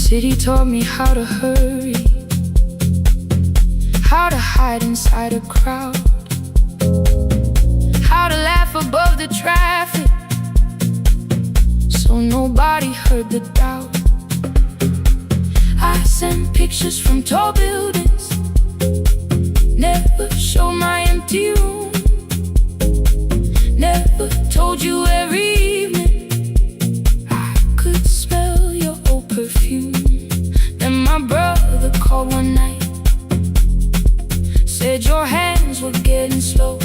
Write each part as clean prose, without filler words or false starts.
city taught me how to hurry, how to hide inside a crowd, how to laugh above the traffic so nobody heard the doubt. I sent pictures from tall buildings, never showed my empty room, never told you every evening I could smell your old perfume. Then my brother called one night, said your hands were getting slow,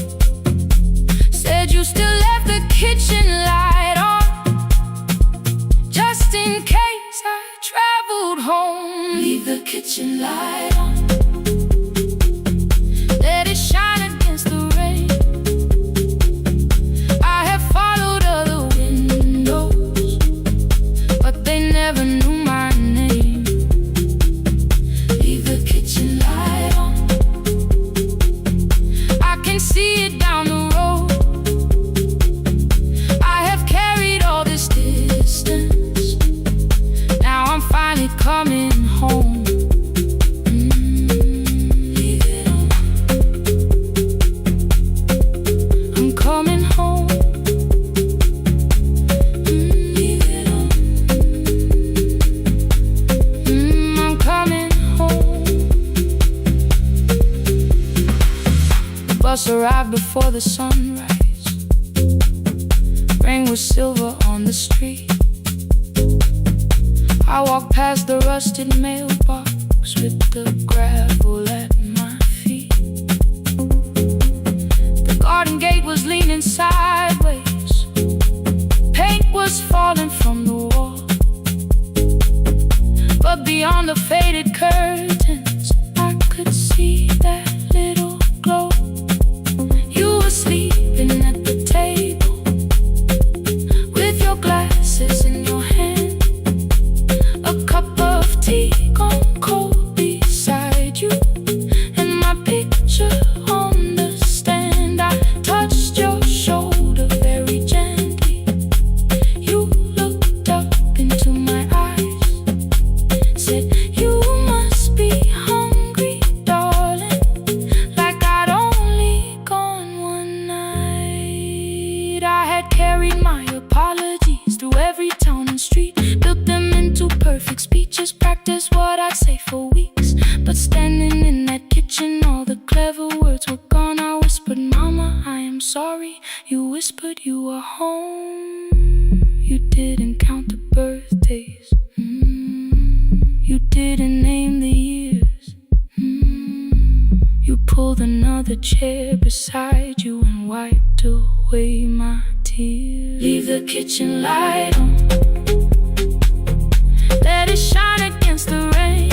said you still left the kitchen light on, just in case I traveled home. Leave the kitchen light on, let it shine against the rain. I have followed other windows, but they never knew my name. Leave the kitchen light on, I can see it down the road. I have carried all this distance, now I'm finally coming home. Leave it on, I'm coming home. Leave it on, I'm coming home. The bus arrived before the sunrise, rain was silver on the street. I walked past the rusted mailbox with the gravel at my feet. The garden gate was leaning sideways, paint was falling from the wall, but beyond the faded curtains I could see that little glow. You were sleeping at the table with your glasses in your hand, a cup of tea gone cold beside you, and my picture on the stand. I touched your shoulder very gently. You looked up into my eyes, said you must be hungry, darling, like I'd only gone one night. I had carried my apologies through every town and street, built them into perfect speeches, practiced what I'd say for weeks. But standing in that kitchen, all the clever words were gone. I whispered, Mama, I am sorry. You whispered you were home. You didn't count the birthdays, you didn't name the years. You pulled another chair beside you and wiped away my tears. Leave the kitchen light on, let it shine against the rain.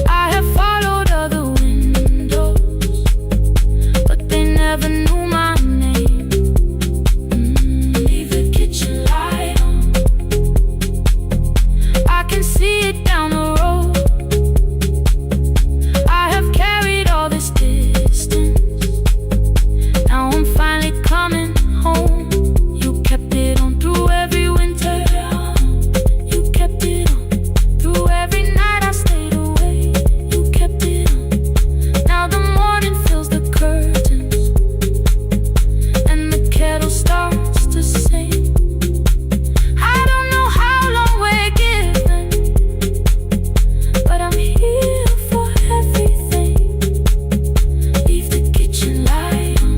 I have followed other windows, but they never knew my name. Leave the kitchen light on, I can see it down the road. I have carried all this distance, now I'm finally coming home. You kept it on through every winter, you kept it on through every night I stayed away. You kept it on, now the morning fills the curtains and the kettle starts to sing. I don't know how long we're given, but I'm here for everything. Leave the kitchen light on,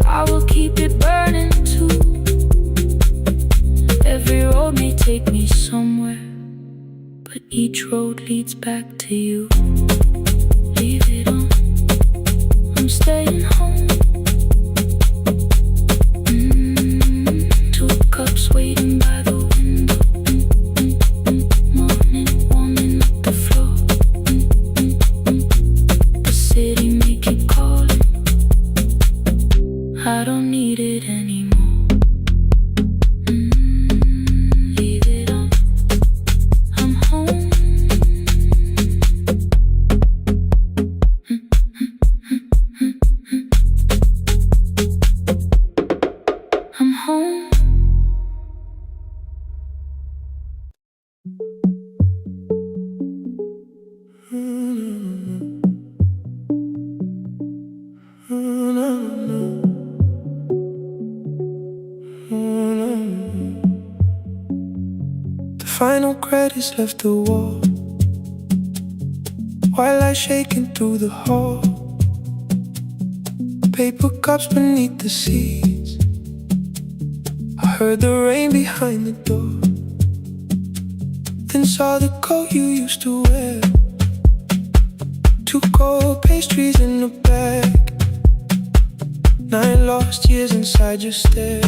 I will keep it burning too. Every road may take me somewhere, but each road leads back to you. Leave it on, I'm staying home. Two cups waiting by the window, morning warming up the floor. The city may keep calling, I don't need it anymore. Leave it on, I'm home. The final credits left the wall, while I shaking through the hall. Paper cups beneath the seats. I heard the rain behind the door, then saw the coat you used to wear. 2 cold pastries in a bag, 9 lost years inside your stare.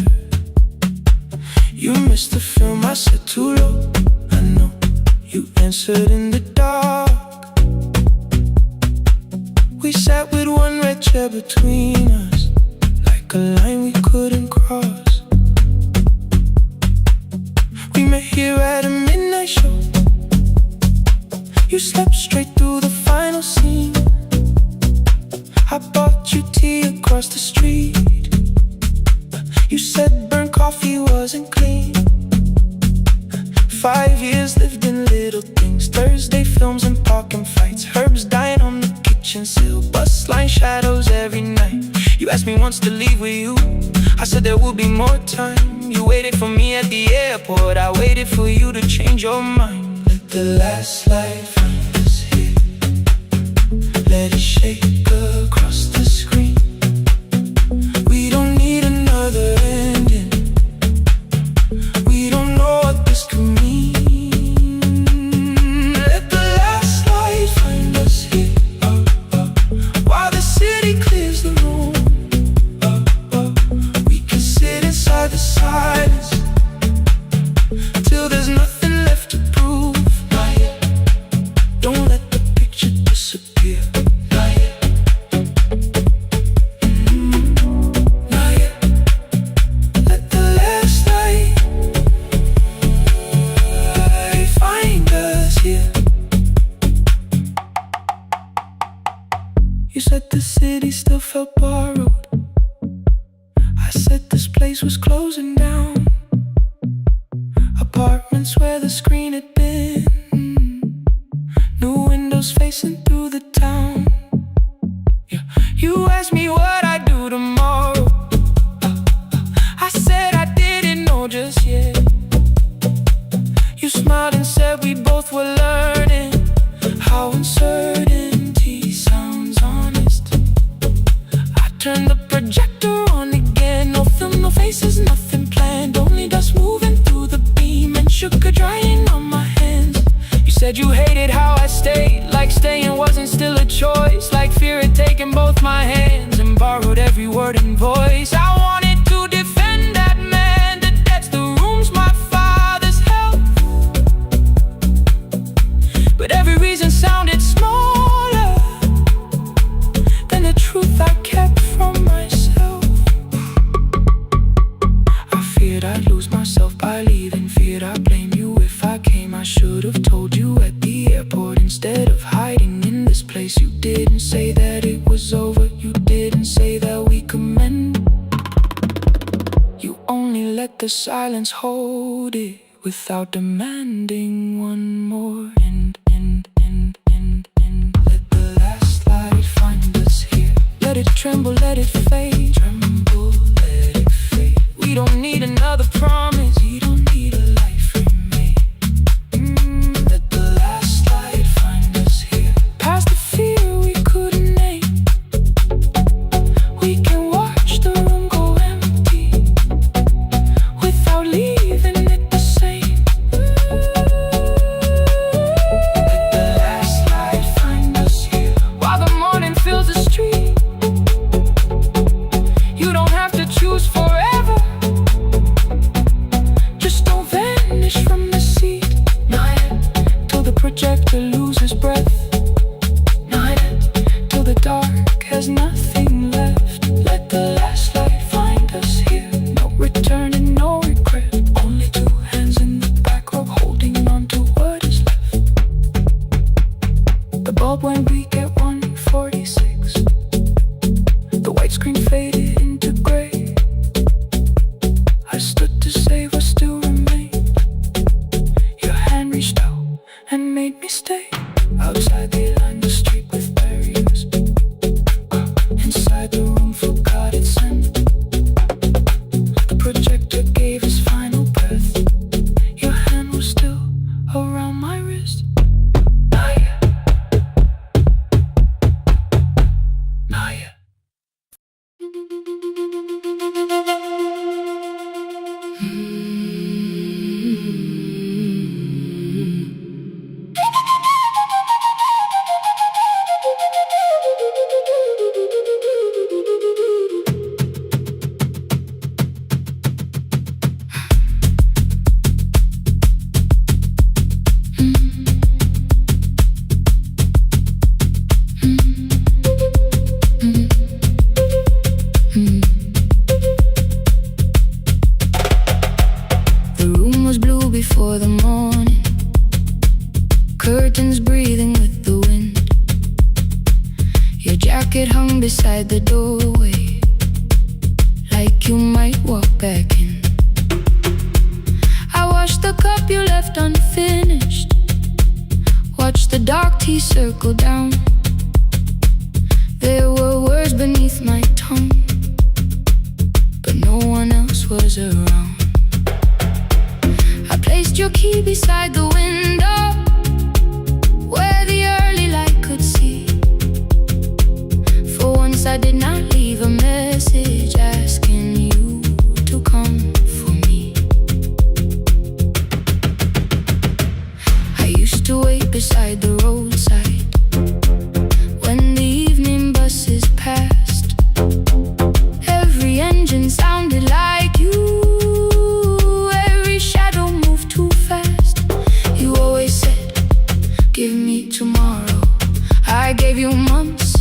You missed the film, I said too low. I know you answered in the dark. We sat with 1 red chair between us, like a line we couldn't cross. We met here at a midnight show. You slept straight through the final scene. I bought you tea across the street. You said burnt coffee wasn't clean. 5 years lived in little things, Thursday films and parking fights, herbs dying on the kitchen sill, bus line shadows every night. You asked me once to leave with you, I said there would be more time. You waited for me at the airport, I waited for you to change your mind. Let the last light find us here, let it shake across the screen. We don't need another ending, we don't know what this could mean. Let the last light find us here, while the city clears the room. We can sit inside the silence till there's nothing left to prove. Not yet. Don't let the picture disappear. Not yet. Not yet. Let the last light find us here. You said the city still felt borrowed. I said this place was closing down. Apartments where the screen had been, new windows facing through the town. Yeah. You asked me what I'd do tomorrow. I said I didn't know just yet. You smiled and said we both were learning how uncertainty sounds honest. I turned the projector on again, no film, no faces, nothing planned, only dust moving through the beam and sugar drying on my hands. You said you hated how I stayed, like staying wasn't still a choice, like fear had taken both my hands and borrowed every word and voice. I wanted to defend that man, the debts, the rooms my father's held, but every reason sounded smaller than the truth I kept from myself. I feared I'd lose myself by leaving, feared I'd blame you if I came. I should have told you at the airport instead of hiding in this place. You didn't say that it was over, you didn't say that we could mend. You only let the silence hold it without demanding one more end. Let the last light find us here, let it tremble, let it fade. Tremble, let it fade. We don't need another promise, we don't need a life remade. Let the last light find us here, past the fear we couldn't name. We can watch the room go empty without leaving it the same. Let the last light find us here, while the morning fills the street. You don't have to choose forever, just don't vanish. for the morning. Curtains breathing with the wind. Your jacket hung beside the doorway, like you might walk back in. I washed the cup you left unfinished, watched the dark tea circle down. There were words beneath my tongue, but no one else was around. I placed your key beside the window, where the early light could see. For once I did not leave a message asking you to come for me. I used to wait beside the roadside when the evening buses passed. Every engine sounded like you, every shadow moved too fast. You always said, give me tomorrow. I gave you months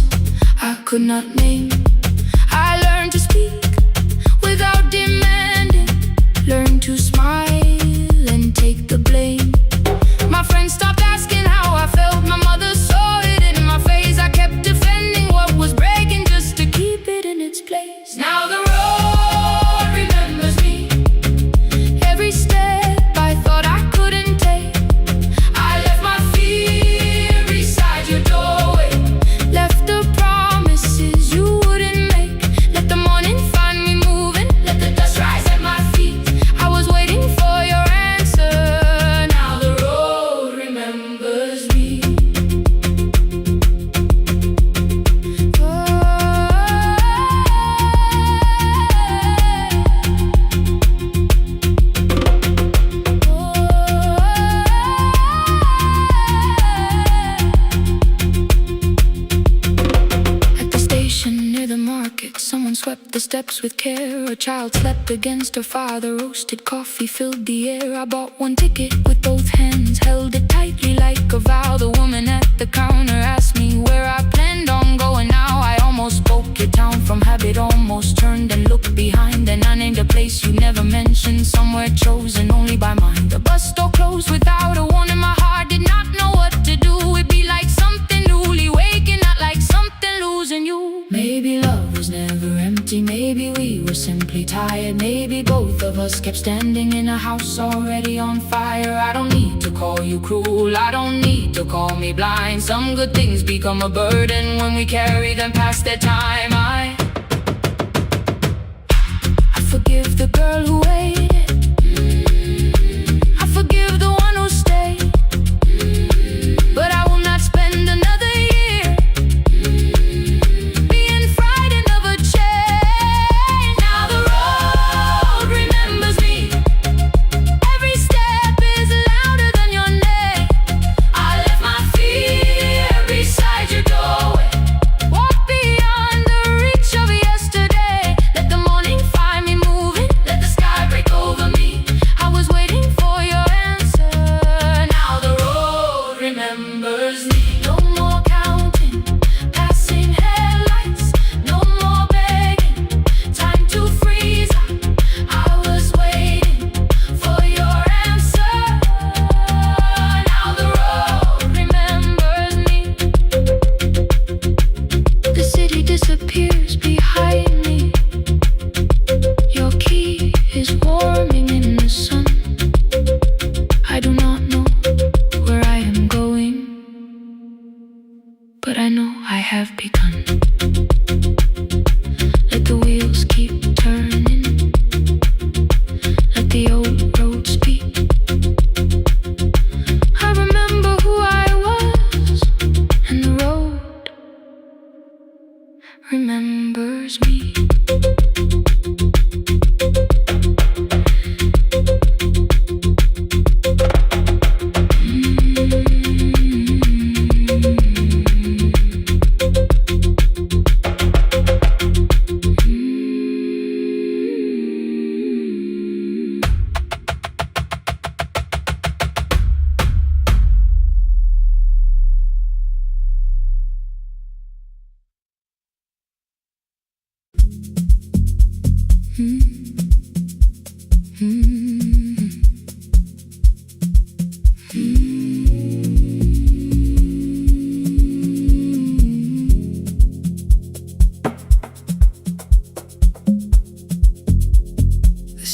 I could not name. I learned to speak without demanding, learned to smile and take the blame. My friends stopped asking how I felt, my mother saw it in my face. I kept defending what was breaking just to keep it in its place. Now the road remembers me, every step I thought I couldn't take. I left my fear beside your doorway, left the promises you wouldn't make. Let the morning find me moving, let the dust rise at my feet. I was waiting for your answer. Now the road remembers me. At the station near the market, someone swept the steps with care. A child slept against her father, roasted coffee filled the air. I bought one ticket with both hands, held it tightly like a vow. The woman at the counter asked me where I planned on going now. I almost spoke your town from habit, almost turned and looked behind. And I named a place you never mentioned, somewhere chosen only by mine. The bus store closed without a warning, my heart did not know what to do. It'd be like something newly waking, not like something losing you. Maybe love was never empty, maybe we were simply tired. Maybe both of us kept standing in a house already on fire. I don't need to call you cruel, I don't need to call me blind. Some good things become a burden when we carry them past their time. I forgive the girl who waited, I forgive the one who stayed, but I will not spend another year being frightened of a change. Now the road remembers me, every step is louder than your name. I left my fear beside your doorway, walk beyond the reach of yesterday. Let the morning find me moving, let the sky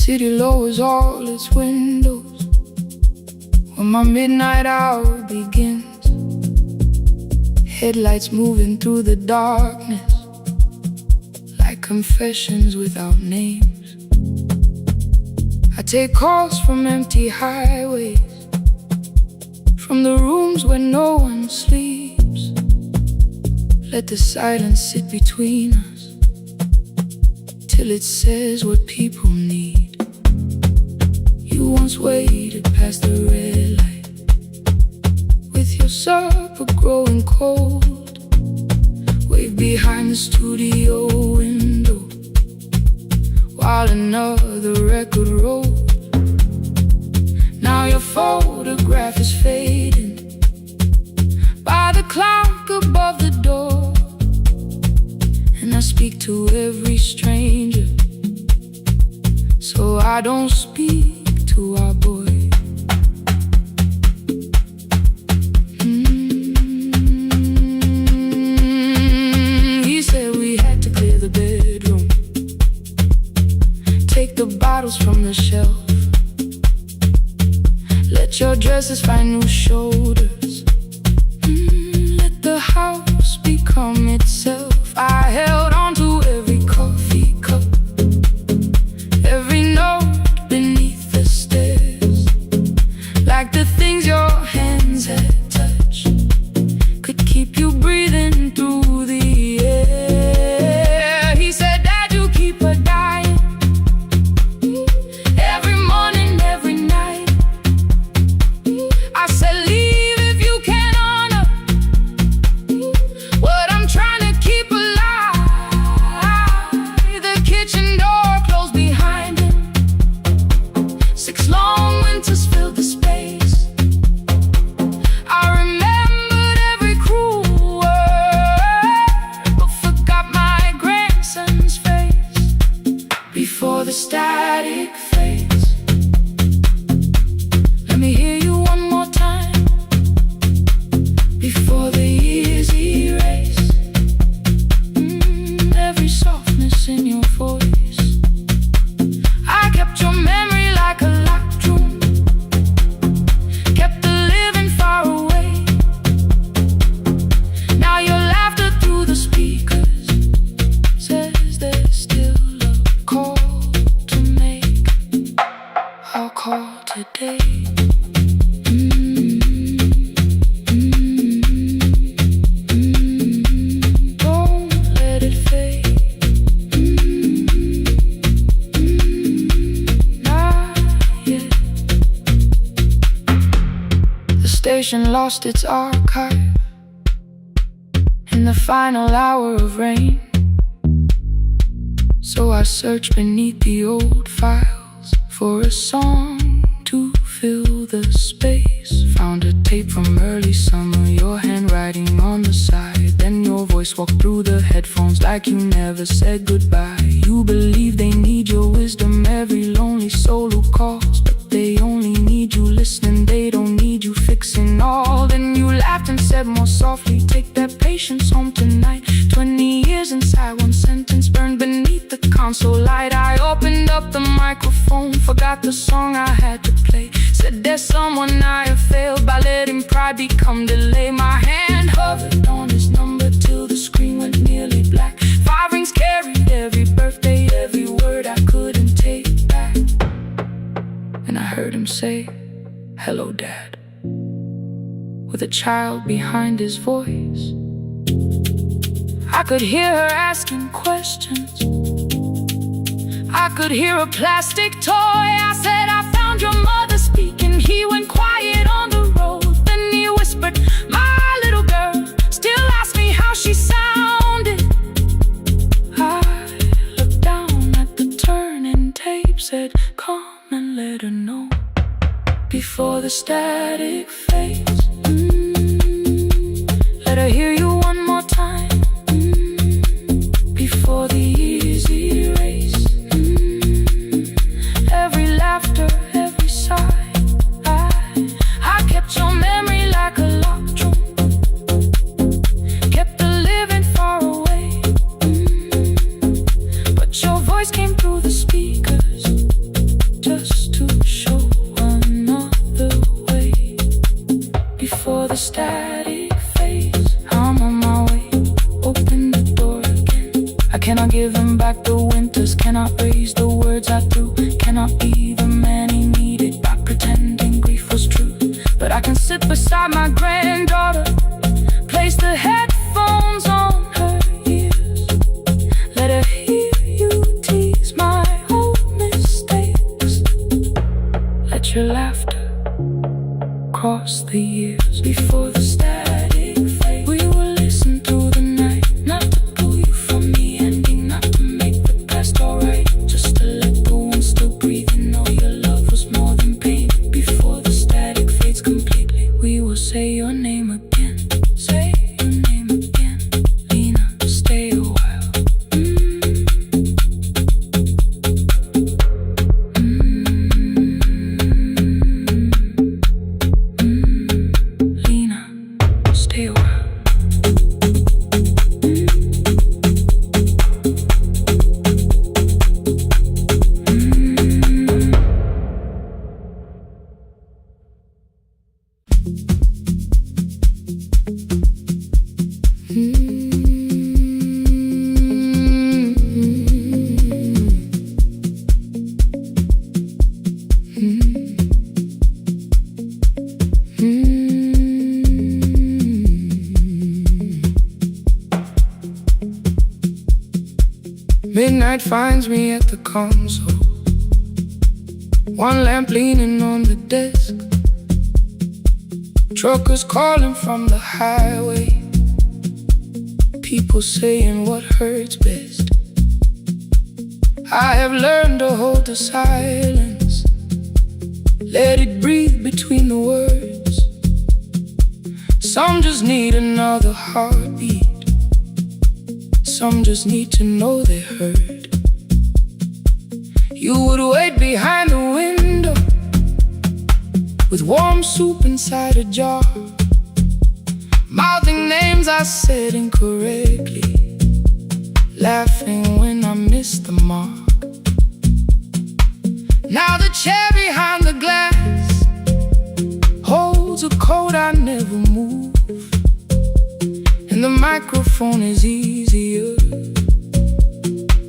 city lowers all its windows when my midnight hour begins. Headlights moving through the darkness like confessions without names. I take calls from empty highways, from the rooms where no one sleeps. Let the silence sit between us till it says what people need. You once waited past the red light with your supper growing cold. Wave behind the studio window while another record rolls. Now your photograph is fading by the clock above the door, and I speak to every stranger, so I don't speak to our boy. He said we had to clear the bedroom, take the bottles from the shelf, let your dresses find new shoulders, let the house become itself. I held on to every coffee cup, every note beneath the stairs, like the things your hands had touched could keep you breathing through the air. He said, Dad, you keep her dying every morning, every night. I said, leave if you can honor what I'm trying to keep alive. The kitchen door closed behind him, 6 long winters filled the space. I remembered every cruel word, but forgot my grandson's face. Before the static fades, let me hear you one more time. Before the years erase every softness in your voice, I kept your memory like a locked room, kept the living far away. Now your laughter through the speakers says there's still a call to make. I'll call today. Don't let it fade. Not yet. The station lost its archive in the final hour of rain, so I searched beneath the old files for a song to fill the space. Found a tape from early summer, your handwriting on the side. Then your voice walked through the headphones like you never said goodbye. You believe they need your wisdom, every lonely soul who calls, but they only need you listening, they don't need you fixing all. Then you laughed and said more softly, take that patience home tonight. 20 years inside one sentence burned beneath the console light. I opened up the microphone, forgot the song I had to play. Said there's someone I have failed by letting pride become delay. My hand hovered on his number till the screen went nearly black. 5 rings carried every birthday, every word I couldn't take back. And I heard him say, hello, Dad, with a child behind his voice. I could hear her asking questions, I could hear a plastic toy. I said, I found your mother speaking. He went quiet on the road, then he whispered, my little girl still asks me how she sounded. I looked down at the turning tape, said, come and let her know before the static fades. Let her hear you one more time before the years erase every laughter, every sigh. I kept your memory like a locked room, kept the living far away, but your voice came through the speakers static phase. I'm on my way, open the door again. I cannot give him back the winters, cannot raise the words I threw, cannot be the man he needed by pretending grief was true. But I can sit beside my granddaughter, place the headphones on her ears, let her hear you tease my old mistakes. Let your laughter cross the years before the static fade. We will listen through the night, not to pull you from the ending, not to make the past alright, just to let the one still breathe and know your love was more than pain. Before the static fades completely, we will say your name again. Say your name again. Lena, stay a while. Midnight finds me at the console, one lamp leaning on the desk, truckers calling from the highway, people saying what hurts best. I have learned to hold the silence, let it breathe between the words. Some just need another heartbeat, some just need to know they heard. You would wait behind the window with warm soup inside a jar, mouthing names I said incorrectly, laughing when I missed the mark. Now the chair behind the glass holds a coat I never move, and the microphone is easier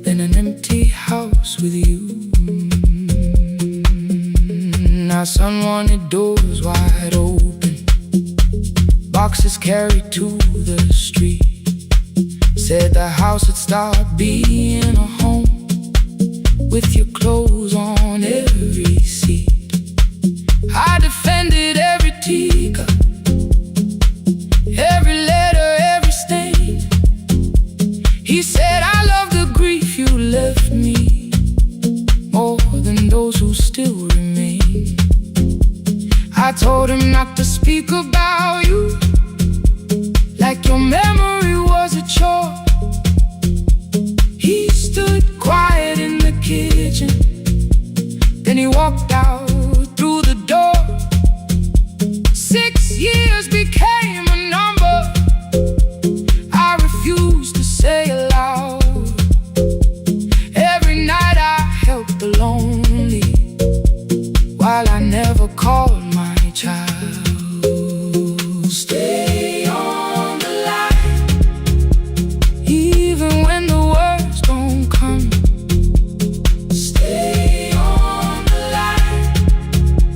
than an empty house with you. Now son wanted doors wide open, boxes carried to the street, said the house would start being a home with your clothes on every seat. I defended every teacup, every letter, every stain. He said I love the grief you left me more than those who still remain. I told him not to speak about you like your memory was a chore. He stood quiet in the kitchen, then he walked out through the door. 6 years became a number I refused to say aloud. Every night I helped the lonely while I never called my child. Stay on the line, even when the words don't come. Stay on the line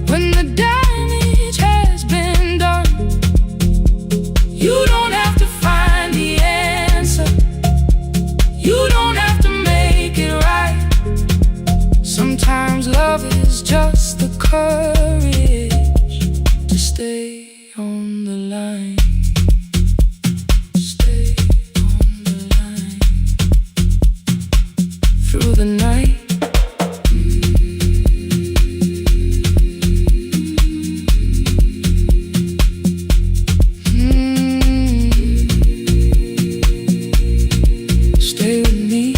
when the damage has been done. You don't have to find the answer, you don't have to make it right. Sometimes love is just the courage to stay on the line. Stay on the line through the night. Stay with me.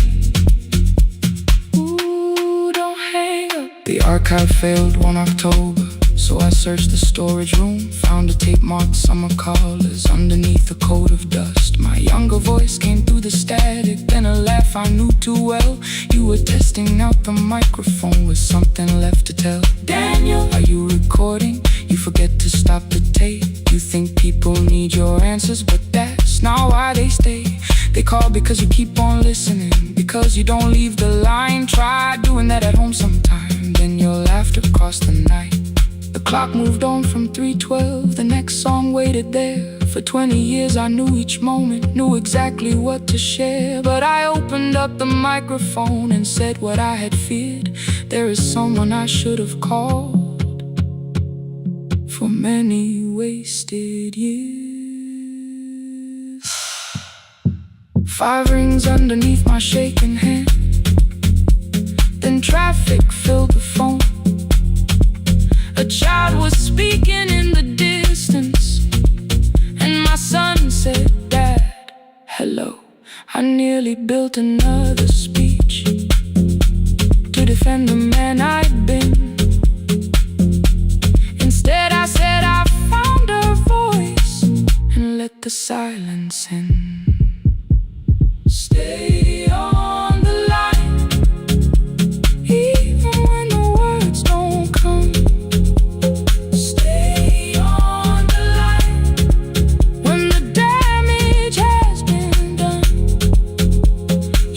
Ooh, don't hang up. The archive failed one October, so I searched the storage room, found a tape marked summer callers underneath a coat of dust. My younger voice came through the static, then a laugh I knew too well. You were testing out the microphone with something left to tell. Daniel, are you recording? You forget to stop the tape. You You think people need your answers, but that's not why they stay. They call because you keep on listening, because you don't leave the line. Try doing that at home sometime, then your laughter crossed the night. The clock moved on from 3:12, the next song waited there. For 20 years I knew each moment, knew exactly what to share. But I opened up the microphone and said what I had feared. There is someone I should have called for many wasted years. 5 rings underneath my shaking hand, then traffic filled the phone. A child was speaking in the distance, and my son said, "Dad, hello." I nearly built another speech to defend the man I'd been. Instead I said I found a voice and let the silence in. Stay on the line, even when the words don't come. Stay on the line when the damage has been done.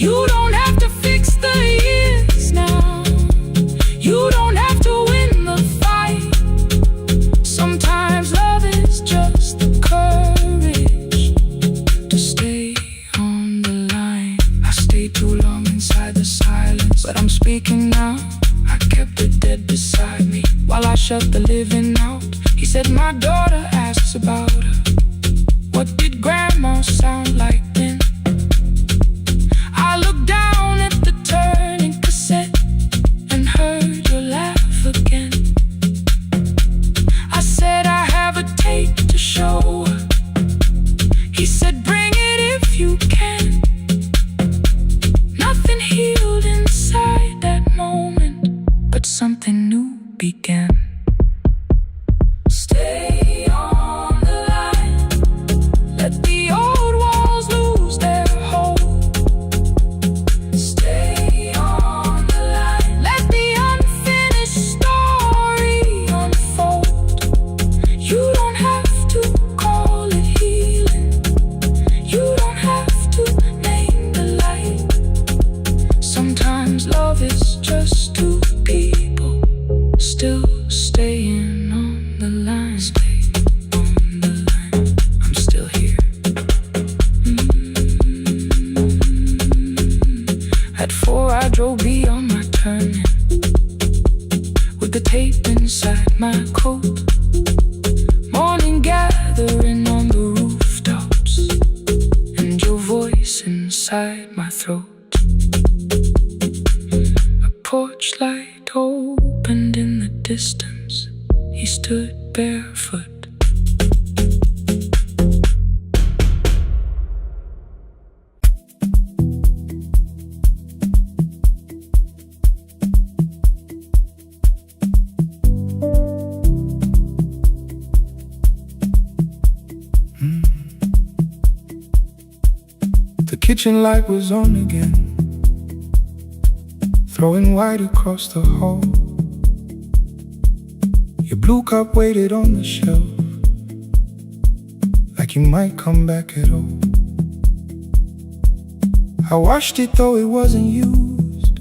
You don't have to fix the years now. You don't have to win the fight. Sometimes love is just the courage to stay on the line. I stayed too long inside the silence, but I'm speaking now. I kept it dead beside me while I shut the living out. He said, "My daughter asks about her. What did grandma sound like then?" I looked down at the turning cassette and heard your laugh again. I said, "I have a tape to show her." He said, "Bring it if you can." Nothing healed inside that moment, but something new began. Stay on the line, let the old walls lose their hold. Stay on the line, let the unfinished story unfold. You don't have to call it healing, you don't have to name the light. Sometimes love is just two people still staying on the line. Stay on the line, I'm still here. At 4 I drove beyond my turning, with the tape inside my coat. Morning gathering on the rooftops, and your voice inside my throat. A porch light opened in the distance. He stood barefoot. The kitchen light was on again, throwing white across the hall. Your blue cup waited on the shelf, like you might come back at all. I washed it though it wasn't used,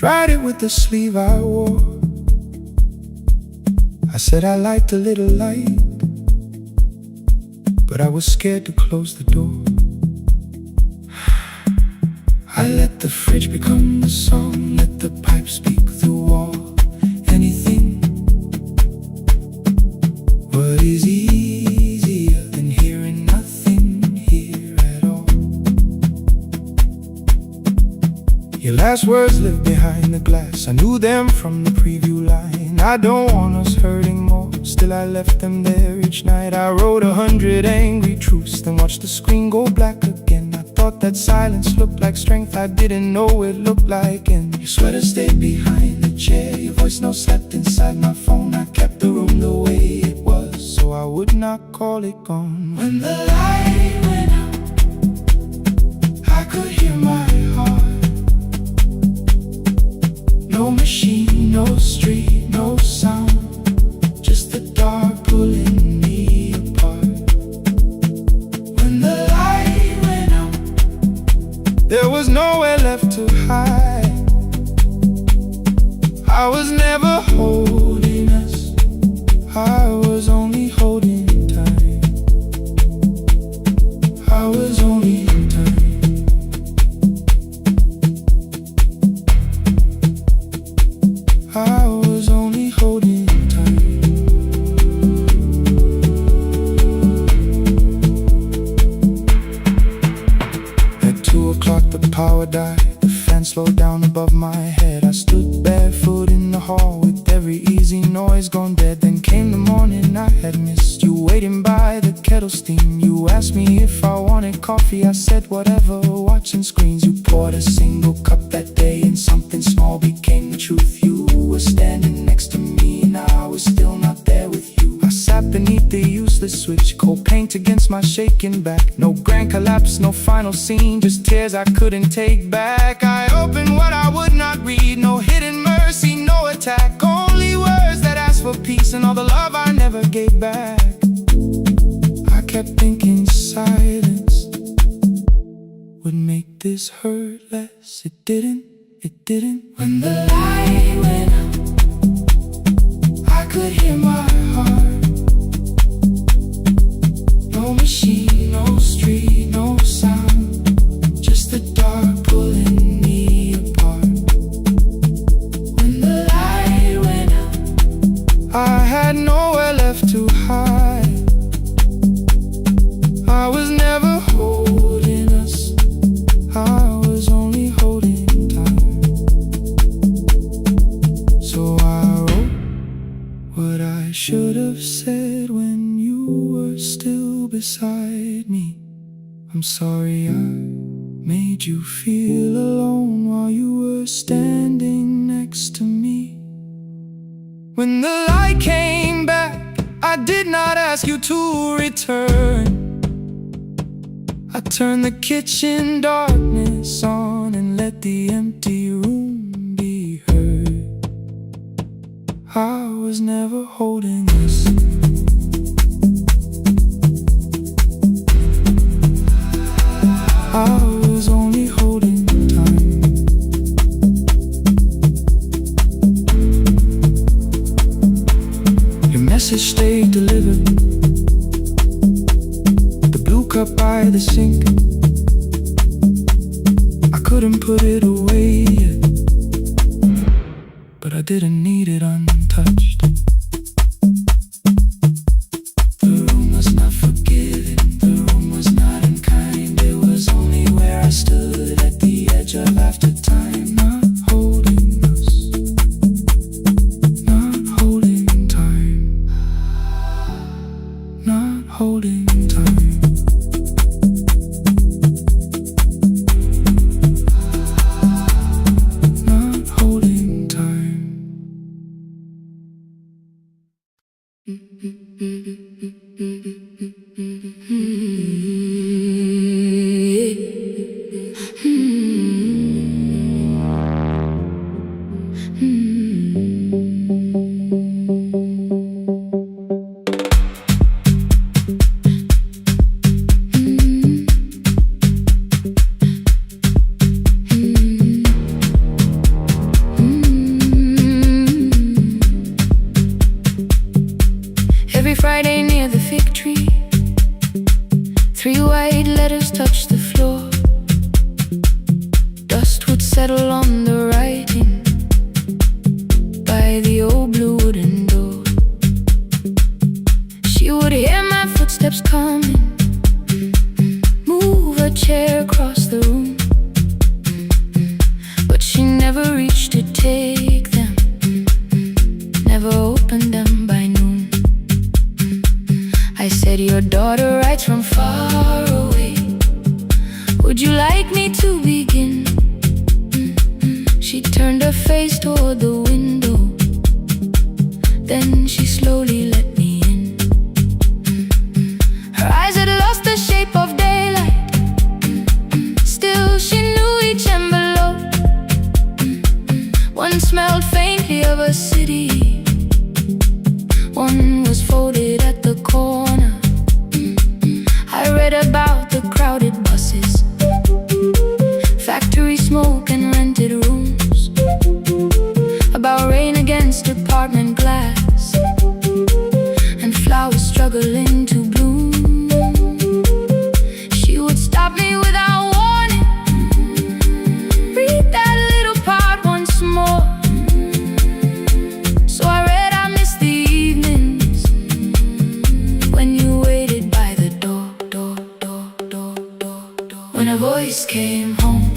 dried it with the sleeve I wore. I said I liked a little light, but I was scared to close the door. I let the fridge become the song, let the pipe speak through wall. Anything. What is easier than hearing nothing here at all? Your last words live behind the glass. I knew them from the preview line. I don't want us hurting more, still I left them there each night. I wrote 100 angry truths, then watched the screen go black again. I thought that silence looked like strength, I didn't know it looked like. And your sweater stayed behind the chair, your voice no slept inside my phone. I kept the room the way it was, so I would not call it gone. When the light went out, I could hear my heart. No machine, no street, no sound, just the dark pulling power died, the fan slowed down above my head. I stood barefoot in the hall with every easy noise gone dead. Then came the morning I had missed, you waiting by the kettle steam. You asked me if I wanted coffee, I said whatever, watching screens. You poured a single cup that day and something small became the truth. You were standing next to me and I was still not there with you. I sat beneath the useless switch, cold paint against my shaking back. No grand collapse, no final scene, just tears I couldn't take back. I opened what I would not read, no hidden mercy, no attack. Only words that asked for peace and all the love I never gave back. I kept thinking silence would make this hurt less. It didn't. When the light went out, I could hear my heart. No machine, no street, no sound, just the dark pulling me apart. When the light went out, I had nowhere left to hide. I was never holding us, I was only holding time. So I wrote what I should have said when you were still beside me. I'm sorry I made you feel alone while you were standing next to me. When the light came back, I did not ask you to return. I turned the kitchen darkness on and let the empty room be heard. I was never holding us, I was only holding time. Your message stayed delivered, the blue cup by the sink. I couldn't put it away yet, but I didn't need it untouched. The room was not forgiving, the room was not unkind. It was only where I stood at the edge of after time. Not holding us, not holding time, not holding time. Not holding time. Every Friday near the fig tree, 3 white letters touched the floor. Dust would settle on the writing by the old blue wooden door. She would hear my footsteps coming, move a chair across the room, but she never reached to take them, never opened them by noon. I said, your daughter writes from far away, would you like me to begin? She turned her face toward the window, then she slowly let me in. Her eyes had lost the shape of daylight, still she knew each envelope. One smelled faintly of a city, one was folded at the corner. I read about the crowded buses, factory smoke and rented rooms, about rain against apartment glass, and flowers struggling to bloom. She would stop me without warning, read that little part once more. So I read, I missed the evenings when you waited by the door. When a voice came home,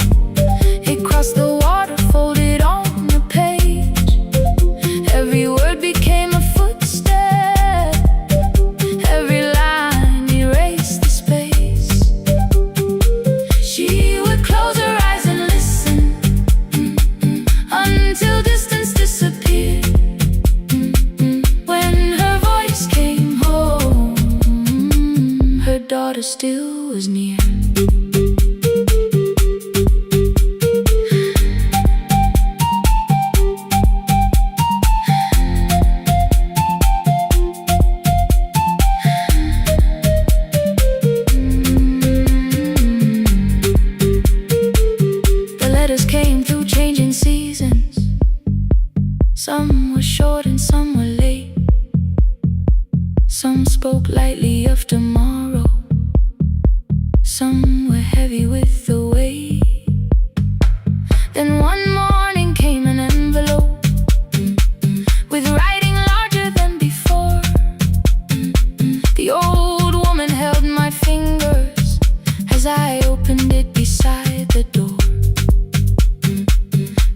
still was near. The letters came through changing seasons. Some were short and some were late. Some spoke lightly of tomorrow. Some were heavy with the weight. Then one morning came an envelope with writing larger than before. The old woman held my fingers as I opened it beside the door.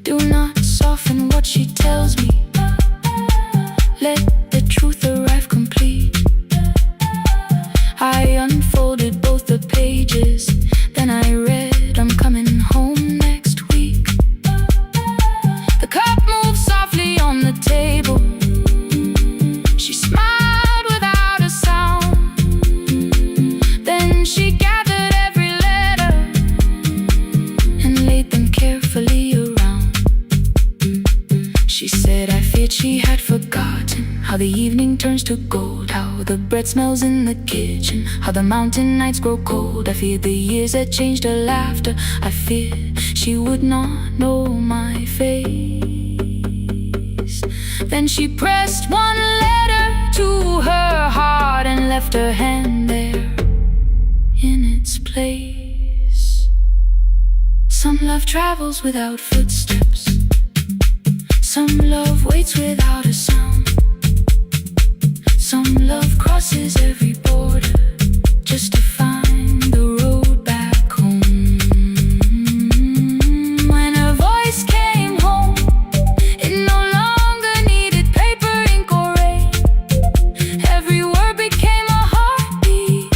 Do not soften what she tells me. Let the truth arrive complete. I unfolded both the pages, then I read, I'm coming home next week. The cup moved softly on the table. She smiled without a sound. Then she gathered every letter and laid them carefully around. She said, I feared she had forgotten how the evening turns to gold, how the bread smells in the kitchen, how the mountain nights grow cold. I feared the years had changed her laughter. I feared she would not know my face. Then she pressed one letter to her heart and left her hand there in its place. Some love travels without footsteps. Some love waits without a sound. Some love crosses every border just to find the road back home. When her voice came home, it no longer needed paper, ink, or rain. Every word became a heartbeat.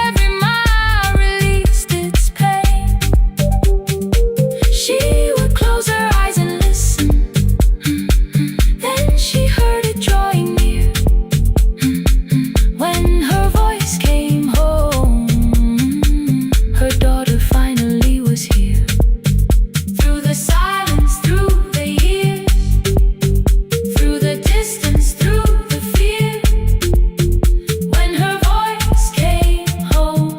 Every mile released its pain. She would close her eyes and listen. Then she heard it drawing near. When her voice came home, her daughter finally was here. Through the silence, through the years, through the distance, through the fear. When her voice came home,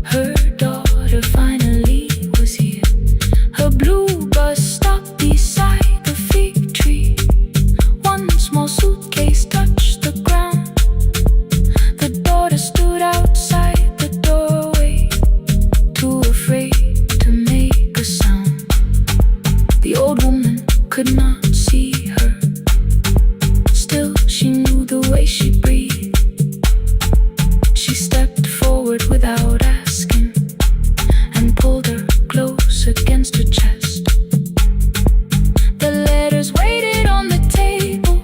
her daughter finally was here. Her blue bus stopped beside the fig tree. One small suitcase touched the ground. The daughter stood outside the doorway, too afraid to make a sound. The old woman could not see her. Still, she knew the way she breathed. She stepped forward without asking and pulled her close against her chest. The letters waited on the table.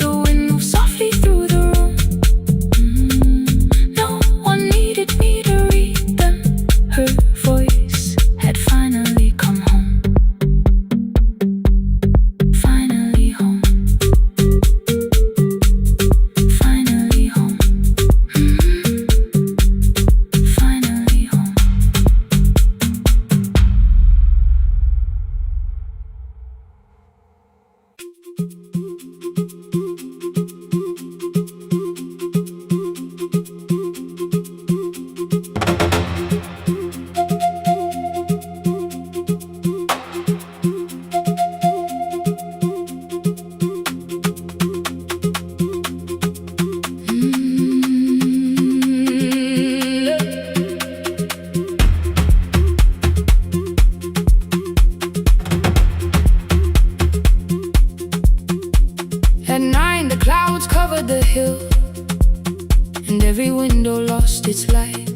The wind moved softly through the room. No one needed me to read them. Her voice had finally come home. Finally home. Finally home. Finally home. At 9, the clouds covered the hill, and every window lost its light.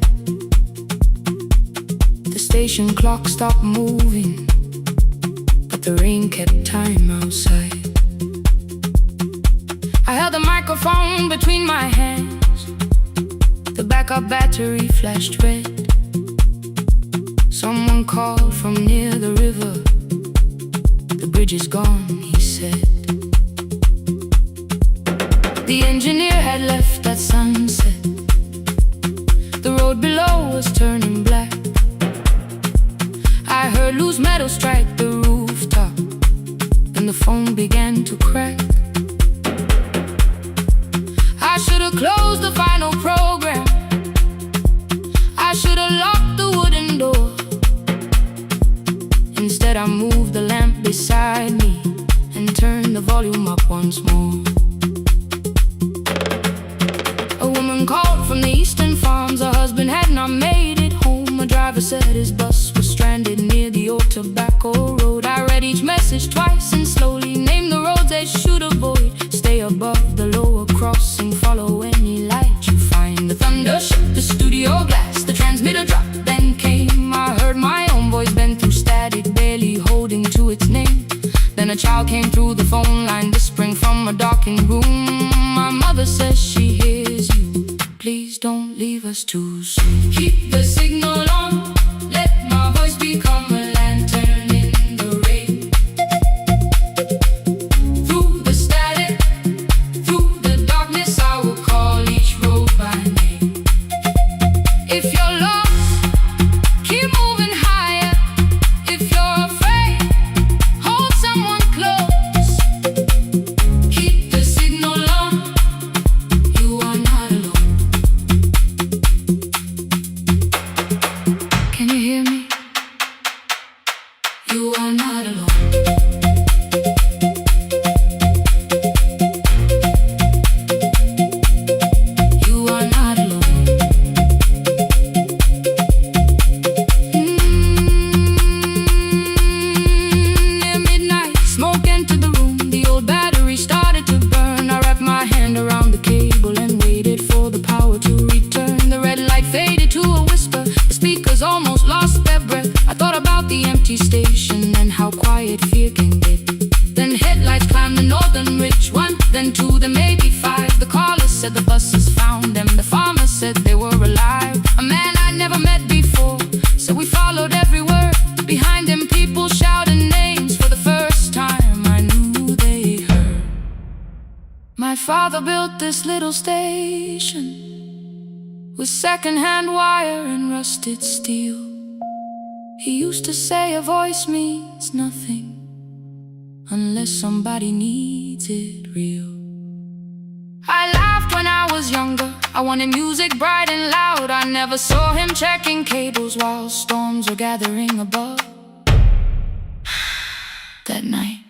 The station clock stopped moving, but the rain kept time outside. I held the microphone between my hands. The backup battery flashed red. Someone called from near the river. The bridge is gone, he said. The engineer had left at sunset. The road below was turning black. I heard loose metal strike the rooftop, and the phone began to crack. I should have closed the final program. I should have locked the wooden door. Instead I moved the lamp beside me and turned the volume up once more. A woman called from the eastern farms. Her husband had not made it home. A driver said his bus was stranded near the old tobacco road. I read each message twice and slowly named the roads they should avoid. Stay above the lower crossing, follow any light you find. The thunder shook the studio glass, the transmitter dropped, then came. I heard my own voice bend through static, barely holding to its name. Then a child came through the phone line, whispering from a darkened room. My mother says she hears you. Please don't leave us too soon. Keep the signal on, let my voice become a lantern in the rain. Through the static, through the darkness, I will call each road by name. If you're lost, keep moving higher. If you're afraid, hold someone close. Keep the signal on, you are not alone. Can you hear me? You are not alone. You are not alone. Near midnight, smoke entered the room. The old battery started to burn. I wrapped my hand around the cable and waited for the power to return. The red light faded to a whisper. The speakers almost lost their breath. I thought about the empty station and how quiet fear can get. Then headlights climbed the northern ridge. One, then two, then maybe five. The caller said the buses found them. The farmer said they were alive. A man I never met before, so we followed every word. Behind him people shouted names. For the first time I knew they heard. My father built this little station with second-hand wire and rusted steel. He used to say a voice means nothing unless somebody needs it real. I laughed when I was younger. I wanted music bright and loud. I never saw him checking cables while storms were gathering above. That night,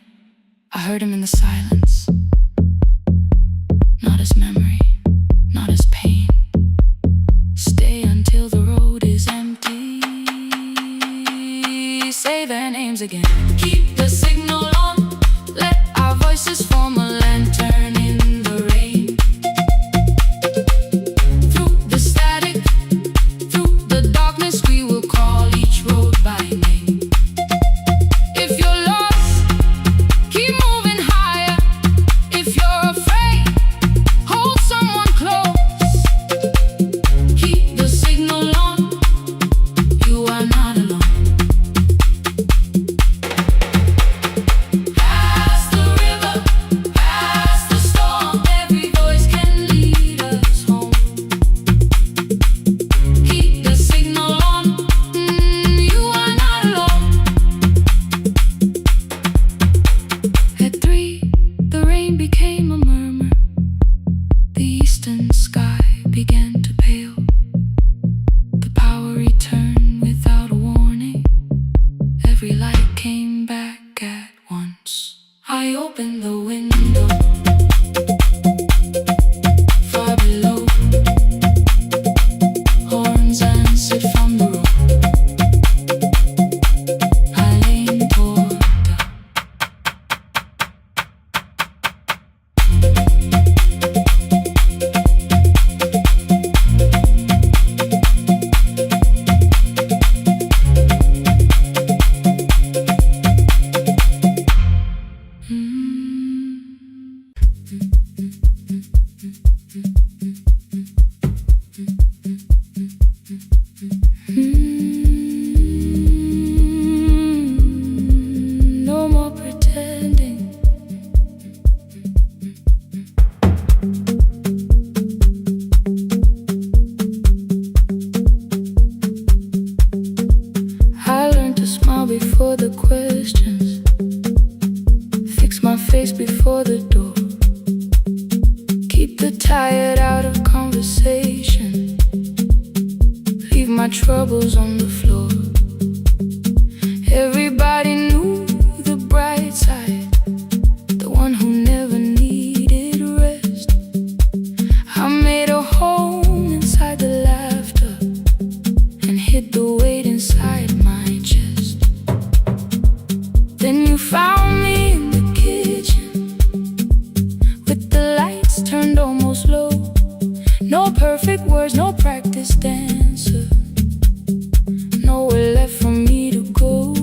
I heard him in the silence. Not as memory, not as pain. Stay until the road is empty. Say their names again. Keep the signal on, let our voices form a lantern in the rain. Through the static, through the darkness, we will call each road by name. If you're lost, keep moving higher. troubles on the floor. Everybody knew the bright side, the one who never needed rest. I made a home inside the laughter and hid the weight inside my chest. Then you found me in the kitchen with the lights turned almost low. No perfect words, no practice dancer, nowhere left for me to go.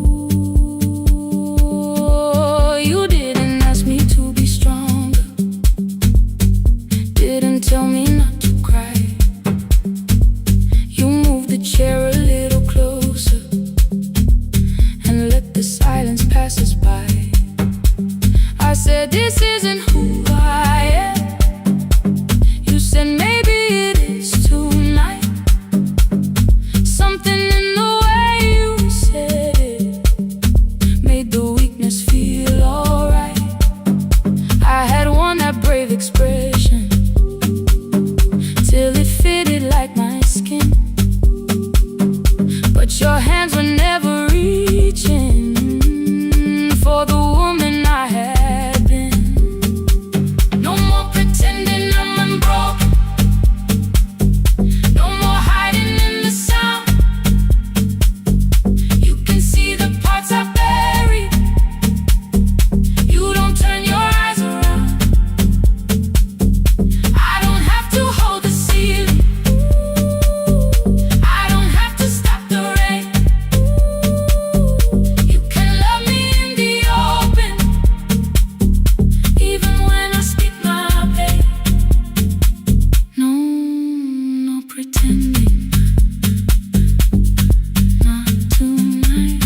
You didn't ask me to be stronger, didn't tell me not to cry. You moved the chair a little closer and let the silence pass us by. I said, this isn't who I am. You said, maybe it is tonight. Something in the way you said it made the weakness feel alright. I had worn that brave expression till it fitted like my skin, but your hands were never reaching for the woman I had been. No more pretending I'm unbroken, no more hiding in the sound. You can see the parts I buried. You don't turn your eyes around. I don't have to hold the ceiling, I don't have to stop the rain. You can love me in the open, even when I speak my pain. No, no pretending, not tonight.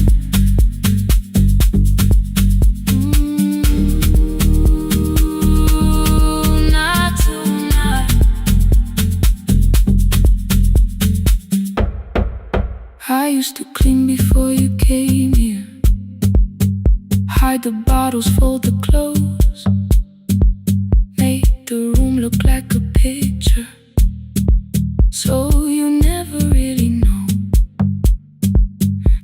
Not tonight. I used to clean before you came here, hide the bottles, fold the clothes, make the room look like a picture, so you never really know.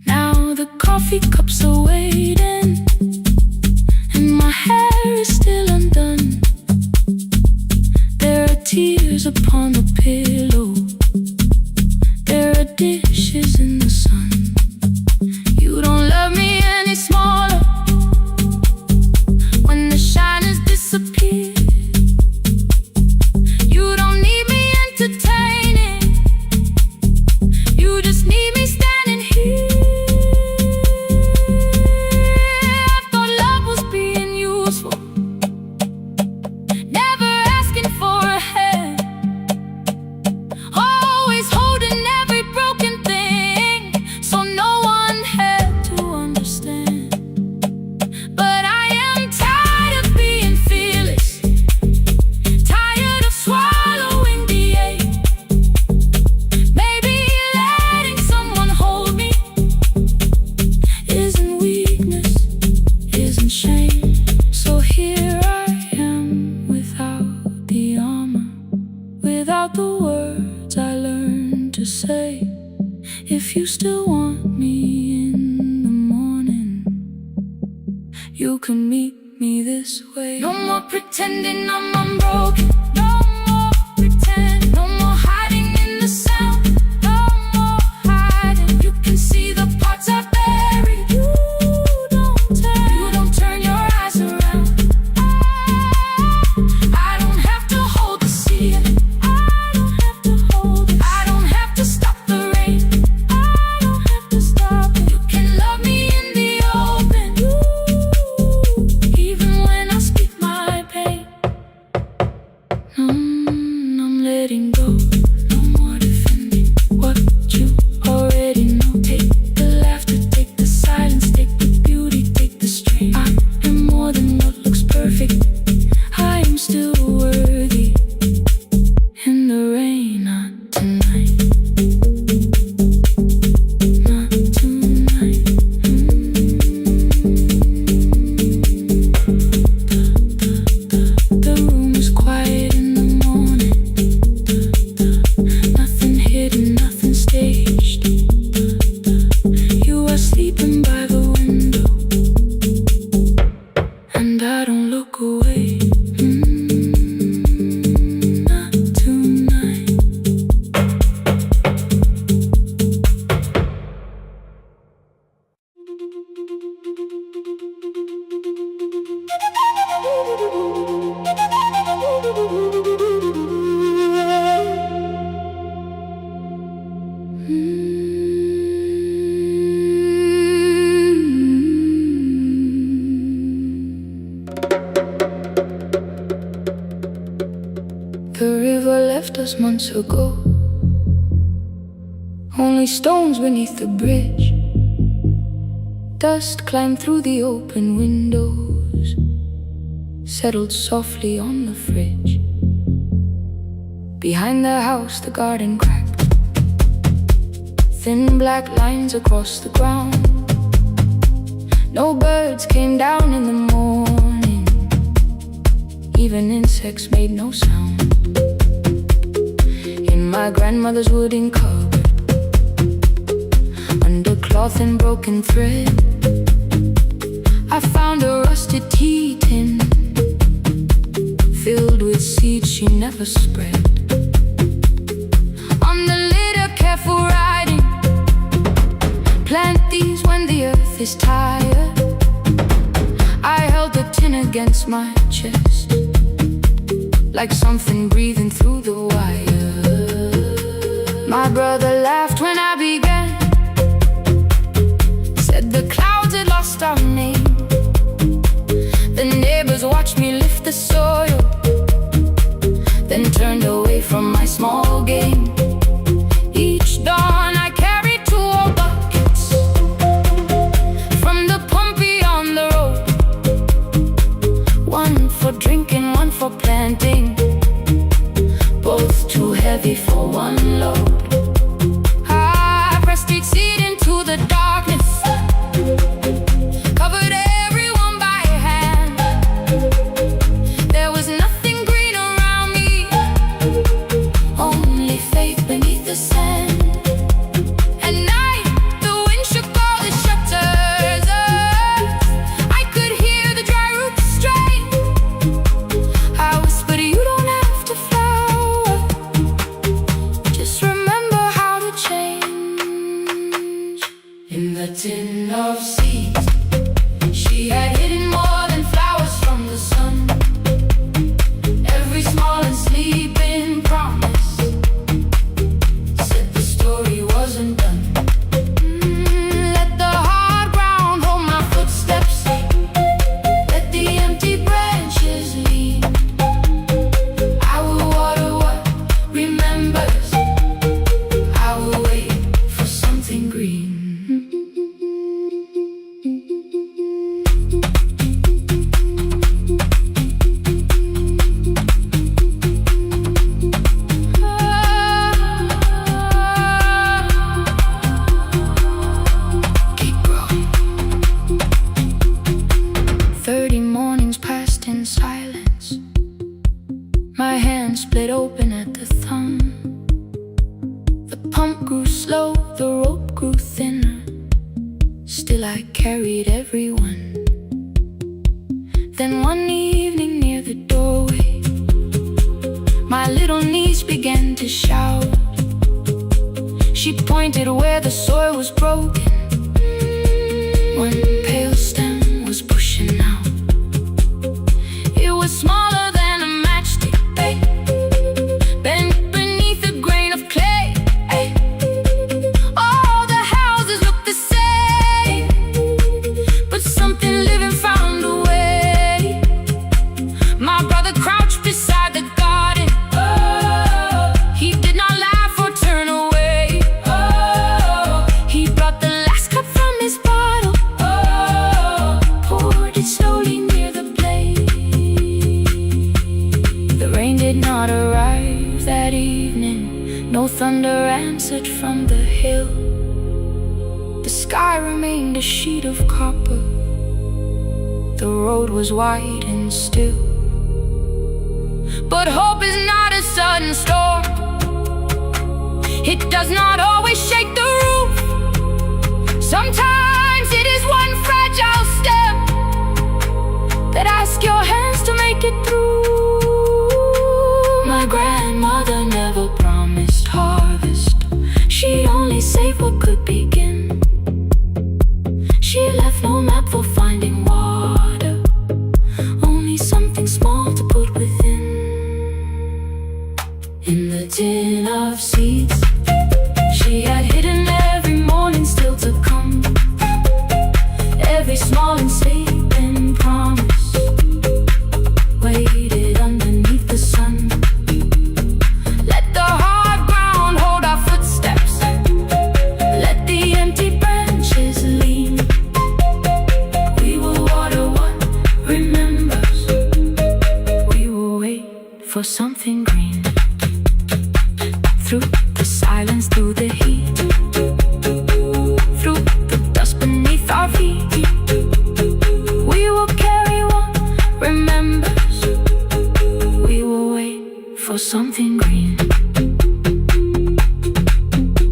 Now the coffee cups are waiting and my hair is still undone. There are tears upon the pillow, there are dishes in the sun. You don't love me any smaller when the shine has disappeared. You don't need me entertaining, you just need me standing here. I thought love was being useful, never asking for a hand, always holding every broken thing, so no one had to understand. But I am tired of being fearless, tired of swallowing the ache. Maybe letting someone hold me isn't weakness, isn't shame. So here I am without the armor, without the words I learned to say. If you still want me in the morning, you can meet me this way. No more pretending I'm unbroken, no more pretend, no more hiding in the sound, no more hiding. You can see the parts I buried. You don't turn your eyes around. I don't have to hold the ceiling, I don't have to hold it. I don't have to stop the rain, I don't have to stop it. You can love me in the open, even when I speak my pain. I'm letting go, no more defending what you already know. Take the laughter, take the silence, take the beauty, take the strain. I am more than what looks perfect, I am still worthy. In the rain, not tonight, not tonight. The room is quiet in the morning, nothing hidden, nothing staged. The river left us months ago. Only stones beneath the bridge. Dust climbed through the open windows, settled softly on the fridge. Behind the house the garden cracked, thin black lines across the ground. No birds came down in the morning, even insects made no sound. In my grandmother's wooden cupboard, under cloth and broken thread, I found a rusted tea tin filled with seeds she never spread. On the lid a careful writing, plant these when the earth is tired. I held the tin against my chest, like something breathing through the wire. My brother laughed when I began, said the clouds had lost our name. The neighbors watched me lift the soil, then turned away from my small game. Each dawn I carried 2 old buckets from the pump beyond the road, one for drinking, one for planting, both too heavy for one load. I pressed each seed into the darkness, covered everyone by hand. There was nothing green around me, only faith beneath the sand. At night the wind shook all the shutters. I could hear the dry roots strain. I whispered, you don't have to flower, just remember how to change. In the tin of seeds, she had hidden more than flowers from the sun. Every small and sleeping promise said the story wasn't done. Let the hard ground hold my footsteps, let the empty branches lean. I will water what remembers, I will wait for something green. Keep growing. 30 mornings passed in silence. My hand split open at the thumb. The pump grew slow, the rope grew thinner. Still I carried everyone. Then one evening near the doorway, my little niece began to shout. She pointed where the soil was broken. One pale stem was pushing out. It was smaller than a matchstick, babe, bent beneath a grain of clay. All the houses looked the same, but something living found a way. My brother crouched beside the garden. He did not laugh or turn away. He brought the last cup from his bottle, poured it slowly near the blaze. The rain did not arrive that evening, no thunder answered from the hill. The sky remained a sheet of copper, the road was wide and still. But hope is not a sudden storm, it does not always shake the roof. Sometimes it is one fragile step that asks your hands to make it through. My grandmother never promised harvest, she only saved what could begin. She left no map for finding water, only something small to put within. In the tin of seeds, she had hidden every morning still to come. Every small and sleeping promise waited underneath the sun. for something green. Through the silence, through the heat, through the dust beneath our feet, we will carry what remembers. We will wait for something green.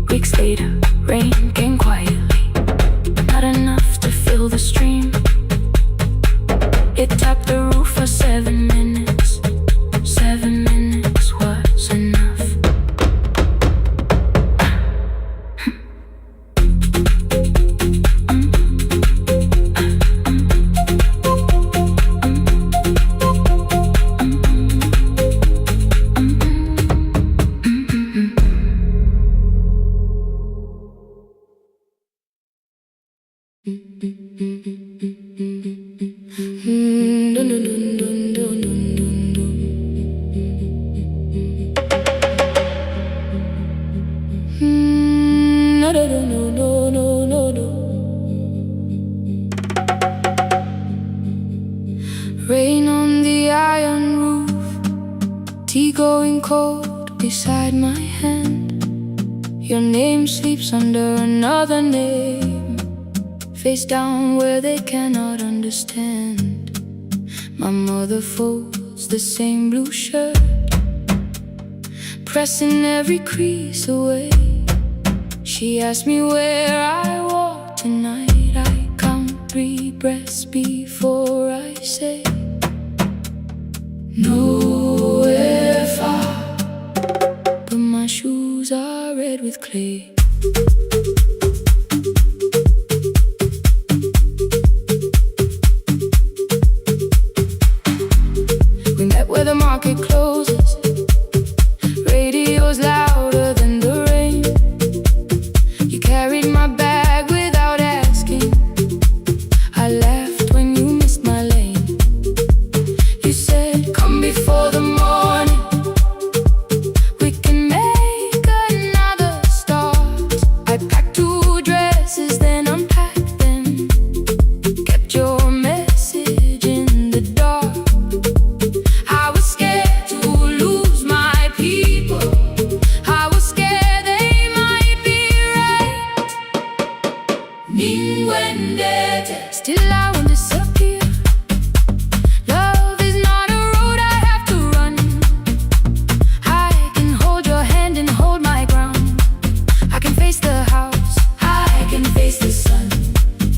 Weeks later, rain came quietly, not enough to fill the stream. It tapped the roof for 7 minutes. 7 minutes was enough. Rain on the iron roof, tea going cold beside my hand. Your name sleeps under another name, face down where they cannot understand. My mother folds the same blue shirt, pressing every crease away. She asked me where I walk tonight. I count 3 breaths before I say nowhere far, but my shoes are red with clay. We met where the market closes, radio's louder than the rain. You carried my bag without asking. I laughed when you missed my lane. You said, come before the morning, we can make another start. I packed 2 dresses, then unpacked them, kept your message in the dark. I was scared to lose my people, I was scared they might be right. Ninguendete, still I won't disappear. Love is not a road I have to run. I can hold your hand and hold my ground. I can face the house, I can face the sun.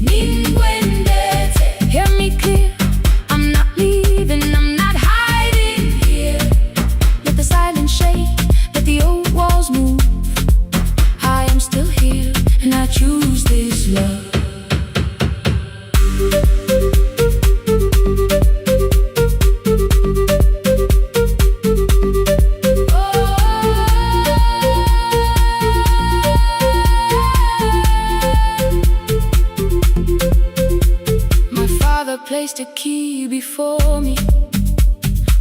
Ninguendete, hear me clear, I'm not leaving, I'm not hiding here. Let the silence shake, let the old walls move. I am still here, and I choose this love. My father placed a key before me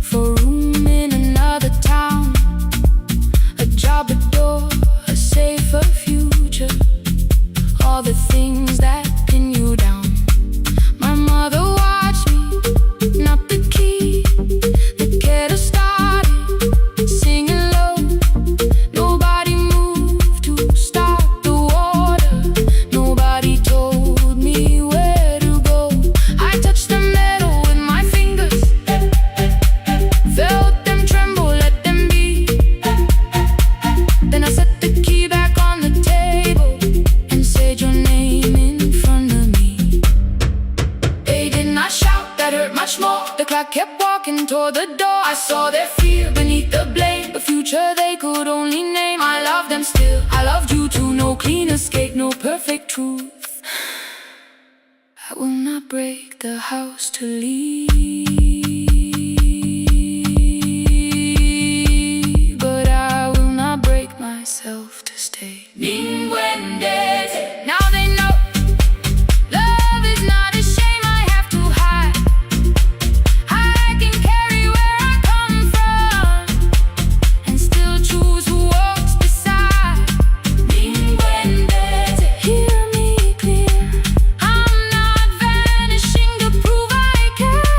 for room in another town, a job, a door, a safer future, all the things that pin you down. My mother watched me, not the key, the kettle started singing low. Nobody moved to stop the water, nobody told me where to go. I touched the metal with my fingers, felt them tremble, let them be. Then I set the key back on the table and said your name in front of me. They did not shout, that hurt much more. The clock kept walking toward the door. I saw their fear beneath the blame, a future they could only name. I loved them still, I loved you too. No clean escape, no perfect truth. I will not break the house to leave, but I will not break myself to stay. Ninguendete, now they know love is not a shame I have to hide. I can carry where I come from and still choose who walks beside. Ninguendete, hear me clear, I'm not vanishing to prove I care.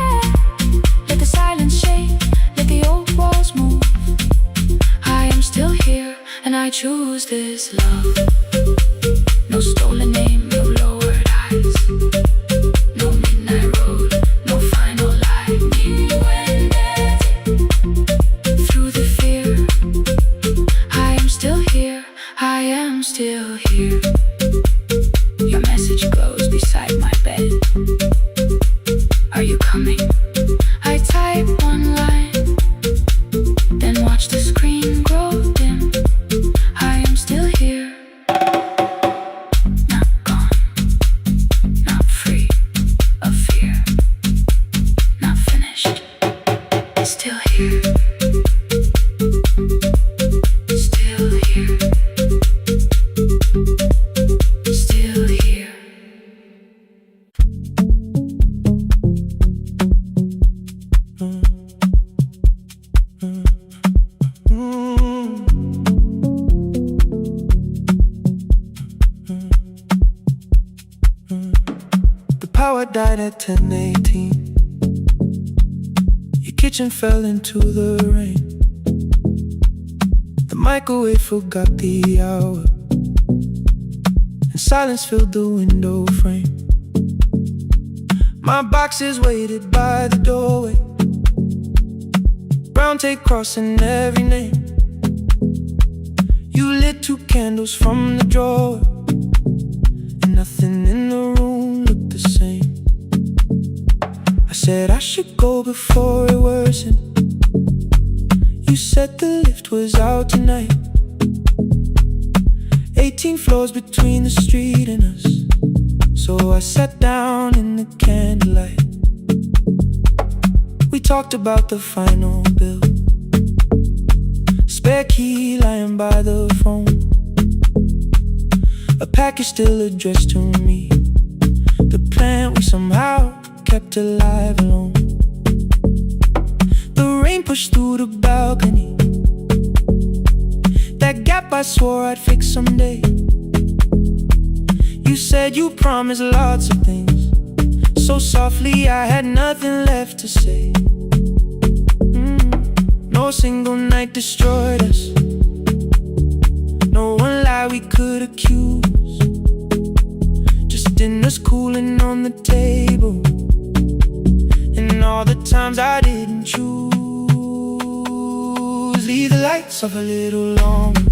choose this love. No stolen name, no lowered eyes, no midnight road, no final lie. You and through the fear, I am still here, I am still here. Your message glows beside my bed. Are you coming? I type one line, then watch the screen grow dim. I am still here, not gone, not free of fear, not finished, still here, still here, still here. The power died at 10:18. Your kitchen fell into the rain. The microwave forgot the hour, and silence filled the window frame. My boxes waited by the doorway, brown tape crossing every name. You lit 2 candles from the drawer, and nothing in the room looked the same. I said I should go before it worsened. You said the lift was out tonight. 18 floors between the street and us, so I sat down in the candlelight. We talked about the final bill, spare key lying by the phone, a package still addressed to me, the plant we somehow kept alive alone. The rain pushed through the balcony, that gap I swore I'd fix someday. You said you promised lots of things, so softly I had nothing left to say. No single night destroyed us, no one lie we could accuse, just dinners cooling on the table, and all the times I didn't choose. Leave the lights off a little longer,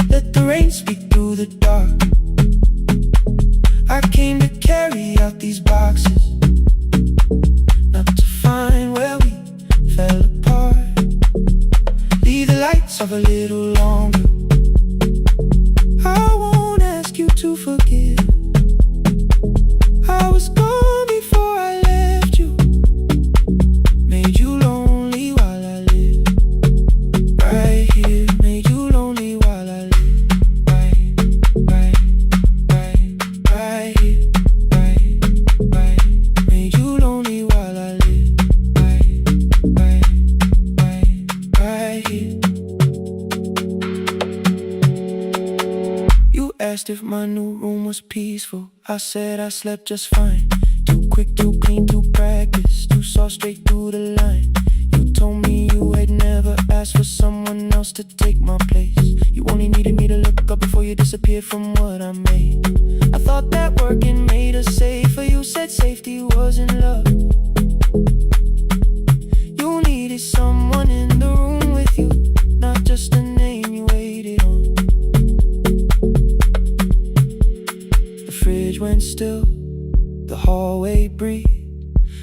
let the rain speak through the dark. I came to carry out these boxes, not to find where we fell apart. Leave the lights off a little longer. I won't ask you to forgive. I was gone before I left you, made you lonely while I lived right here, made you lonely while I lived right here, made you lonely while I lived right here. You asked if my new room was peaceful. I said I slept just fine. Too quick, too clean, too practiced, too saw straight through the line. You told me you had never asked for someone else to take my place. You only needed me to look up before you disappeared from what I made. I thought that working made us safer. You said safety was in love. You needed someone in the room with you, not just a name you waited on. The fridge went still, the hallway breathed,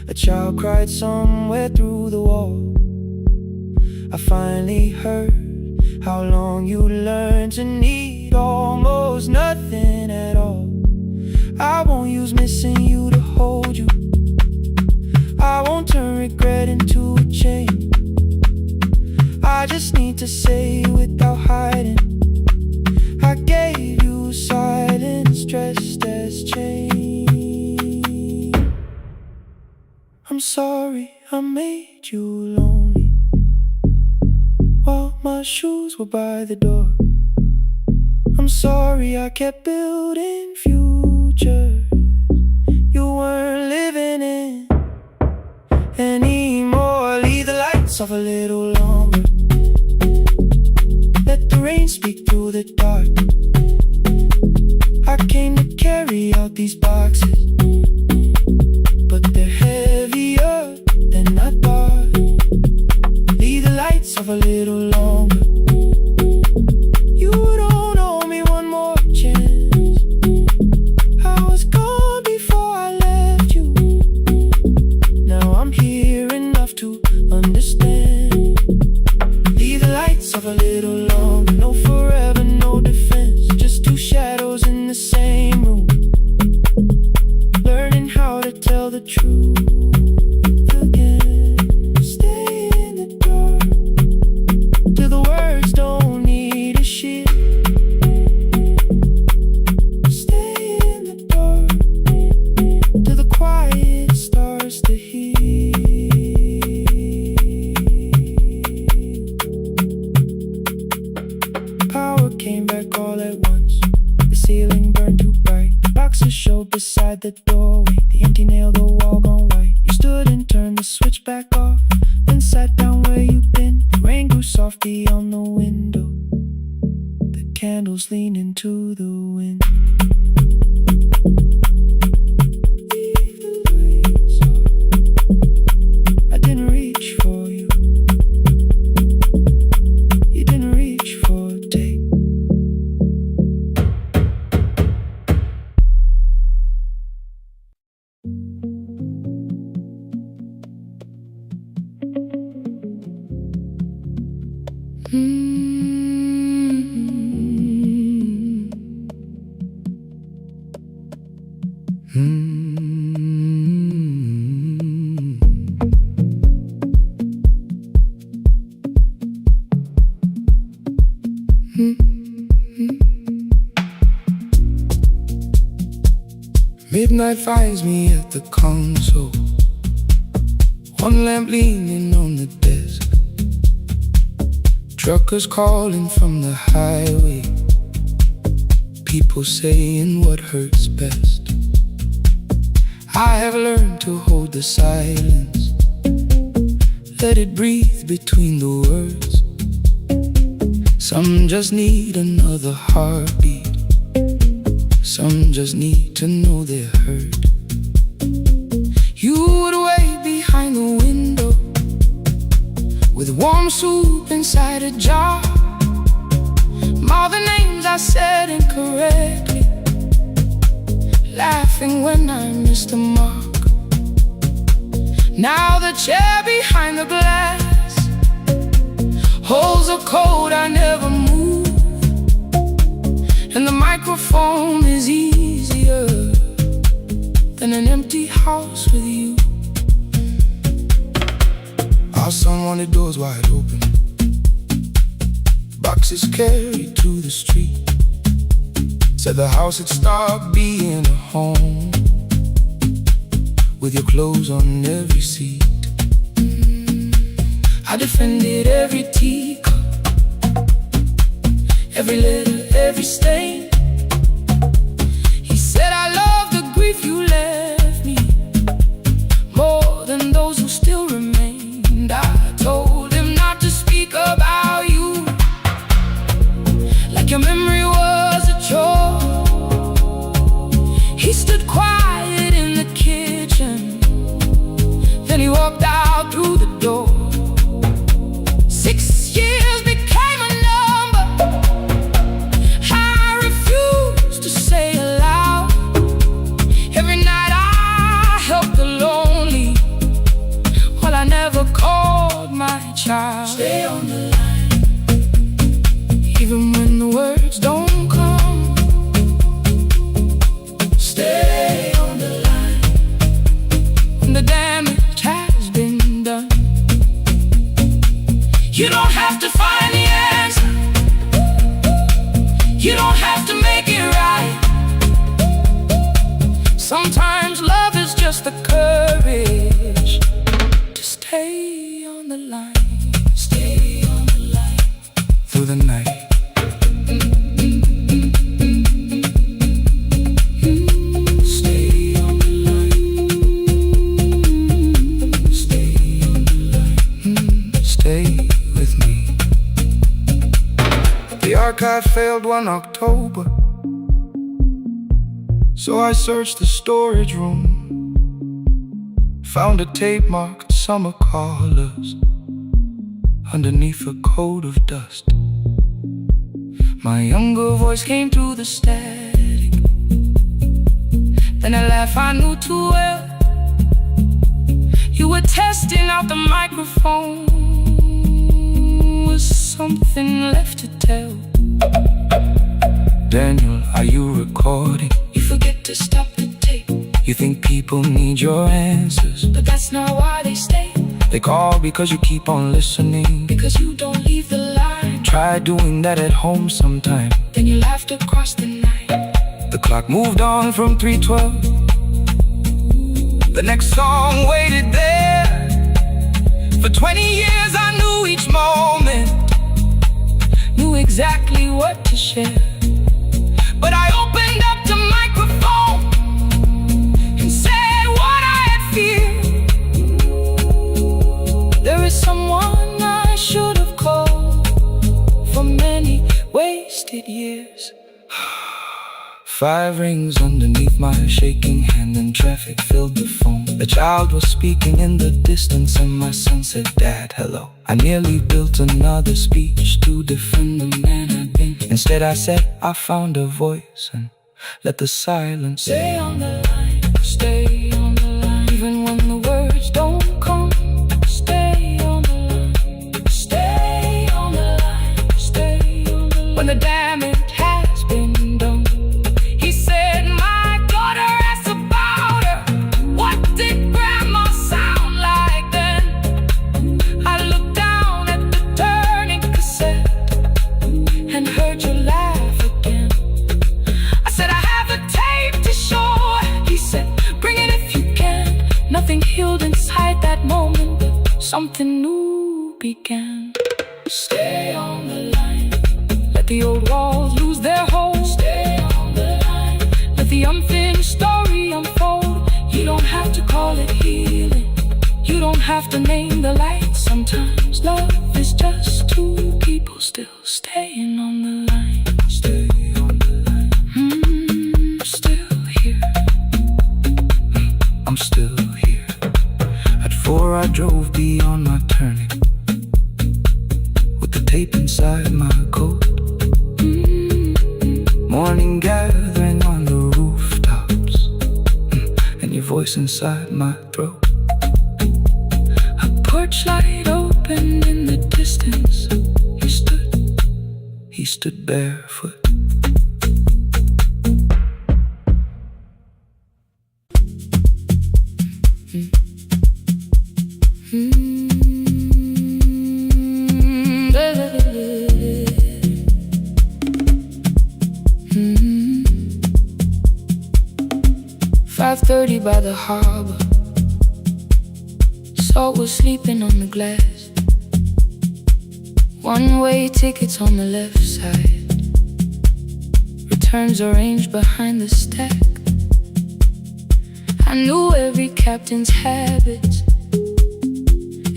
a child cried somewhere through the wall. I finally heard how long you learned to need almost nothing at all. I won't use missing you to hold you, I won't turn regret into a chain. I just need to say without hiding, I gave you silence dressed as change. I'm sorry I made you lonely while my shoes were by the door. I'm sorry I kept building futures you weren't living in anymore. Leave the lights off a little longer, let rain speak through the dark. I came to carry out these boxes, but they're heavier than I thought. Leave the lights off a little longer. You don't owe me one more chance. I was gone before I left you. Now I'm here enough to understand. Leave the lights off a little longer. No forever, no defense. Just two shadows in the same room, learning how to tell the truth again. Stay in the dark till the words don't need a shield. Stay in the dark till the quiet starts to heal. Power came back all at once. The ceiling burned too bright. The boxes showed beside the doorway. The empty nail, the wall gone white. You stood and turned the switch back off, then sat down where you've been. The rain grew soft beyond the window. The candles leaned into the wind. Leave the lights off. I didn't reach for you. You didn't reach for a take. Midnight finds me at the console, one lamp leaning on the desk. Truckers calling from the highway, people saying what hurts best. I have learned to hold the silence, let it breathe between the words. Some just need another heartbeat, some just need to know they're heard. You would wait behind the window with warm soup inside a jar. All the names I said incorrectly, laughing when I missed the mark. Now the chair behind the glass holds a code I never moved, and the microphone is easier than an empty house with you. Our son wanted doors wide open, boxes carried to the street. Said the house had stopped being a home, with your clothes on every seat. I defended every teacup, every letter, every stain. He said I love the grief you left me more than those who still remained. I told him not to speak about you like your memory was a chore. He stood quiet in the kitchen, then he walked out through the door. 6 years became a number I refused to say aloud. Every night I helped the lonely, while I never called my child. Stay on the line, even when the words don't come. Stay on the line, when the damage has been done. You don't have to find the answer, you don't have to make it right. Sometimes love is just the courage to stay on the line. Stay on the line through the night. Stay on the line. Stay on the line. Stay with me. The archive failed one October, so I searched the storage room, found a tape marked Summer Callers underneath a coat of dust. My younger voice came through the static, then a laugh I knew too well. You were testing out the microphone, was something left to tell? Daniel, are you recording? You forget to stop the tape. You think people need your answers, but that's not why they stay. They call because you keep on listening, because you don't leave the line. Try doing that at home sometime, then you laughed across the night. The clock moved on from 3:12. The next song waited there. For 20 years I knew each moment, knew exactly what to share. But I opened up the microphone and said what I had feared. There is someone I should have called for many wasted years. 5 rings underneath my shaking hand, and traffic filled the phone. A child was speaking in the distance, and my son said, "Dad, hello." I nearly built another speech to defend the man I'd been. Instead I said, I found a voice, and let the silence stay on the line, stay on the line. Even when the words don't come, stay on the line, stay on the line, stay on the line. When the damage has been done, he said, my daughter asked about her. What did grandma sound like then? I looked down at the turning cassette and heard you laugh again. I said, I have a tape to show. He said, bring it if you can. Nothing healed inside that moment, but something new began. Stay on the line, let the old walls lose their hold. Stay on the line, let the unfinished story unfold. You don't have to call it healing, you don't have to name the light. Sometimes love is just 2 people still staying on the line. Stay on the line. Still here. I'm still here. At 4 I drove beyond my turning, with the tape inside my coat. Morning gathering on the rooftops, and your voice inside my throat. A porch light opened in the distance. He stood barefoot. By the harbor, Salt was sleeping on the glass. One-way tickets on the left side, returns arranged behind the stack. I knew every captain's habits,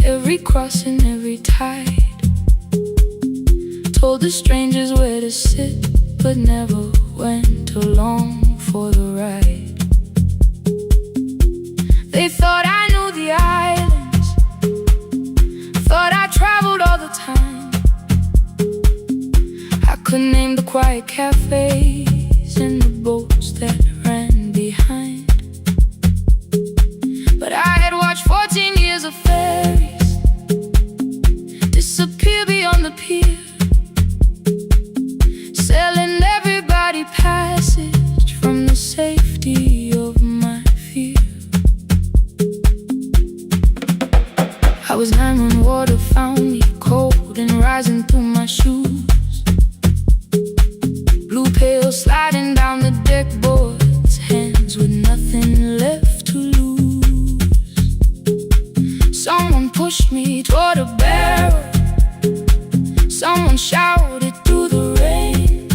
every crossing, every tide. Told the strangers where to sit, but never went along for the ride. They thought I knew the islands, thought I traveled all the time. I could name the quiet cafes and the boats that ran behind. But I had watched 14 years of ferries disappear beyond the pier, selling everybody passage from the safety of my fear. I was 9 when water found me, cold and rising through my shoes. Blue pail sliding down the deck boards, hands with nothing left to lose. Someone pushed me toward a barrel, someone shouted through the rain.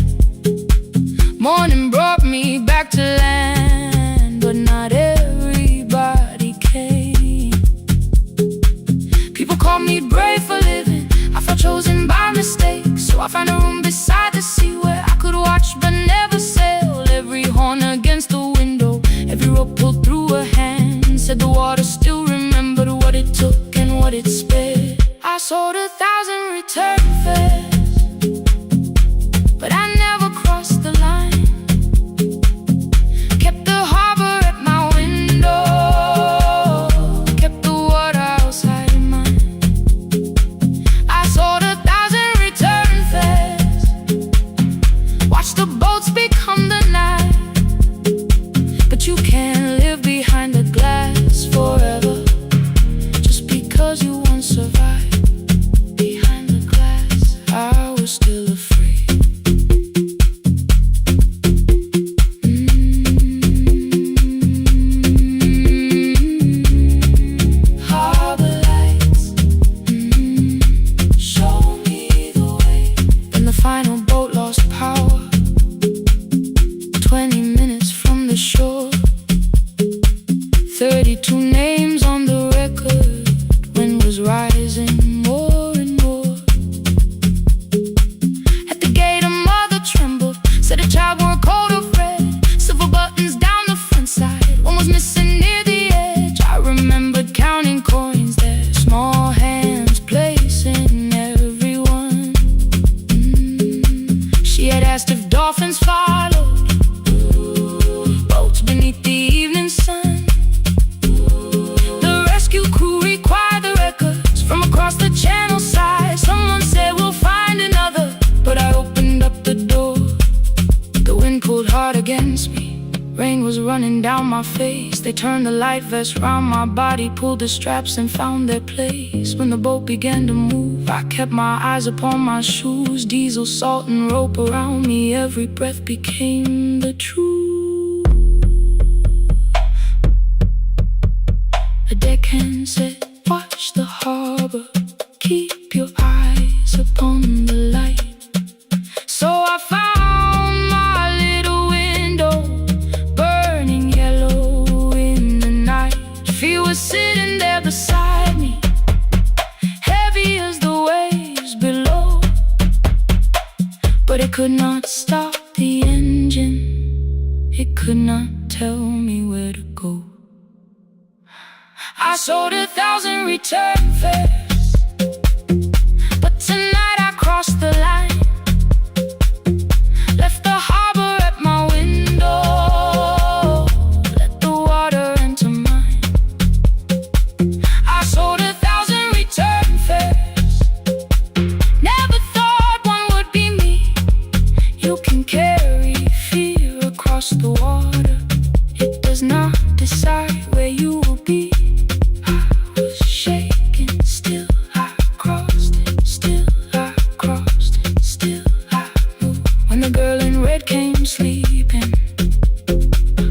Morning brought me back to land, but not everybody came. People call me brave for living, I felt chosen by mistake, so I found a room beside was still afraid. Harbor lights, show me the way. Then the final boat lost power, 20 minutes from the shore. 32 names on the record, wind was rising more and more. At the gate a mother trembled, said a child wore a coat of red, silver buttons down the front side, one was missing near the edge. I remembered counting coins there, small hands placing everyone. She had asked if dolphins followed, boats beneath the evening sun. Across the channel side, someone said we'll find another, but I opened up the door. The wind pulled hard against me, rain was running down my face. They turned the light vest round my body, pulled the straps and found their place. When the boat began to move, I kept my eyes upon my shoes. Diesel, salt and rope around me, every breath became the truth. A deckhand said, watch the harbor, keep your eyes upon the light. So I found my little window, burning yellow in the night. She was sitting there beside me, heavy as the waves below, but it could not stop the engine, it could not tell me where to go. I sold 1,000 return fares, but tonight I crossed the line, left the harbor at my window, let the water enter mine. I sold 1,000 return fares, never thought one would be me. You can carry fear across the water, it does not decide where you will be. Shaking, still I crossed it, still I crossed it, still I moved. When the girl in red came sleeping,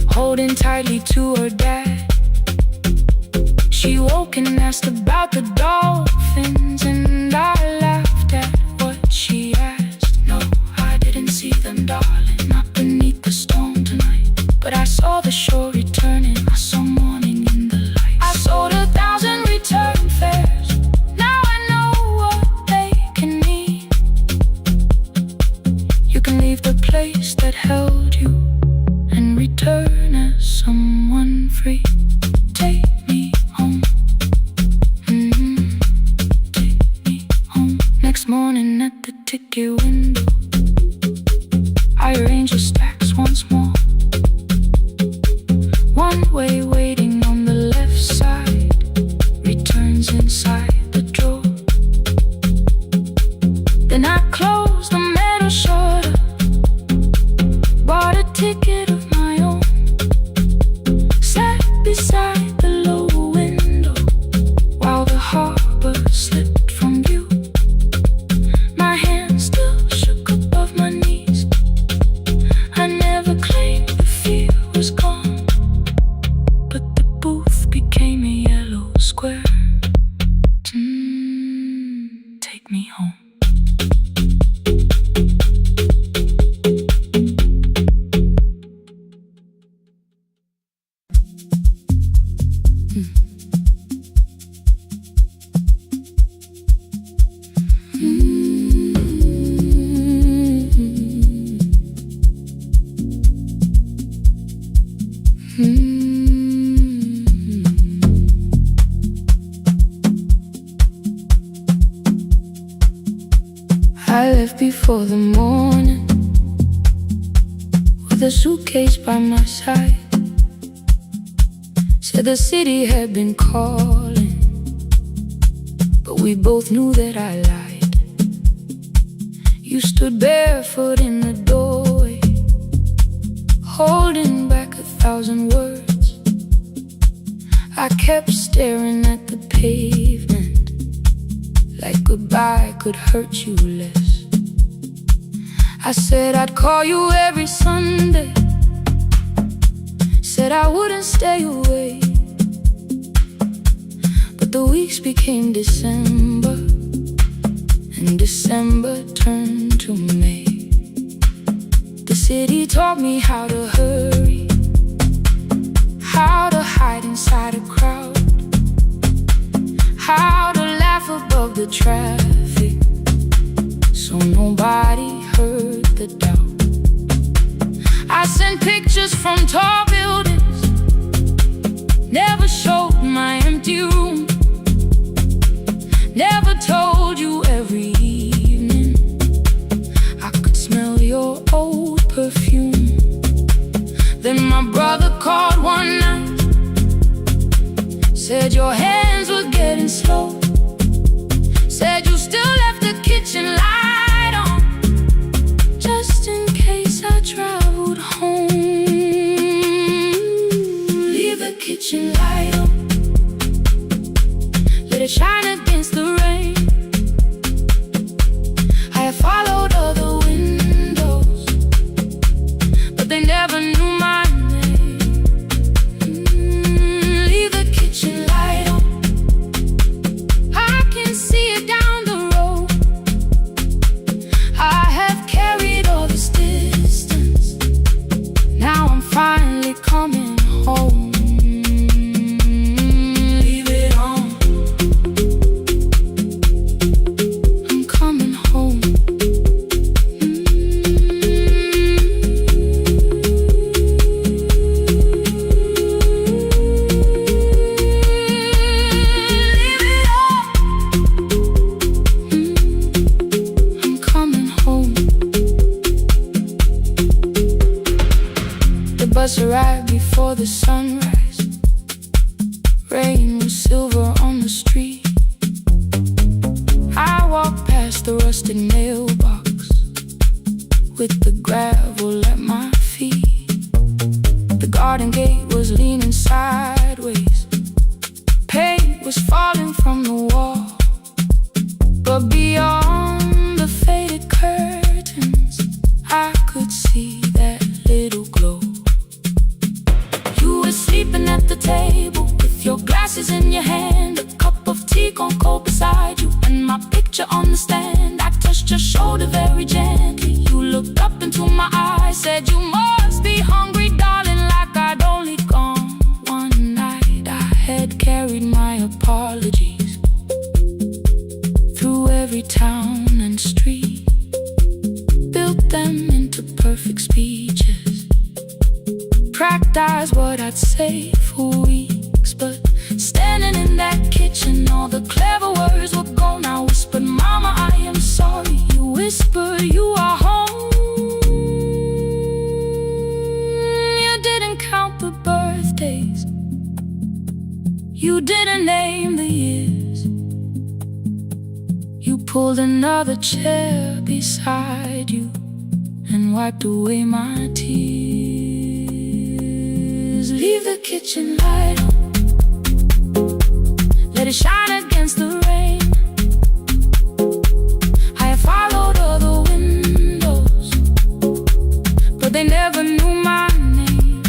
holding tightly to her dad, she woke and asked about the dolphins, and I laughed at what she asked. No, I didn't see them, darling, not beneath the storm tonight, but I saw the shore returning, I saw morning in the light. I sold 1,000 return fares, now I know what they can mean. You can leave the place that held you and return as someone free. Take me home, take me home. Next morning at the ticket window, I arranged the stacks once more. One way waiting on the left side, returns inside the drawer. Then I closed the metal shutter, bought a ticket of my own, sat beside the low window while the harbor slipped from view. My hands still shook above my knees, I never claimed the fear was gone, but the booth became a yellow square. Take me home. I left before the morning, with a suitcase by my side. Said the city had been calling, but we both knew that I lied. You stood barefoot in the doorway, holding back 1,000 words. I kept staring at the pavement, like goodbye could hurt you less. I said I'd call you every Sunday, said I wouldn't stay away. But the weeks became December, and December turned to May. The city taught me how to hurry, how to hide inside a crowd, how to laugh above the traffic, so nobody heard the doubt. I sent pictures from tall buildings, never showed my empty room, never told you every evening I could smell your old perfume. Then my brother called one night, said your hands were getting slow, said you still left the kitchen light on, just in case I traveled home. Leave the kitchen light on, let it shine against the rain. I have followed other windows, but they never knew my name. Leave the kitchen light on, I can see it down the road. I have carried all this distance, now I'm finally coming home. Leave it on, I'm coming home. Leave it on, I'm coming home. The bus arrived before the sunrise, rain was silver on the street. I walked past the rusted mailbox with the gravel at my feet. The garden gate was leaning sideways, paint was falling from the wall, but beyond the faded curtains I could see that little glow. You were sleeping at the table with your glasses in your hand, a cup of tea gone cold beside you, and my picture on the stand. I touched your shoulder very gently, you looked up into my eyes, said you must be hungry, darling, like I'd only gone one night. I had carried my apologies through every town and street, built them into perfect speeches, practiced what I'd say for weeks. But standing in that kitchen, all the clever words were gone. I whispered, Mama, I am sorry. You whispered, you are home. You didn't count the birthdays, you didn't name the years. You pulled another chair beside you and wiped away my tears. Leave the kitchen light on, let it shine against the rain. I have followed other windows, but they never knew my name.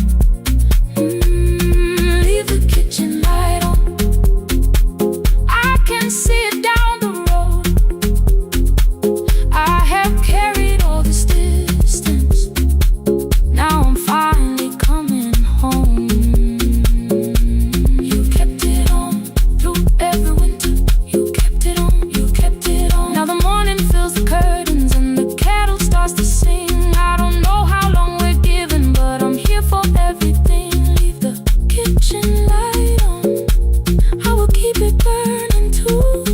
Leave the kitchen light on, I can see it down the road. I have carried all this distance, now I'm finally coming home. You kept it on through every winter, you kept it on, you kept it on. Now the morning fills the curtains and the kettle starts to sing. I don't know how long we're given, but I'm here for everything. Leave the kitchen light on, I will keep it burning too.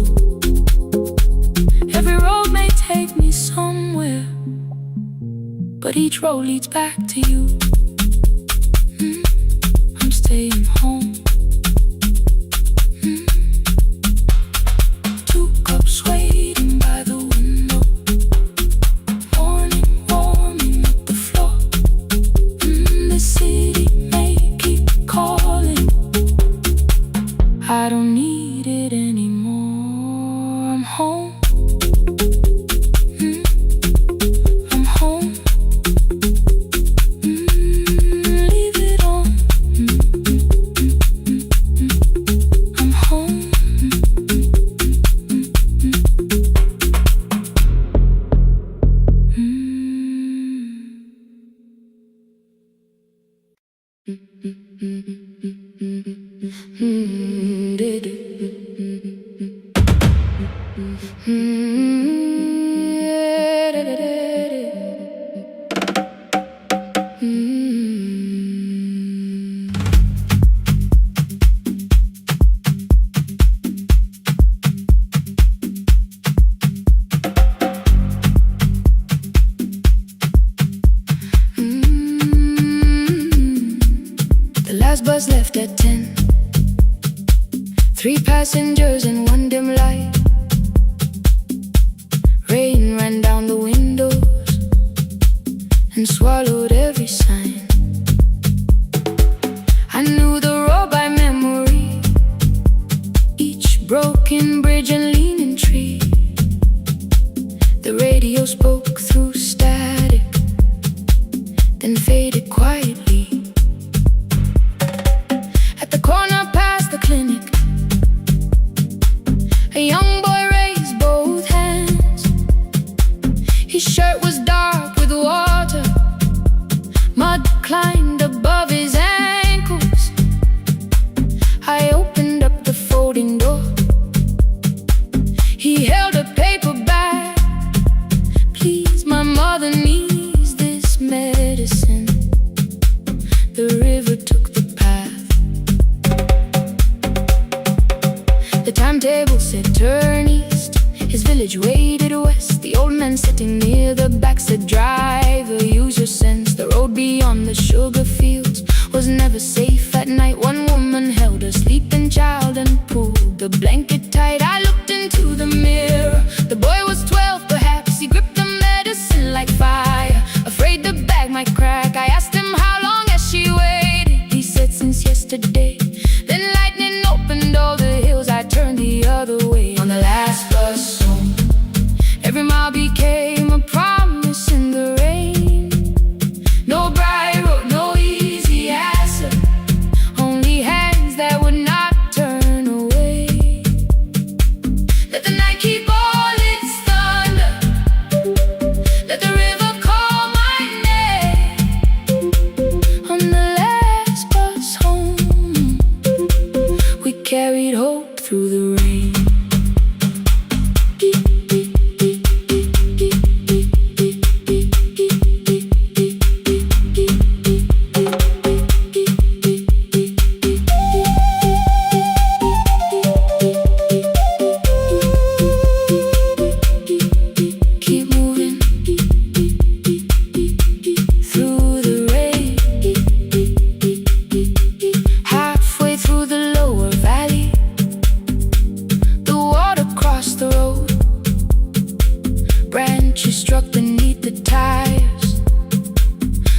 Every road may take me somewhere, but each road leads back to you. I'm staying home. 2 cups waiting by the window, morning warming up the floor. The city may keep calling, I don't need it anymore. I'm home. I'm home. bus left at 10. 3 passengers and 1 dim light. Rain ran down the windows and swallowed every sign. I knew the road by memory, each broken bridge and leaning tree. The radio spoke through static, then faded quietly. At the corner past the clinic, a young boy raised both hands. His shirt was dark with water, mud climbed above his ankles. I opened up the folding door. He held a paper bag. Please, my mother needs this medicine. The river took the path. The timetable said turn east. His village waded west. The old man sitting near the back said, driver, use your sense. The road beyond the sugar fields was never safe at night. One woman held a sleeping child and pulled the blanket tight. I looked into the mirror. The boy was 12 perhaps. He gripped the medicine like fire, afraid the bag might crack. I asked him how long has she waited. He said since yesterday. Then lightning opened all the hills. I turned the other way on the last bus home. Every mile became a promise in the rain. No bright road, no easy answer, only hands that would not turn away. Let the night keep all its thunder, let the river call my name. On the last bus home, we carried hope through the rain. Keep moving through the rain. Halfway through the lower valley, the water crossed the road. Branches struck beneath the tires.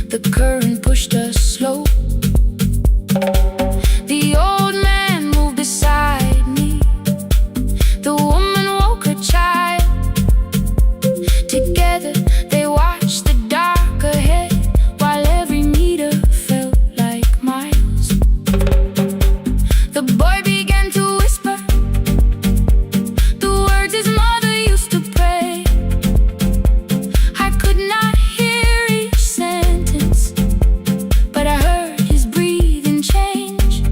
The current pushed us slow. The old man moved beside me. The woman woke her child. Together they watched the dark ahead, while every meter felt like miles. The boy began to whisper the words his mother used to pray. I could not hear each sentence, but I heard his breathing change.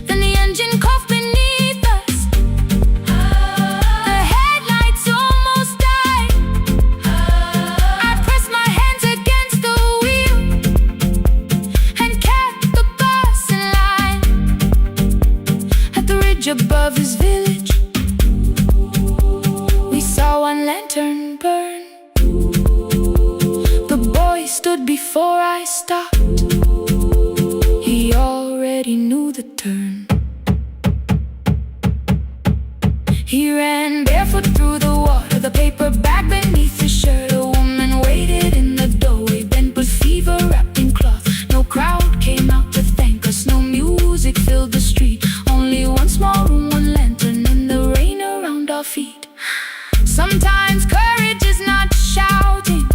Then the engine coughed beneath us. The headlights almost died. I pressed my hands against the wheel and kept the bus in line. At the ridge above his village, we saw one lantern burn. The boy stood before I stopped. He already knew the turn. He ran barefoot through the water, the paper bag beneath his shirt. A woman waited in the doorway, bent with fever wrapped in cloth. No crowd came out to thank us, no music filled the street. Only one small room, one lantern, and the rain around our feet. Sometimes courage is not shouting.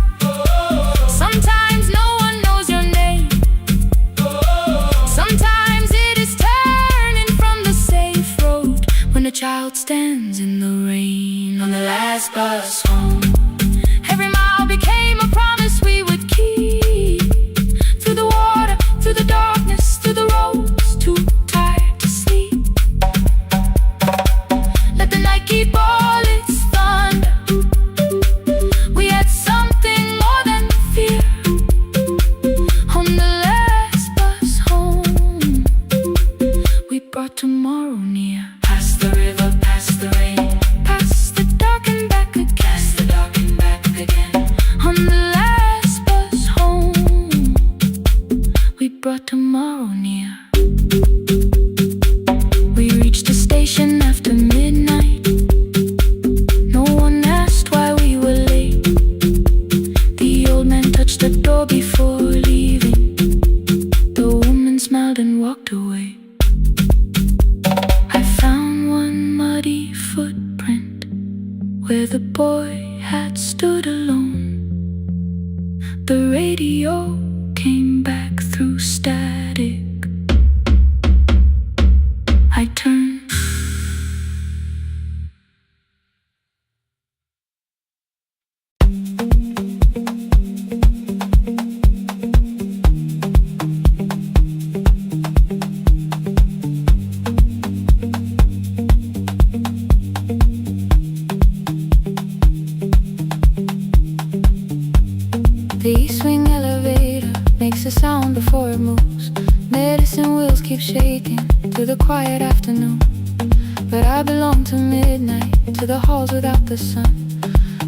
Sometimes no one knows your name. Sometimes it is turning from the safe road when a child stands in the rain. On the last bus home, every mile became a promise we would keep. Through the water, through the darkness, through the roads too tired to sleep. Let the night keep all its thunder. We had something more than fear. On the last bus home, we brought tomorrow near. Past the river, past the rain, past the dark and back again. Past the dark had stood alone. The radio came back through static. I turned. The E-swing elevator makes a sound before it moves. Medicine wheels keep shaking through the quiet afternoon. But I belong to midnight, to the halls without the sun,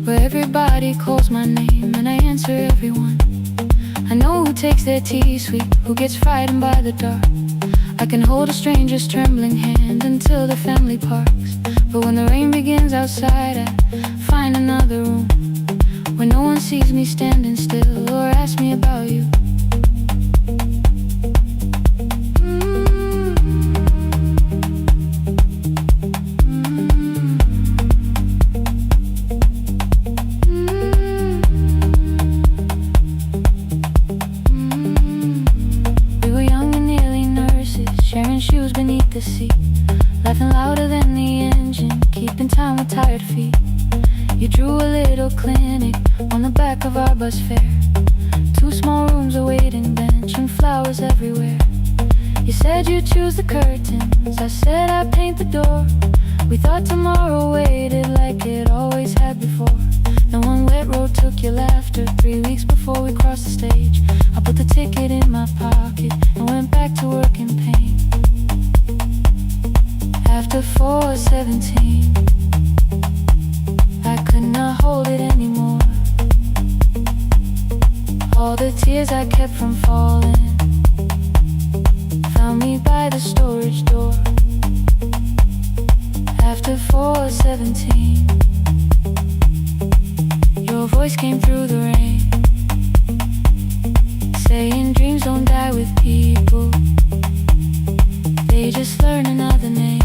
where everybody calls my name and I answer everyone. I know who takes their tea sweet, who gets frightened by the dark. I can hold a stranger's trembling hand until the family parks. But when the rain begins outside, I find another room where no one sees me standing still or asks me about you. We were young and nearly nurses, sharing shoes beneath the seat, laughing louder than the engine, keeping time with tired feet. You drew a little clinic on the back of our bus fare. 2 small rooms, a waiting bench, and flowers everywhere. You said you'd choose the curtains, I said I'd paint the door. We thought tomorrow waited like it always had before. Then one wet road took your laughter 3 weeks before we crossed the stage. I put the ticket in my pocket and went back to work in pain. After 4:17, I could not hold it anymore. All the tears I kept from falling found me by the storage door. After 4:17, your voice came through the rain, saying dreams don't die with people, they just learn another name.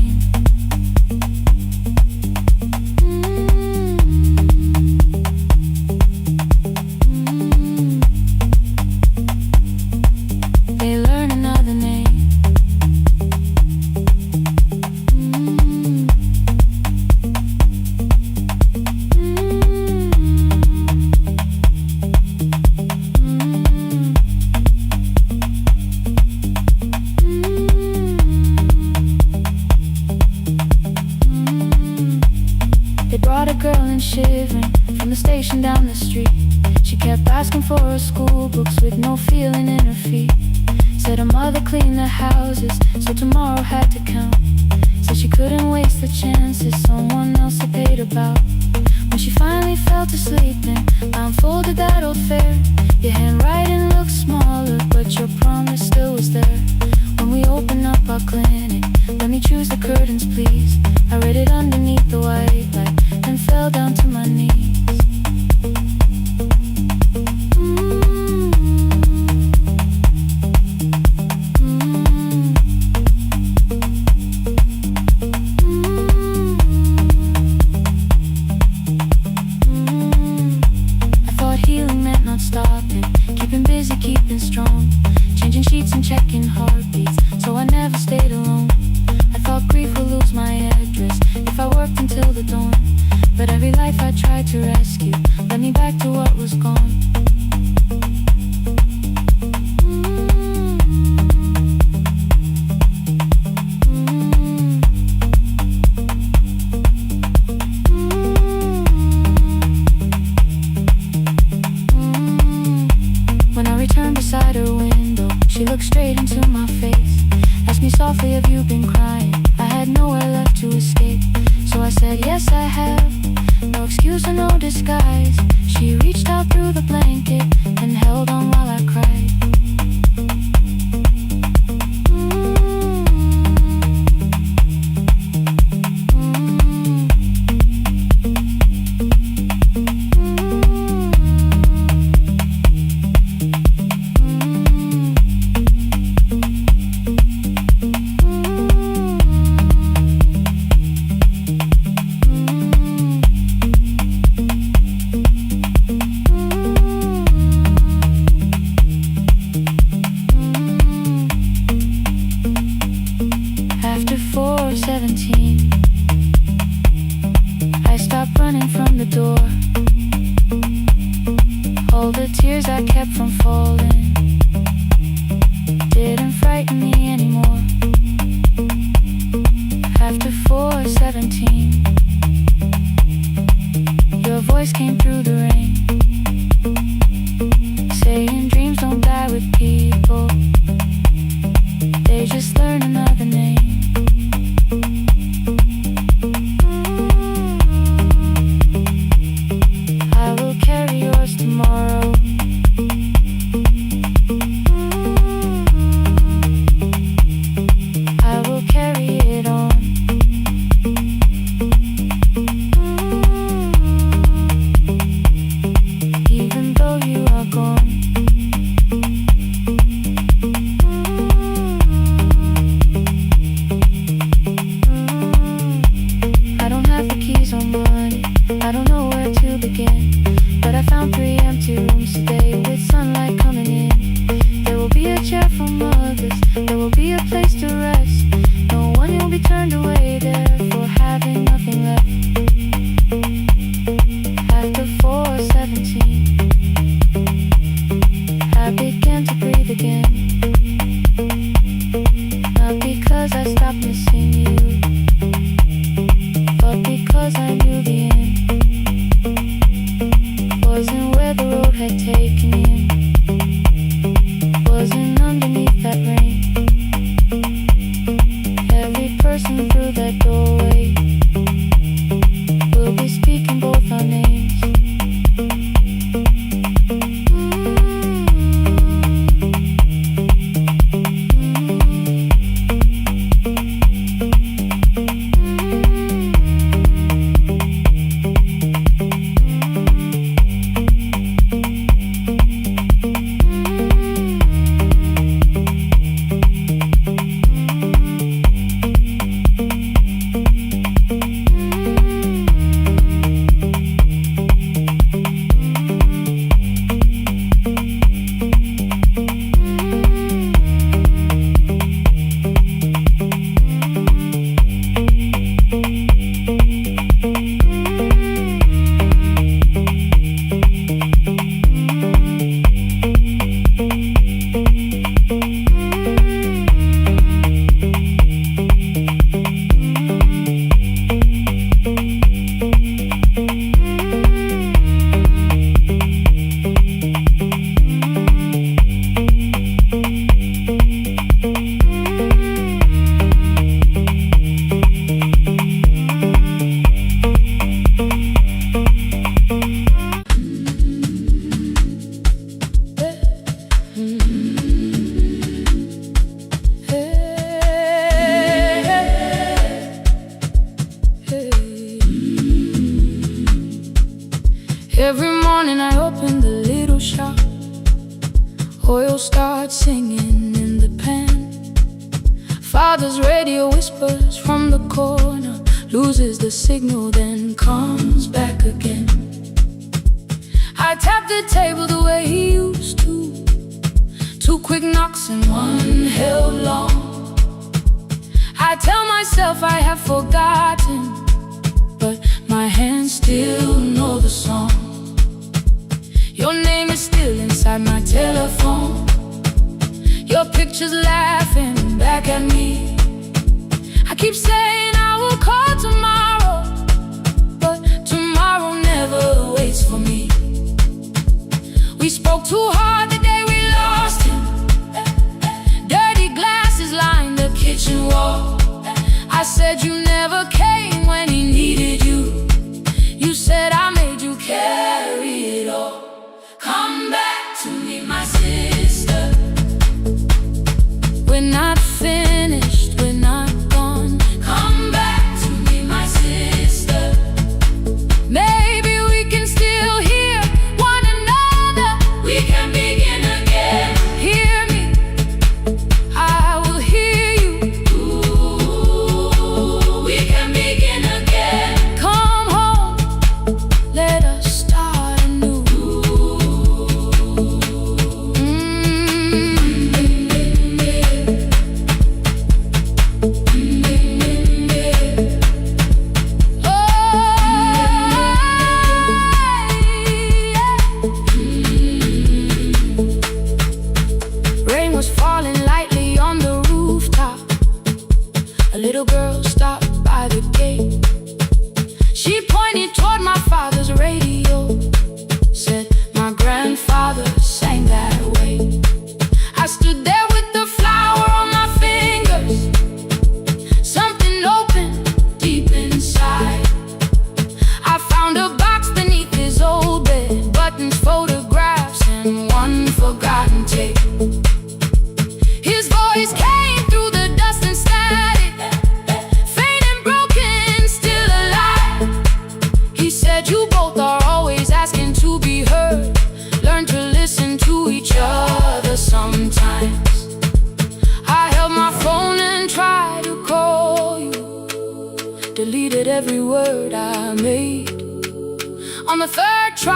Shivering from the station down the street, she kept asking for her school books with no feeling in her feet. Said her mother cleaned the houses, so tomorrow had to count. Said she couldn't waste the chances someone else had paid about. When she finally fell to sleep, then I unfolded that old fare. Your handwriting looked smaller, but your promise still was there. When we opened up our clinic, let me choose the curtains, please. I read it underneath the white light, then fell down to my knees. I thought healing meant not stopping, keeping busy, keeping strong, changing sheets and checking heartbeats, so I never stayed alone. I thought grief would lose my address if I worked until the dawn. But every life I tried to rescue led me back to what was gone. When I returned beside her window, she looked straight into my face, asked me softly, have you been crying? I had nowhere left to escape, so I said, yes I have, no excuse or no disguise. She reached out through the blanket and held on while I cried. All the tears I kept from falling didn't frighten me anymore. After 4:17, your voice came through the rain, saying dreams don't die with people, they just learn another name. I will carry yours tomorrow. I will carry it on. Even though you are gone. I don't have the keys on money, I don't know where to begin, but I found 3 empty rooms today with sunlight coming in. There will be a chair for mothers, there will be a place to rest. No one will be turned away there for having nothing left. After 4:17, I began to breathe again. Not because I stopped missing you, but because I knew the end wasn't where the road had taken him, wasn't underneath that rain. Every person through that doorway will be speaking both our names. Every morning I open the little shop, oil starts singing in the pan. Father's radio whispers from the corner, loses the signal then comes back again. I tap the table the way he used to, 2 quick knocks and 1 held long. I tell myself I have forgotten, but my hands still know the song. Your name is still inside my telephone, your picture's laughing back at me. I keep saying I will call tomorrow, but tomorrow never waits for me. We spoke too hard the day we lost him, dirty glasses lined the kitchen wall. I said you never came when he needed you, you said I made you carry it all. Come back to me, my sister. We're not finished, we're not gone. Come back to me, my sister. Maybe we can still hear one another. We can begin again. Hear me, I will hear you. Ooh.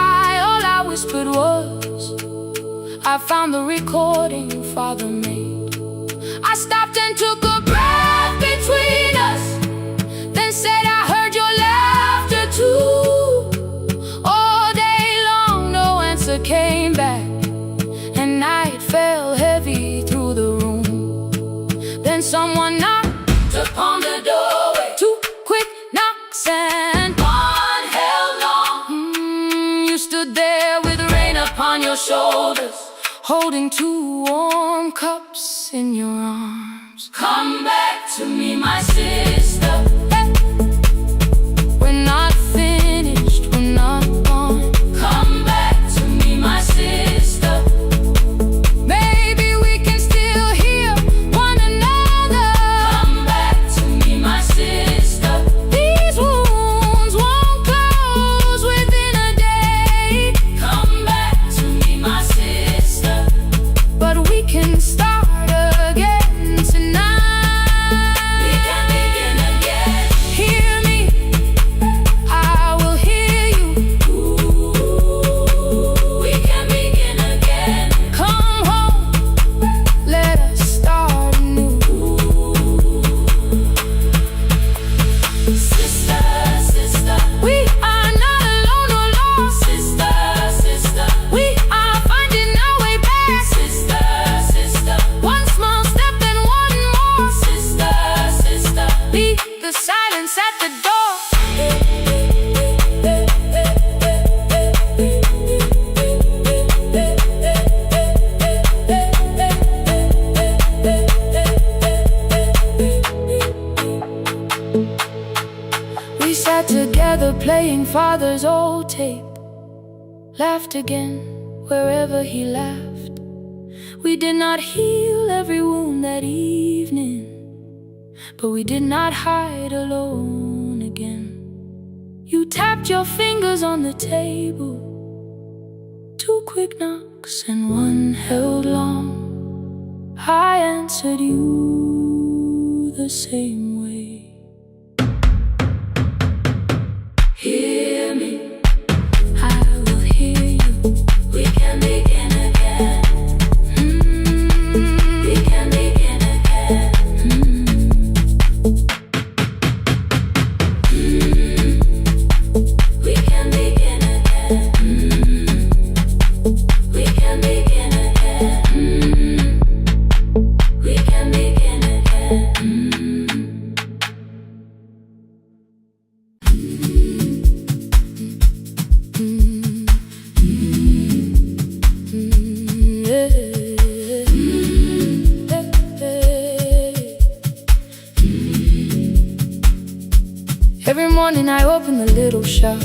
cry, all I whispered was, I found the recording your father made. I stopped and took a breath between us, then said I heard your laughter too. All day long no answer came back, and night fell heavy through the room. Then someone knocked upon the doorway, 2 quick knocks and one held long. You stood there with rain upon your shoulders, holding 2 warm cups in your arms. Come back to me, my sister. Hey. We're not finished, we're not gone. Come back to me, my sister. Maybe we can still hear one another. Come back to me, my sister. These wounds won't close within a day. Come back to me, my sister. But we can start again tonight. We can begin again. Hear me, I will hear you. We can begin again. Come home, let us start anew. Sister, sister, we are not alone or lost. Sister, sister, we are finding our way back. Sister, sister, one small step and one more. Sister, sister, beat the silence at the door. We sat together playing father's old tape, laughed again wherever he laughed. We did not heal every wound that evening, but we did not hide alone again. You tapped your fingers on the table, 2 quick knocks and one held long. I answered you the same way. Hear me, I will hear you. We can begin again. We can begin again. We can begin again. We can begin again. We can begin again. Every morning I open the little shop,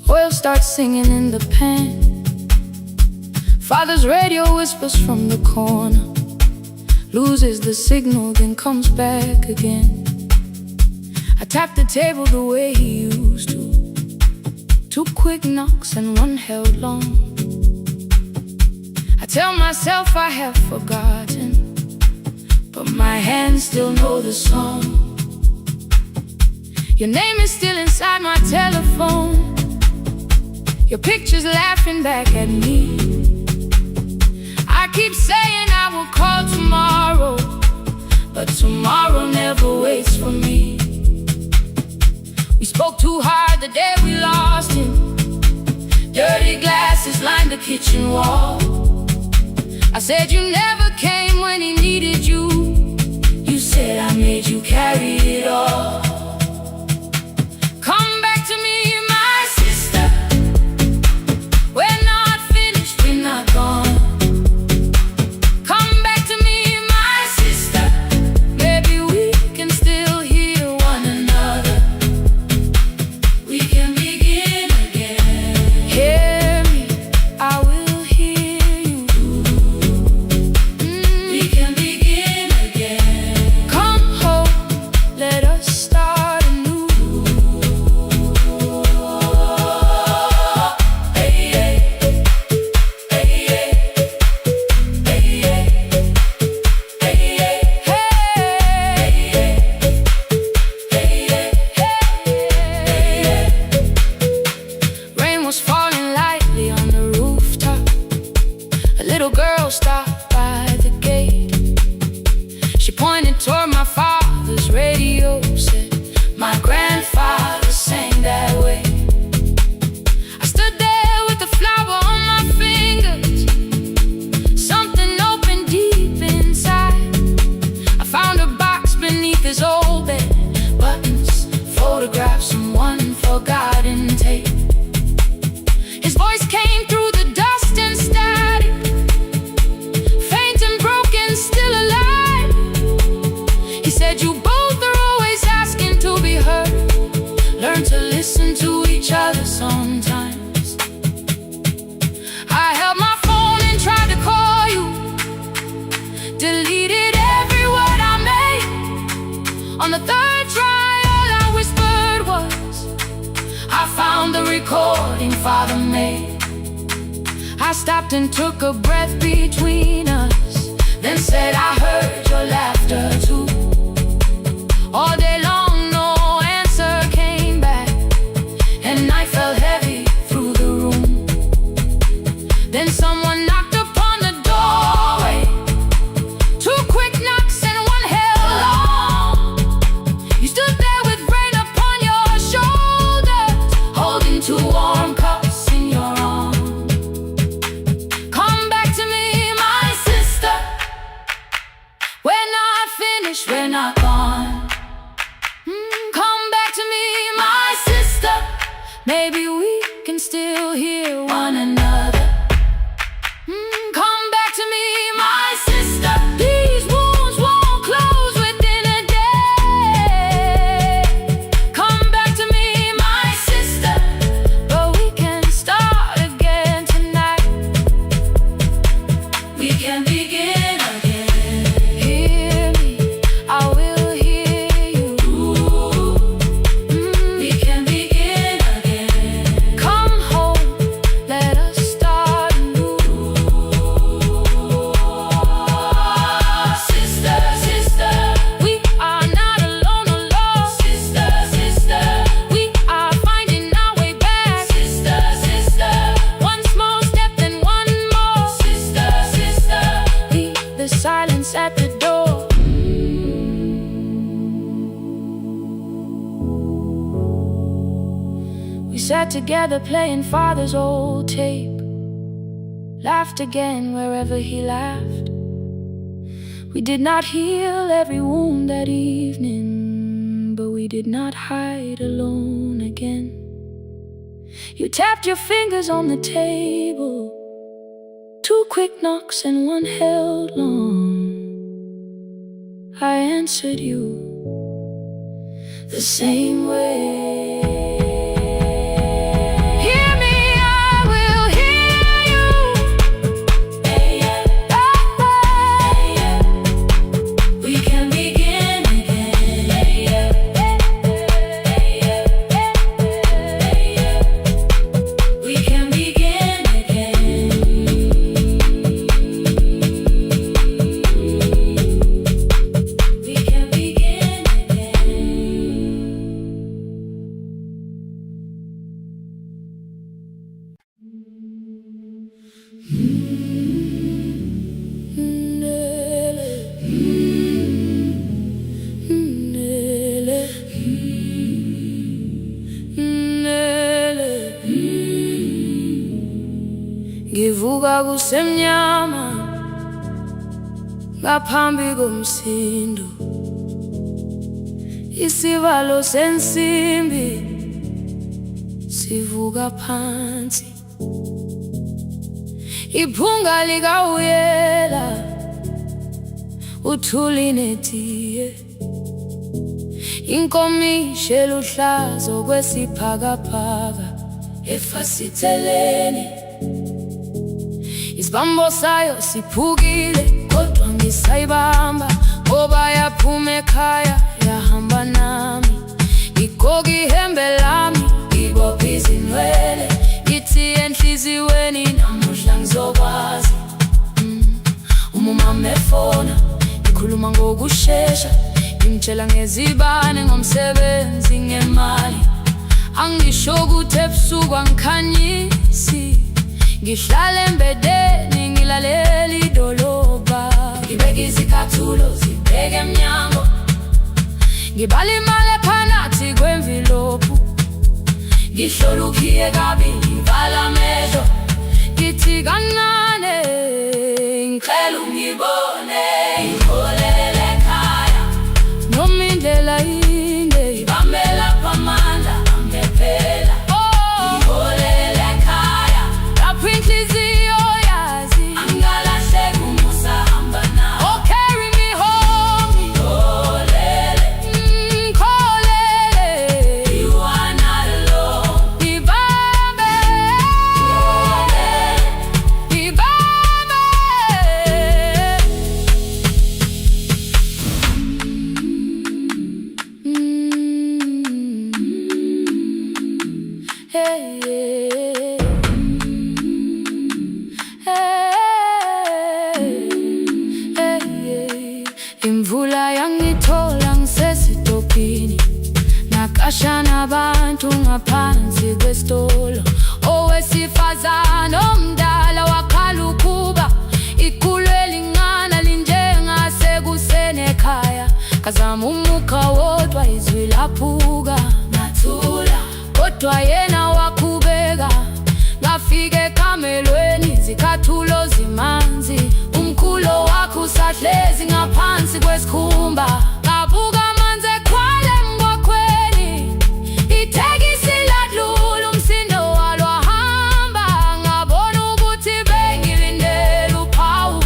oil starts singing in the pan. Father's radio whispers from the corner, loses the signal then comes back again. I tap the table the way he used to, 2 quick knocks and one held long. I tell myself I have forgotten, but my hands still know the song. Your name is still inside my telephone, your picture's laughing back at me. I keep saying I will call tomorrow, but tomorrow never waits for me. We spoke too hard the day we lost him. Dirty glasses lined the kitchen wall. I said you never came when he needed you. You said I made you carry it all. Come back to me, my sister. We're not finished, we're not gone. Come back to me, my sister. Maybe we can still hear one another. We can begin again. Hear me, I will hear you. father made. I stopped and took a breath between us, then said I heard your laughter too. All day long no answer came back, and night fell heavy through the room. Then someone knocked upon the doorway. Two quick knocks and one held long. You stood there with rain upon your shoulders, holding two warm cups in your arms. Come back to me, my sister. We're not finished, we're not gone. Come back to me, my sister. Maybe we can still hear one another. Come back to me, my sister. These wounds won't close within a day. Come back to me, my sister. But we can start again tonight. We can begin again. Hear me, I will hear you. We can begin again. Come home, let us start anew. Sister, sister, we are not alone, alone. Sister, sister, we are finding our way back. Sister, sister, one small step then one more. Sister, sister, leave the silence at the door. We sat together playing father's old tape, laughed again wherever he laughed. We did not heal every wound that evening, but we did not hide alone again. You tapped your fingers on the table, two quick knocks and one held long. I answered you the same way. Hear me, I will hear you. We can begin again. We can begin again. We can begin Ngivuka kusemnyama ngaphambi komsindo, isivalo sensimbi sivuka phansi, iphunga likawuyela uthuli netiye, inkomishi eluhlaza okwesiphakapaka efasiteleni. Isibambo sayo siphukile kodwa ngisayibamba, ngoba yaphuma ekhaya yahamba nami. Igoga ihembe lami, ibophe izinwele, ithi enhliziyweni namuhla ngizokwazi. Umama efona, ikhuluma ngokushesha, imtshela ngezibane, ngomsebenzi, ngemali. Angisho ukuthi ebusuku angikhanyisi, ngihlala embedeni ngilalela idolobha. Ngibeka izicathulo zibheke emnyango, ngibala imali ephakathi kwemvilophu, ngihlola ukhiye kabili ngivala amehlo, ngithi kancane ngicela ungibone, ngipholele ekhaya noma indlela inde, ngibambela lapha amandla angephela. Ngipholele ekhaya lapho inhliziyo yazi angalahleki umusa hamba nawe. Oh, carry me home, ngipholele, ngipholele, you are not alone. Ngibambe, ngipholele, ngibambe, bashana abantu ngaphansi kwesitolo. Owesifazane omdala wakhala ukuba ikhulu elingana linjengasekuseni ekhaya. Kazama umukha wodwa izwi laphuka, ngathula kodwa yena wakhubeka. Ngafika ekamelweni zikathulo zimanzi, umkhulo wakhe usahlezi ngaphansi kwesikhumba. Ngabuka amanzi ekhwale emgwaqweni, itekisi ladlula umsindo walo wahamba. Ngabona ukuthi bengilindele uphawu,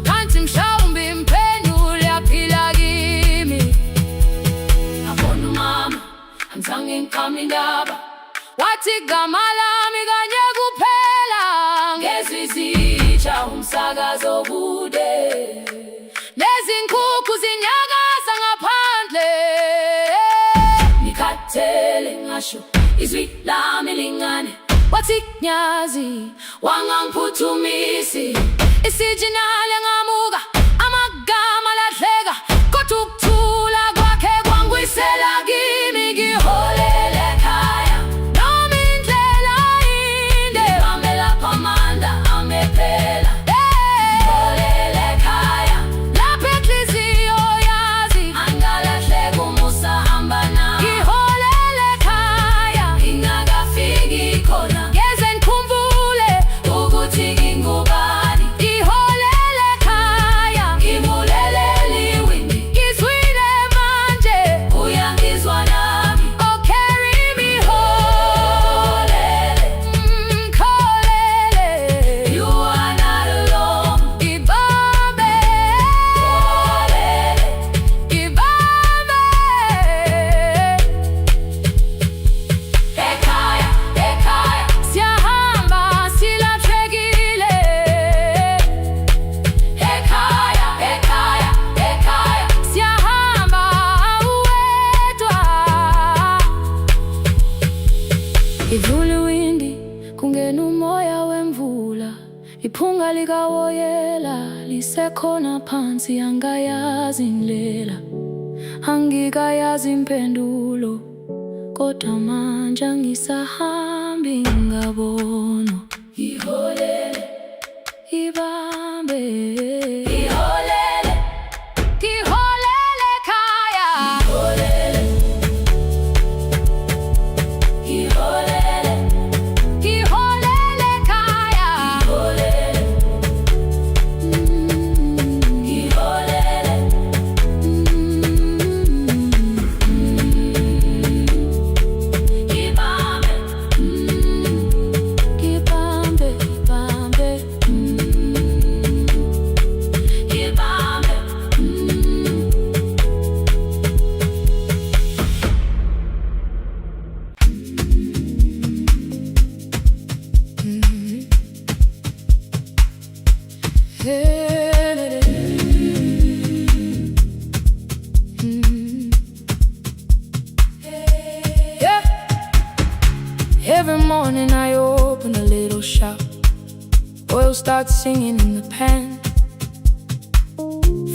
kanti mhlawumbe impendulo yaphila kimi. Ngabona umama angizange ngiqame indaba, wathi igama lami kanye kuphela. Ngezwi zitsha umsakazo kude, nezinkukhu zinyakaza ngaphandle. Ngikhathele ngasho izwi lami lingane, wathi nyazi wangangiphuthumisi. Isijinali ngamuka, amagama lahleka, kodwa ukuthula kwakhe kwangwisela kimi. Ngiholele ekhaya noma indlela inde, ngihambela phamanda amephela. Ngiholele ekhaya lapho inhliziyo yazi angalahleka umusa hamba nami. Ngiholele ekhaya ingakafiki khona, ngeze ngikhumbule ukuthi ngingubani. Ngiholele ekhaya ngivulelele iwindi, ngizwile manje uyangizwa nami. Oh carry me holele, kholele, you are not alone. Ibambe holele, ibambe. Ekhaya, ekhaya siyahamba silahlekile. Ekhaya, ekhaya, ekhaya siyahamba uwedwa. Ivule iwindi kungena umoya wemvula, iphunga likawoyela lisekhona phansi. Angayazi indlela, angikayazi impendulo, kodwa manje angisahambi ngabona. Ngiholele, ibambe, ngiholele, ngiholele ekhaya. Ngiholele, ngiholele, ngiholele ekhaya. Ngiholele, ngiholele, ibambe, ibambe, ibambe, ibambe. Yeah. Every morning I open a little shop, oil starts singing in the pan.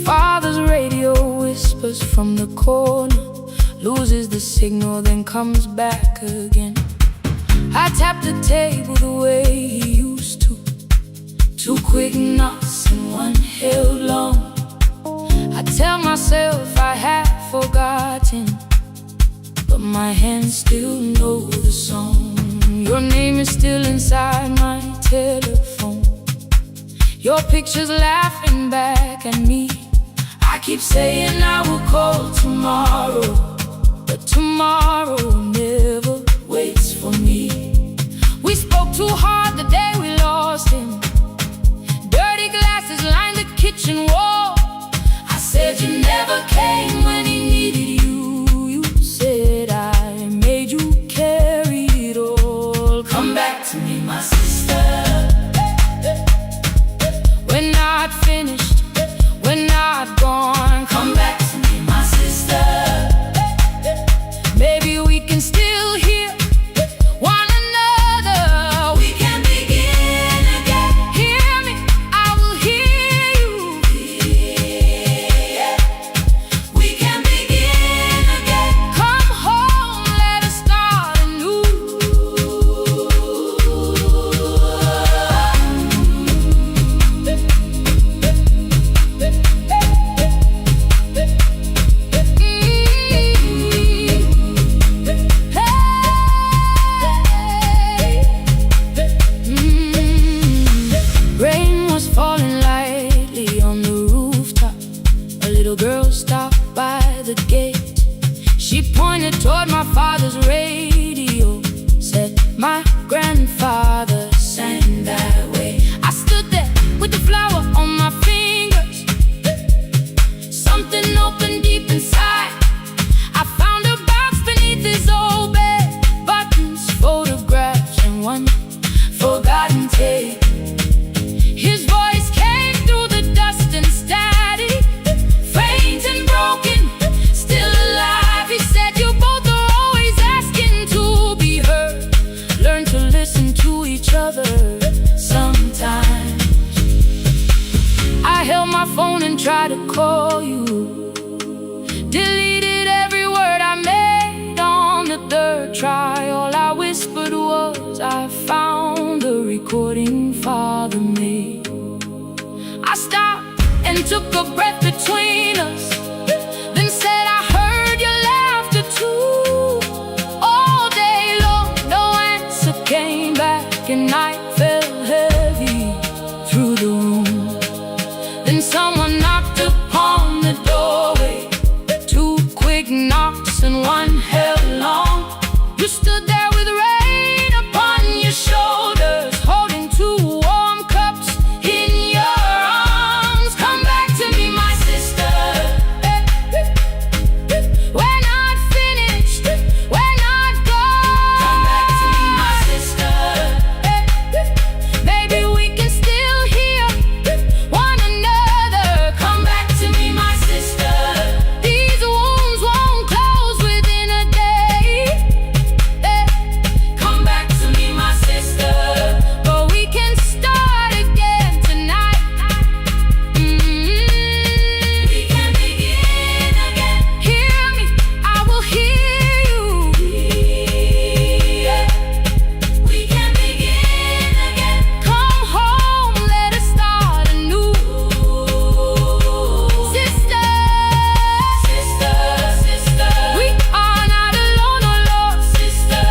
Father's radio whispers from the corner, loses the signal then comes back again. I tap the table the way he used to, two quick knocks and one held long. I tell myself I have forgotten, but my hands still know the song. Your name is still inside my telephone, your picture's laughing back at me. I keep saying I will call tomorrow, but tomorrow never waits for me. We spoke too hard the day we lost him, dirty glasses lined the kitchen wall. I said you never came when he needed you. You said I made you carry it all. Come back to me, my sister, we're not finished, we're not gone. Come back to me, my sister, maybe we can still hear one another. We can begin again. Hear me, I will hear you. Yeah. We can begin again. Come home, forgotten tape. His voice came through the dust and static, faint and broken, still alive. He said, you both are always asking to be heard. Learn to listen to each other sometimes. I held my phone and tried to call you, deleted every word I made on the third try. All I whispered was, I found the recording Father made. I stopped and took a breath between us, then said, I heard your laughter too. All day long, no answer came back, and night fell heavy through the room. Then someone knocked upon the doorway, 2 quick knocks and one held long. You stood there with rain upon your shoulders, holding 2 warm cups in your arms. Come back to me, my sister. We're not finished, we're not gone. Come back to me, my sister. Maybe we can still hear one another. Come back to me, my sister. These wounds won't close within a day. Come back to me, my sister. But we can start again tonight. We can begin again. Hear me, I will hear you. We can begin again. Come home, let us start anew. Sister, sister, sister, we are not alone, oh Lord. Sister,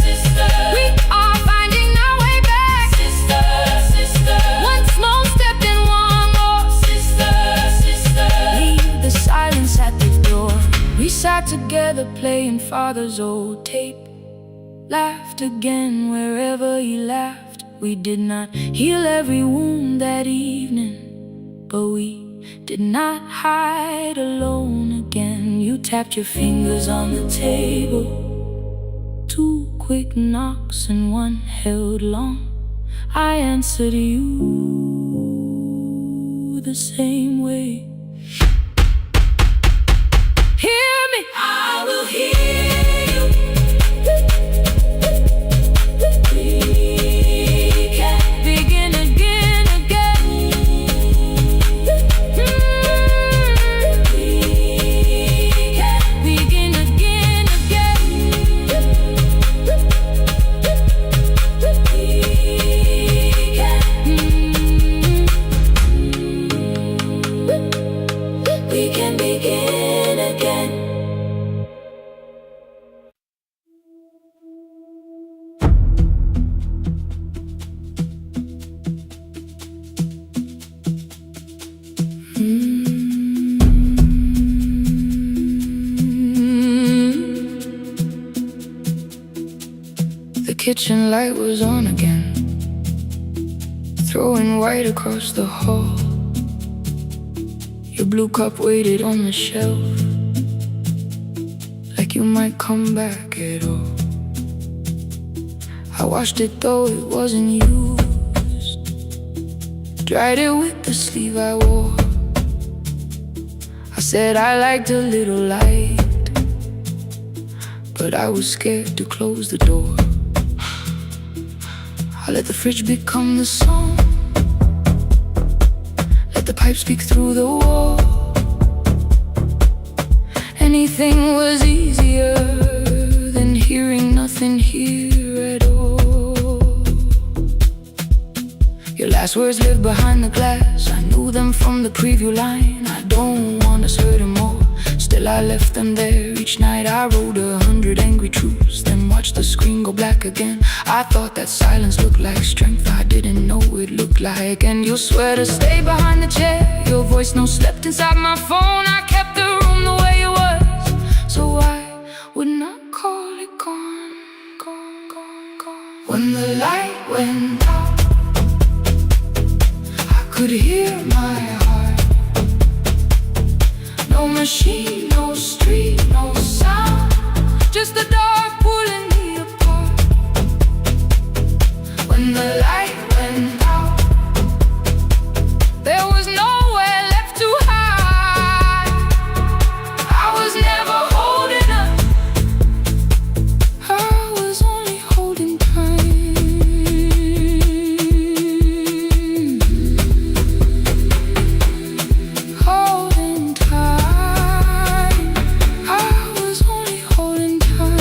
sister, we are finding our way back. Sister, sister, one small step and one more. Sister, sister, leave the silence at the door. We sat together playing Father's old tape, laughed again wherever he laughed. We did not heal every wound that evening, but we did not hide alone again. You tapped your fingers on the table, 2 quick knocks and one held long. I answered you the same way. Hear me, I will hear you. We can begin again, again. We can begin again, again. We can begin again. The kitchen light was on again, throwing white across the hall. Your blue cup waited on the shelf, like you might come back at all. I washed it though it wasn't used, dried it with the sleeve I wore. I said I liked a little light, but I was scared to close the door. I let the fridge become the song, let the pipe speak through the wall. Anything was easier than hearing nothing here at all. Your last words live behind the glass, I knew them from the preview line. I don't want us hurting more, still I left them there. Each night I wrote 100 angry truths, then watched the screen go black again. I thought that silence looked like strength, I didn't know it looked like. And you swear to stay behind the chair, your voice no slept inside my phone. I kept the room the way it was, so I would not call it gone, gone, gone, gone. When the light went out, I could hear my heart. No machine, no street, no sound, just the dark pulling me apart. When When the light went out, there was nowhere left to hide. I was never holding up, I was only holding time. Holding time, I was only holding time.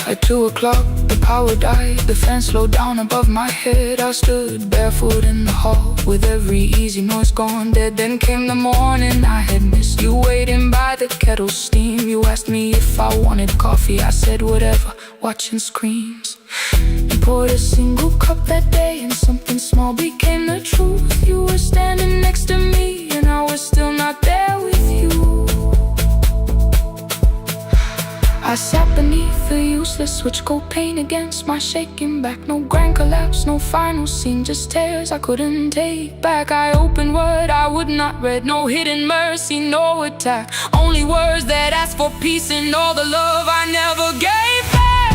At 2 o'clock, the power died, the fan slowed down above my head. I stood barefoot in the hall, with every easy noise gone dead. Then came the morning I had missed, you waiting by the kettle steam. You asked me if I wanted coffee, I said whatever, watching screens. You poured a single cup that day, and something small became the truth. You were standing next to me, and I was still not there with you. I sat beneath the useless switch, cold pain against my shaking back. No grand collapse, no final scene, just tears I couldn't take back. I opened what I would not read, no hidden mercy, no attack. Only words that asked for peace and all the love I never gave back.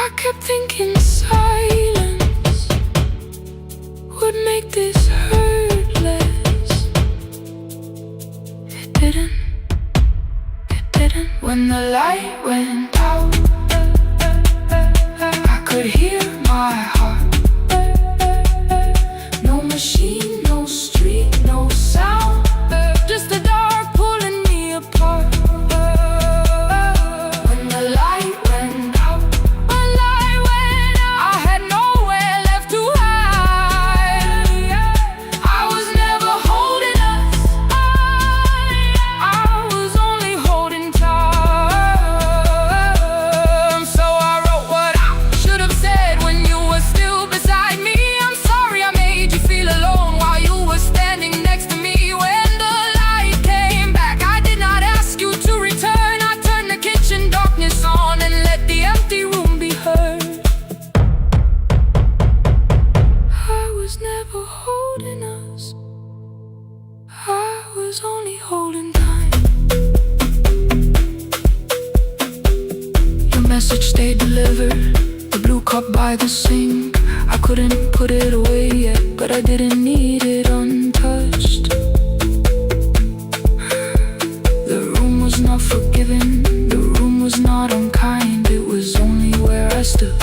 I kept thinking silence would make this hurt less. It didn't. When the light went out, I could hear my heart. No machine, no street, no sound, just the dark pulling me apart. When the light went out, I had nowhere left to hide. I was never holding us, I was only holding time. Only holding time. Your message stayed delivered, the blue cup by the sink. I couldn't put it away yet, but I didn't need it untouched. The room was not forgiving, the room was not unkind. It was only where I stood,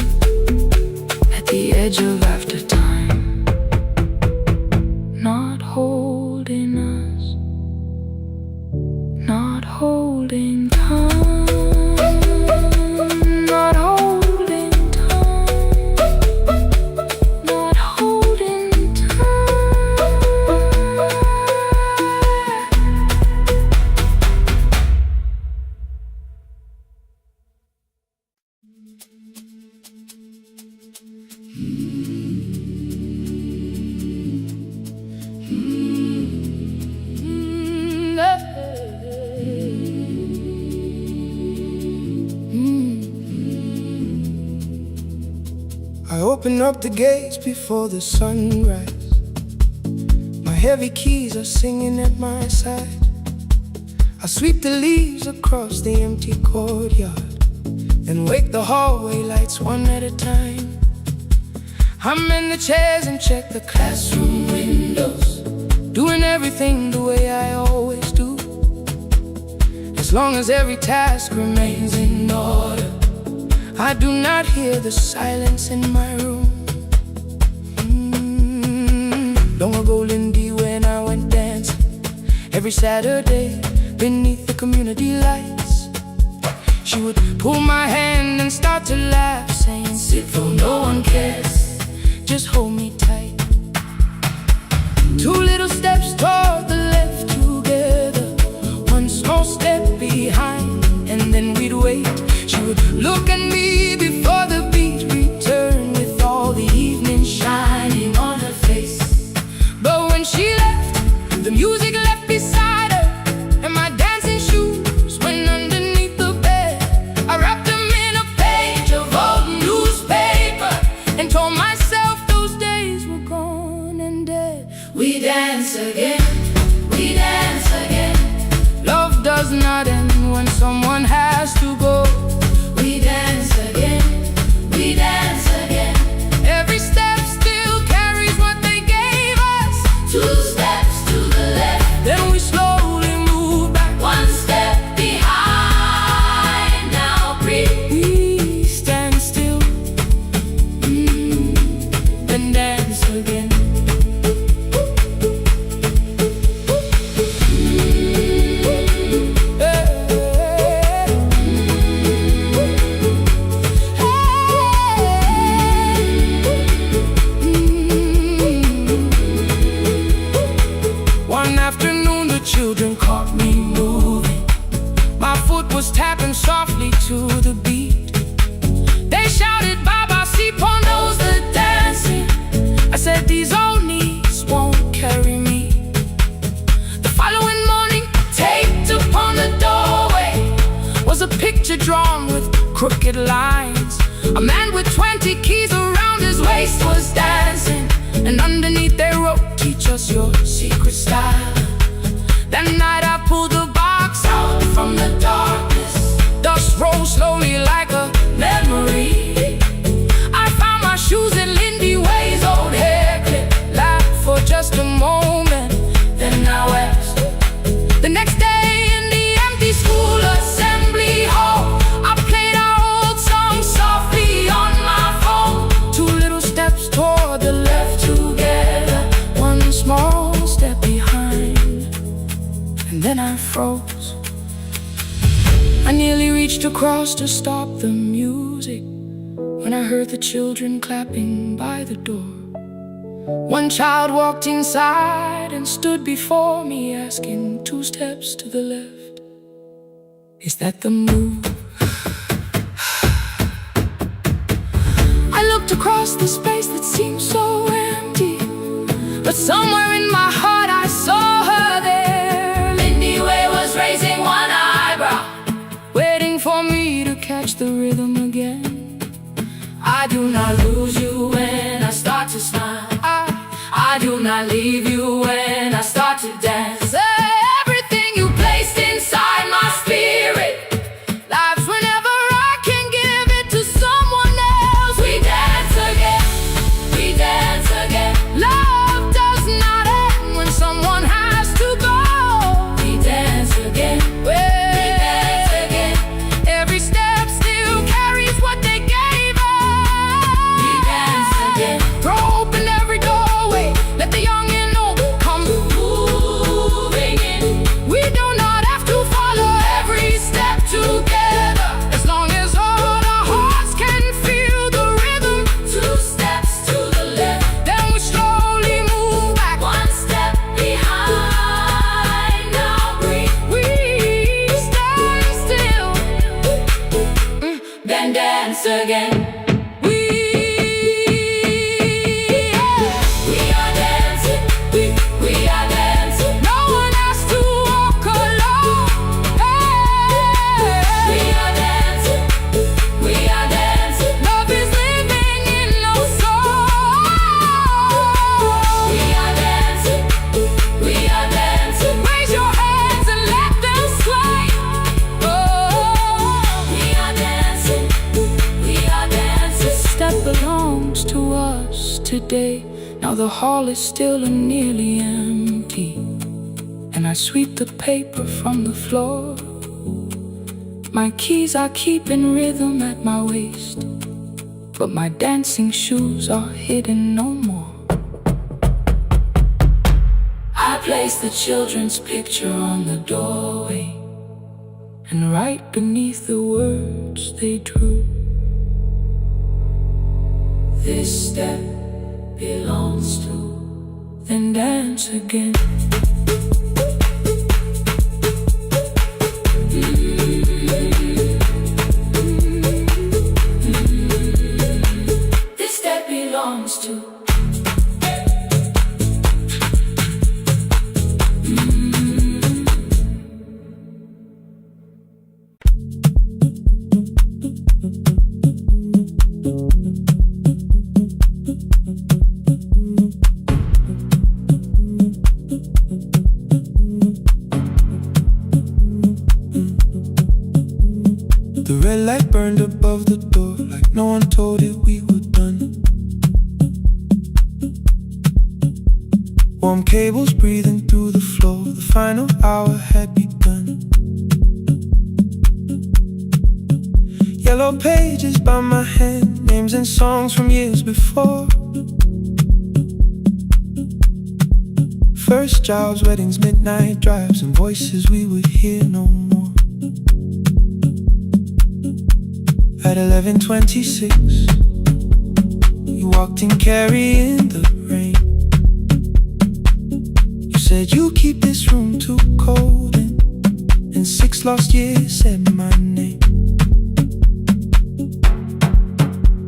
at the edge of after time. Not holding us, not holding time, not holding time, not holding time. I open up the gates before the sunrise. My heavy keys are singing at my side. I sweep the leaves across the empty courtyard and wake the hallway lights one at a time. I'm in the chairs and check the classroom windows, doing everything the way I always do. As long as every task remains in order, I do not hear the silence in my room. Long ago, Lindy, when I went dancing every Saturday beneath the community lights, she would pull my hand and start to laugh, saying, "Sit though no one cares, just hold me tight." 2 little steps toward the left together, 1 small step behind, and then we'd wait. She would look at me before the beat returned, with all the evening shining on her face. But when she left, the music left beside her, and my dancing shoes went underneath the bed. I wrapped them in a page of old newspaper and told myself those days were gone and dead. We dance again, we dance again. does not end when someone has to go. We dance again, we dance again. Every step still carries what they gave us. 2 steps to the left, then we slowly move back. 1 step behind, now breathe. We stand still, then dance again. One afternoon the children caught me moving. My foot was tapping softly to the beat. They shouted, Baba, Sipo knows the dancing. I said, these old knees won't carry me. The following morning, taped upon the doorway was a picture drawn with crooked lines. A man with 20 keys around his waist was dancing, and underneath they wrote, teach us your secret style. That night I pulled the box out from the darkness. Dust rose slowly like a memory. I found my shoes in Lindy Way's old hair clip. Laughed for just a moment, then I wept. The next day in the empty school assembly hall, I played our old song softly on my phone. 2 little steps toward the left together, 1 small step behind, and then I froze. I nearly reached across to stop the music when I heard the children clapping by the door. 1 child walked inside and stood before me, asking, 2 steps to the left, is that the move? I looked across the space that seemed so empty, but somewhere in my heart I saw her there. Lindy Way was raising 1 eyebrow, waiting for me to catch the rhythm again. I do not lose you when I start to smile. I do not leave you when I start to dance. Everything you placed inside my spirit lives whenever I can give it to someone else. We dance again, we dance again. Love does not end when someone has to go. We dance again, we dance again. Every step still carries what they gave us. We dance again. Throw open every doorway, let the young and old come moving in. We do not have to follow every step together, as long as all our hearts can feel the rhythm. 2 steps to the left, then we slowly move back. 1 step behind, now breathe. We stand still, then dance again. We are dancing, we are dancing. No one has to walk alone. We are dancing, we are dancing. Love is living in no soul. We are dancing, we are dancing. Raise your hands and let them sway. We are dancing, we are dancing. This step belongs to us today. Now the hall is still and nearly empty, and I sweep the paper from the floor. My keys I keep in rhythm at my waist, but my dancing shoes are hidden no more. I place the children's picture on the doorway, and right beneath the words they drew, this step belongs to, then dance again. This step belongs to. The red light burned above the door, like no one told it we were done. Warm cables breathing through the floor, the final hour had begun. Yellow pages by my hand, names and songs from years before. First jobs, weddings, midnight drives, and voices we would hear no more. At 11:26, you walked in carrying the rain. You said you keep this room too cold, and in 6 lost years said my name.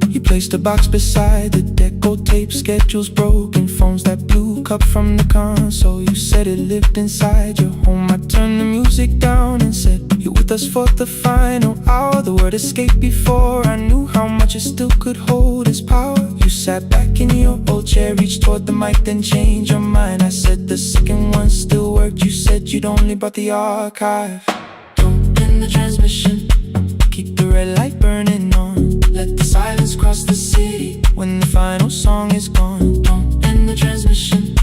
You placed a box beside the deco tape, schedules broken, phones that blew, cup from the console. You said it lived inside your home. I turned the music down and said, you're with us for the final hour. The word escaped before I knew how much it still could hold its power. You sat back in your old chair, reached toward the mic, then changed your mind. I said the second one still worked. You said you'd only brought the archive. Don't end the transmission, keep the red light burning on. Let the silence cross the city when the final song is gone. Don't end the transmission,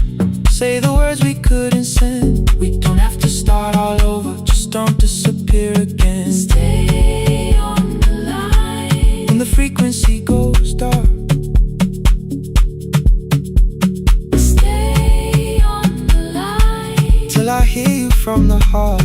say the words we couldn't send. We don't have to start all over, just don't disappear again. Stay on the line when the frequency goes dark. Stay on the line till I hear you from the heart.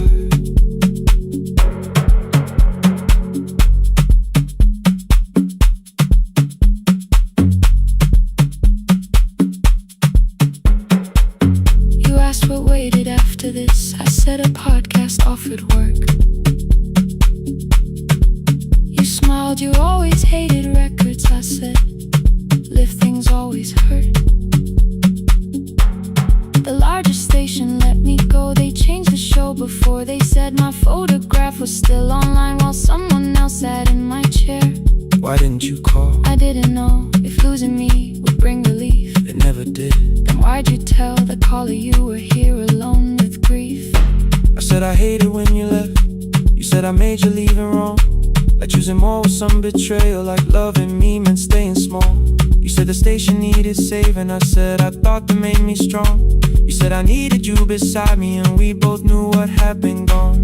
What waited after this? I said a podcast offered work. You smiled, you always hated records. I said, lifting's always hurt. The largest station let me go. They changed the show before they said my photograph was still online while someone else sat in my chair. Why didn't you call? I didn't know if losing me would bring relief. It never did. Then why'd you tell the caller you were here alone with grief? I said I hated when you left. You said I made you leaving wrong, like choosing more with some betrayal, like loving me meant staying small. You said the station needed saving. I said I thought that made me strong. You said I needed you beside me, and we both knew what had been gone.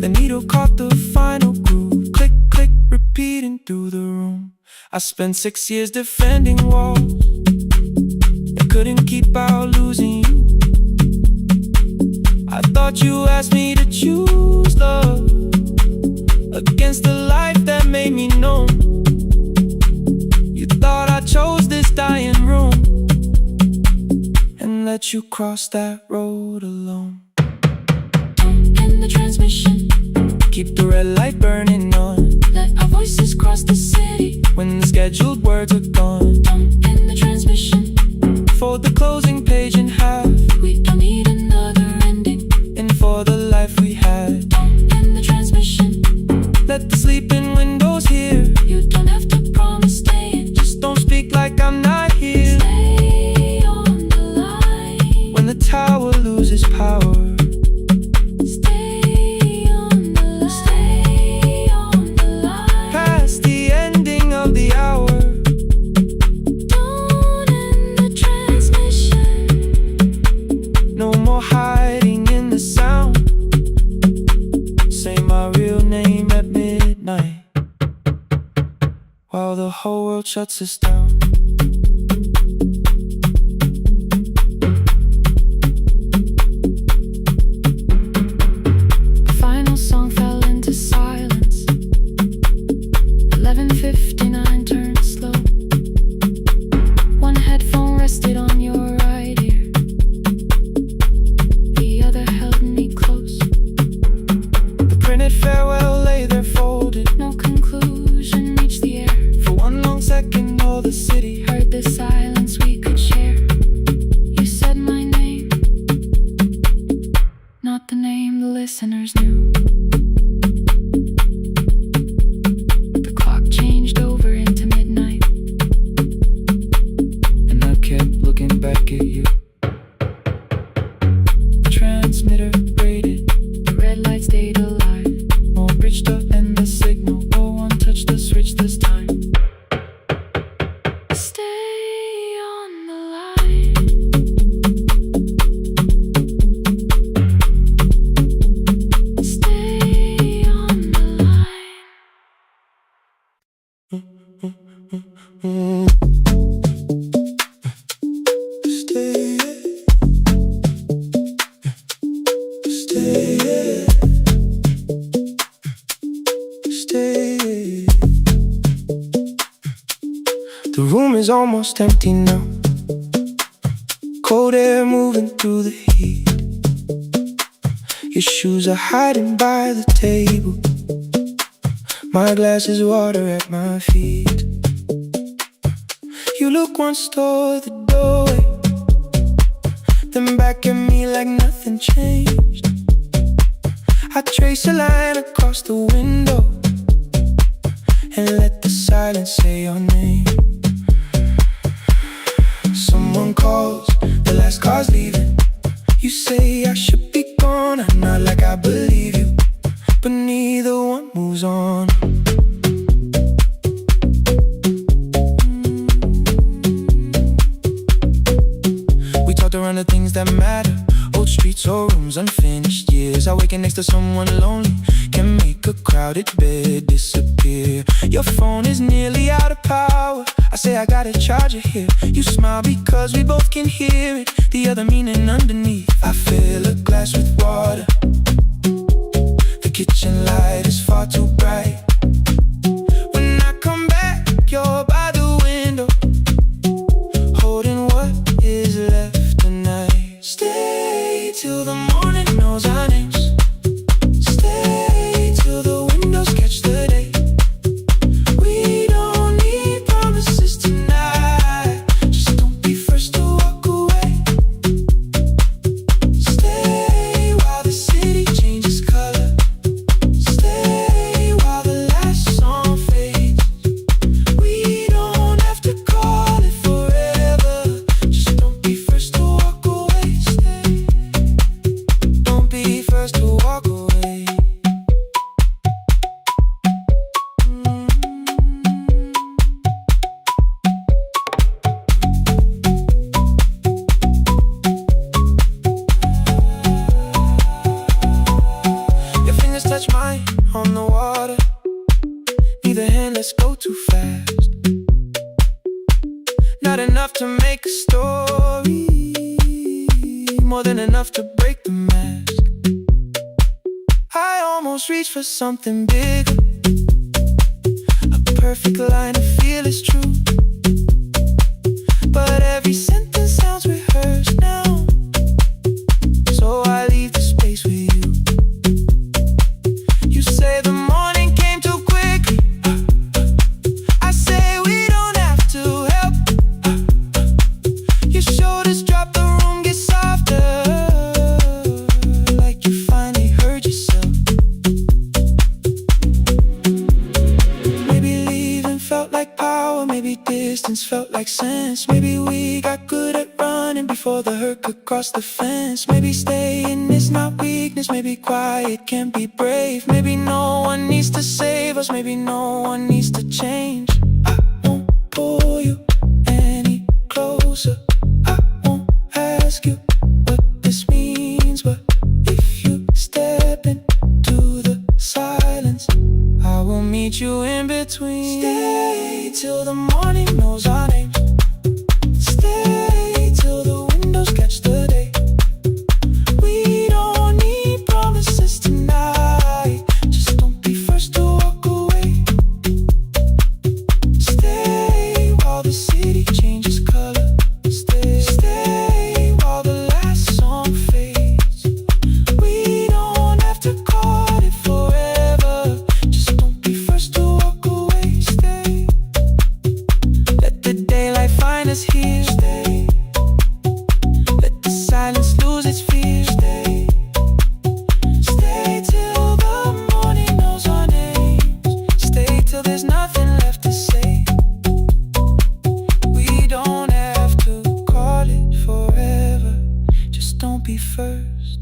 The needle caught the final groove, click, click, repeating through the room. I spent 6 years defending walls and couldn't keep out losing you. I thought you asked me to choose love against the life that made me known. You thought I chose this dying room and let you cross that road alone. Don't end the transmission, keep the red light burning on. Let our voices cross the city when the scheduled words are gone. Don't end the transmission, fold the closing page in half. We don't need another ending, and for the life we had. Don't end the transmission, let the sleeping windows hear. You don't have to promise staying, just don't speak like I'm not here. Stay on the line when the tower loses power. Stay on the line, stay on the line past the ending of the hour. Don't end the transmission, no more hiding in the sound. Say my real name at midnight while the whole world shuts us down. The final song fell into silence. 11:59 turned slow. One headphone rested on your right ear, the other held me close. The printed farewell lay there folded. No conclusion reached the air. For one long second all the city heard the silence we could share. You said my name, not the name the listeners knew. The clock changed over into midnight, and I kept looking back at you. The transmitter braided, the red light stayed alive. more bridged up and is almost empty now. Cold air moving through the heat. Your shoes are hiding by the table. My glass is water at my feet. You look once toward the doorway, then back at me like nothing changed. I trace a line across the window and let the silence say your name. Someone calls, the last car's leaving. You say I should be gone, I nod like I believe you, but neither one moves on. We talked around the things that matter, old streets or rooms, unfinished years. I waking next to someone lonely can make a crowded bed disappear. Your phone is nearly out of power. I say I gotta charge it here. You smile because we both can hear it, the other meaning underneath. I fill a glass with water. The kitchen light is far too bright. When I come back, you're by the window, holding what is left tonight. Stay till the morning knows our names. Stay till the windows catch the day. We don't need promises tonight. Just don't be first to walk away. Stay while the city changes color. Stay while the last song fades. We don't have to call it forever. Just don't be first to walk away. Stay. Don't be first to walk away. Your fingers touch mine on the water. Neither hand, let's go too fast. Not enough to make a story, more than enough to break the mask. I almost reach for something bigger, a perfect line of feel is true. But every sentence sounds rehearsed now, so I leave the space with you. You say the morning came too quickly. I say we don't have to help. Your shoulders drop, the room gets softer, like you finally heard yourself. Maybe leaving felt like power, maybe distance felt like sense. Maybe we got good at running before the hurt could cross the fence. Maybe staying is not weakness, maybe quiet can be brave. Maybe no one needs to save us, maybe no one needs to change. I won't pull you any closer. I won't ask you what this means, but if you step into the silence, I will meet you in between. Stay till the morning knows our names. Stay till the windows catch the day. We don't need promises tonight. Just don't be first to walk away. Stay while the city changes color. Stay while the last song fades. We don't have to call it forever. Just don't be first to walk away. Stay. Let the daylight find us here. Stay. Let the silence lose its fear. Stay. Stay till the morning knows our names. Stay till there's nothing left to say. We don't have to call it forever. Just don't be first.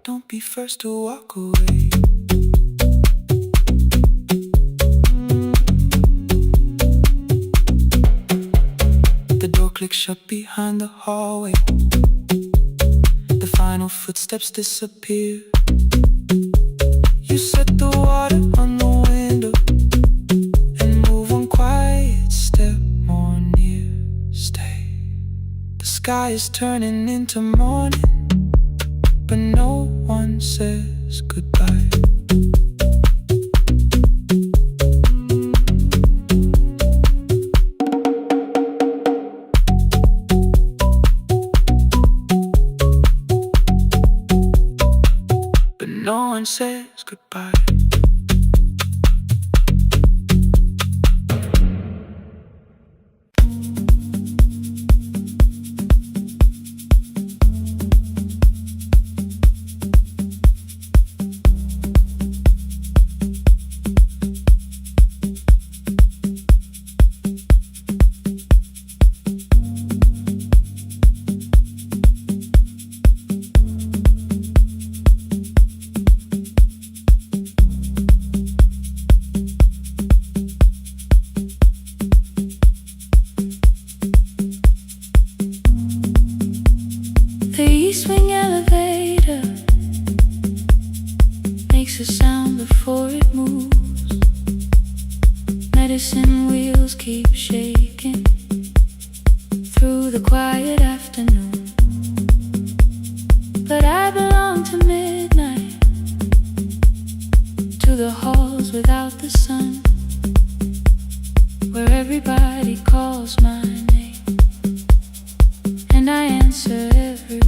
Don't be first to walk away. The door clicks shut behind the hallway. The final footsteps disappear. You set the water on the window and move one quiet step more near. Stay. The sky is turning into morning, but no one says goodbye. no one says goodbye. The east wing elevator makes a sound before it moves. Medicine wheels keep shaking through the quiet afternoon. But I belong to midnight, to the halls without the sun, where everybody calls my name and I answer everyone.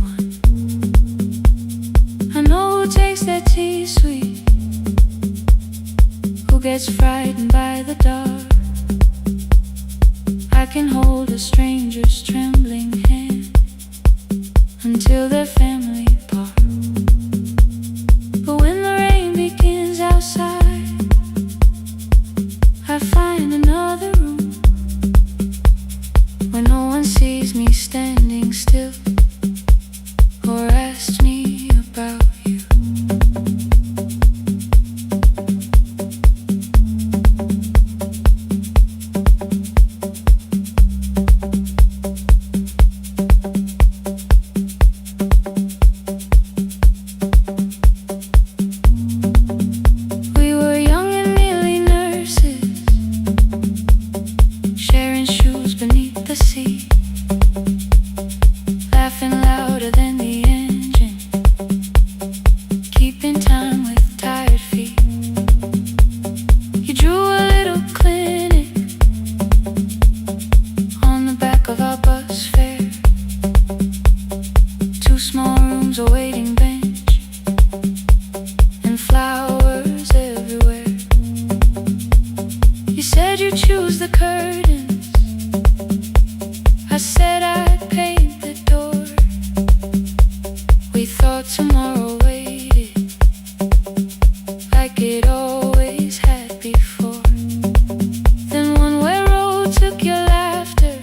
I know who takes their tea sweet, who gets frightened by the dark. I can hold a stranger's trembling hand until their family part. But when the rain begins outside, I find another room where no one sees me standing still or asks me about you. We were young and nearly nurses, sharing shoes beneath the sea, laughing louder than the engine, keeping time with tired feet. You drew a little clinic on the back of our bus fare, 2 small rooms, a waiting bench, and flowers everywhere. You said you'd choose the curtains, I said I'd paint the door. We thought tomorrow waited like it always had before. Then one way road took your laughter,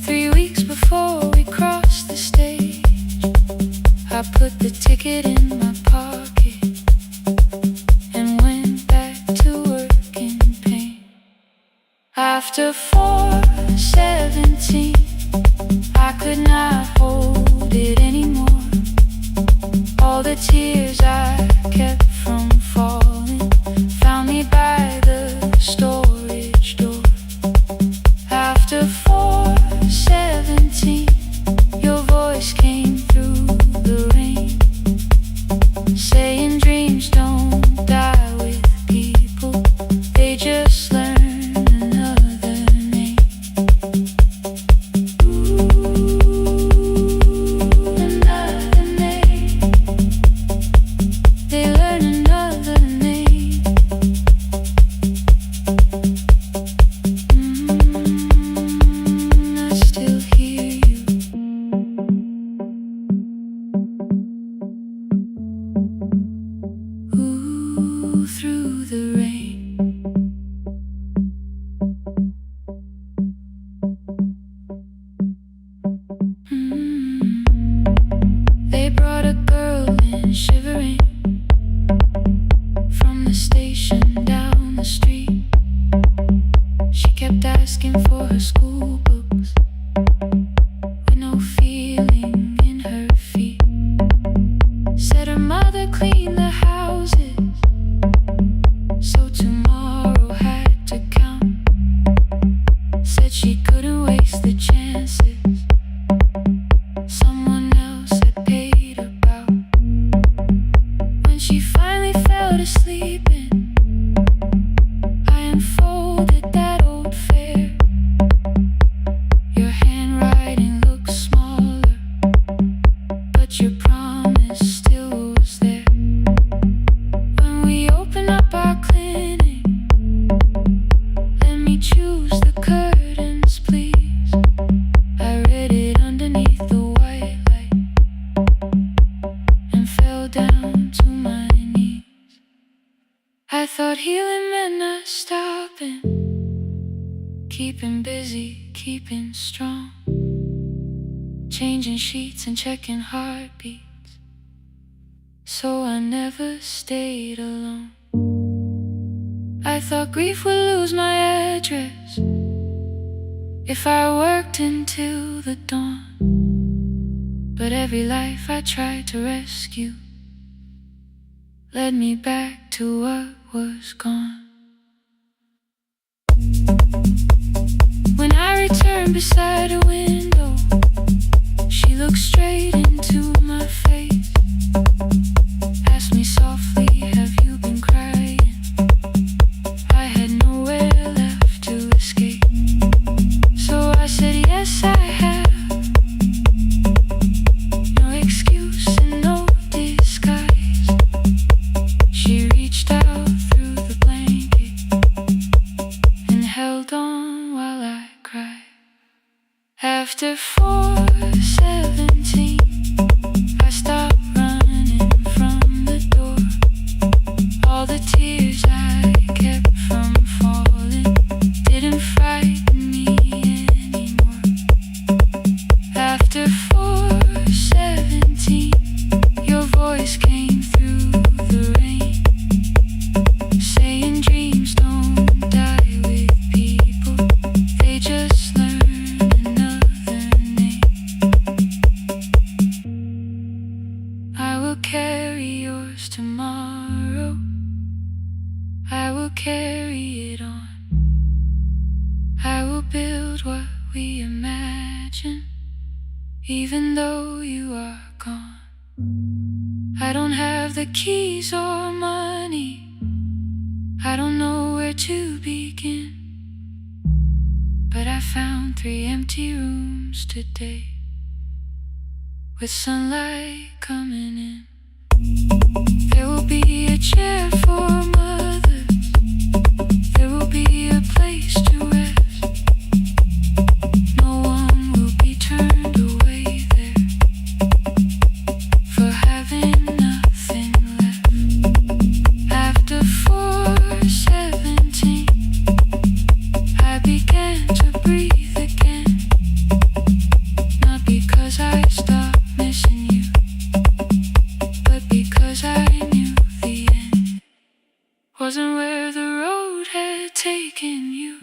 3 weeks before we crossed the stage. I put the ticket in my pocket and went back to work in pain. After 4:17, I could not hold it anymore. All the tears I kept from falling found me by the storage door. After 4:17, your voice came through the rain, saying dreams don't die with people, they just learn another name. Another name. They learn another name. I still hear you. Ooh, through the rain. They brought a girl in shivering from the station down the street. She kept asking for her school books with no feeling in her feet. Said her mother cleaned the houses, so tomorrow had to count. Said she couldn't waste the chances someone else had paid about. When she finally fell to sleeping, I unfolded that old fare. Your handwriting looks smaller, but your promise still was there. fell down to my knees. I thought healing meant not stopping, keeping busy, keeping strong, changing sheets and checking heartbeats, so I never stayed alone. I thought grief would lose my address if I worked until the dawn, but every life I tried to rescue led me back to what was gone. When I returned beside a window, she looked straight into my face, asked me softly, have you been crying? I had nowhere left to escape, so I said yes I have. No excuse and no disguise. She reached out through the blanket and held on while I cried. After 4:17, I stopped running from the door. All the tears I kept from falling didn't frighten me anymore. After 4:17, your voice came through the rain, saying dreams don't die with people, they just learn another name. I will carry yours tomorrow, I will carry it on. I will build what we imagine, even though you are gone. I don't have the keys or money, I don't know where to begin, but I found 3 empty rooms today, with sunlight coming in. There will be a chair for mothers, there will be a place to rest. No one will be turned away there for having nothing left. After 4:17, I began to breathe again, not because I stopped missing you, but because I knew the end wasn't where the road had taken you.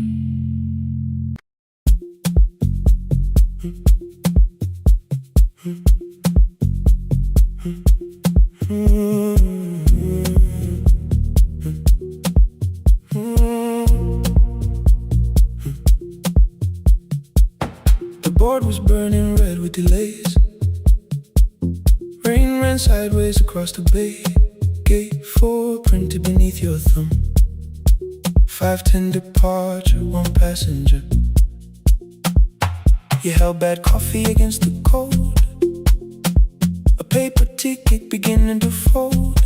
The board was burning red with delays. Rain ran sideways across the bay. Gate 4 printed beneath your thumb. 5:10 departure, 1 passenger. You held bad coffee against the cold, a paper ticket beginning to fold.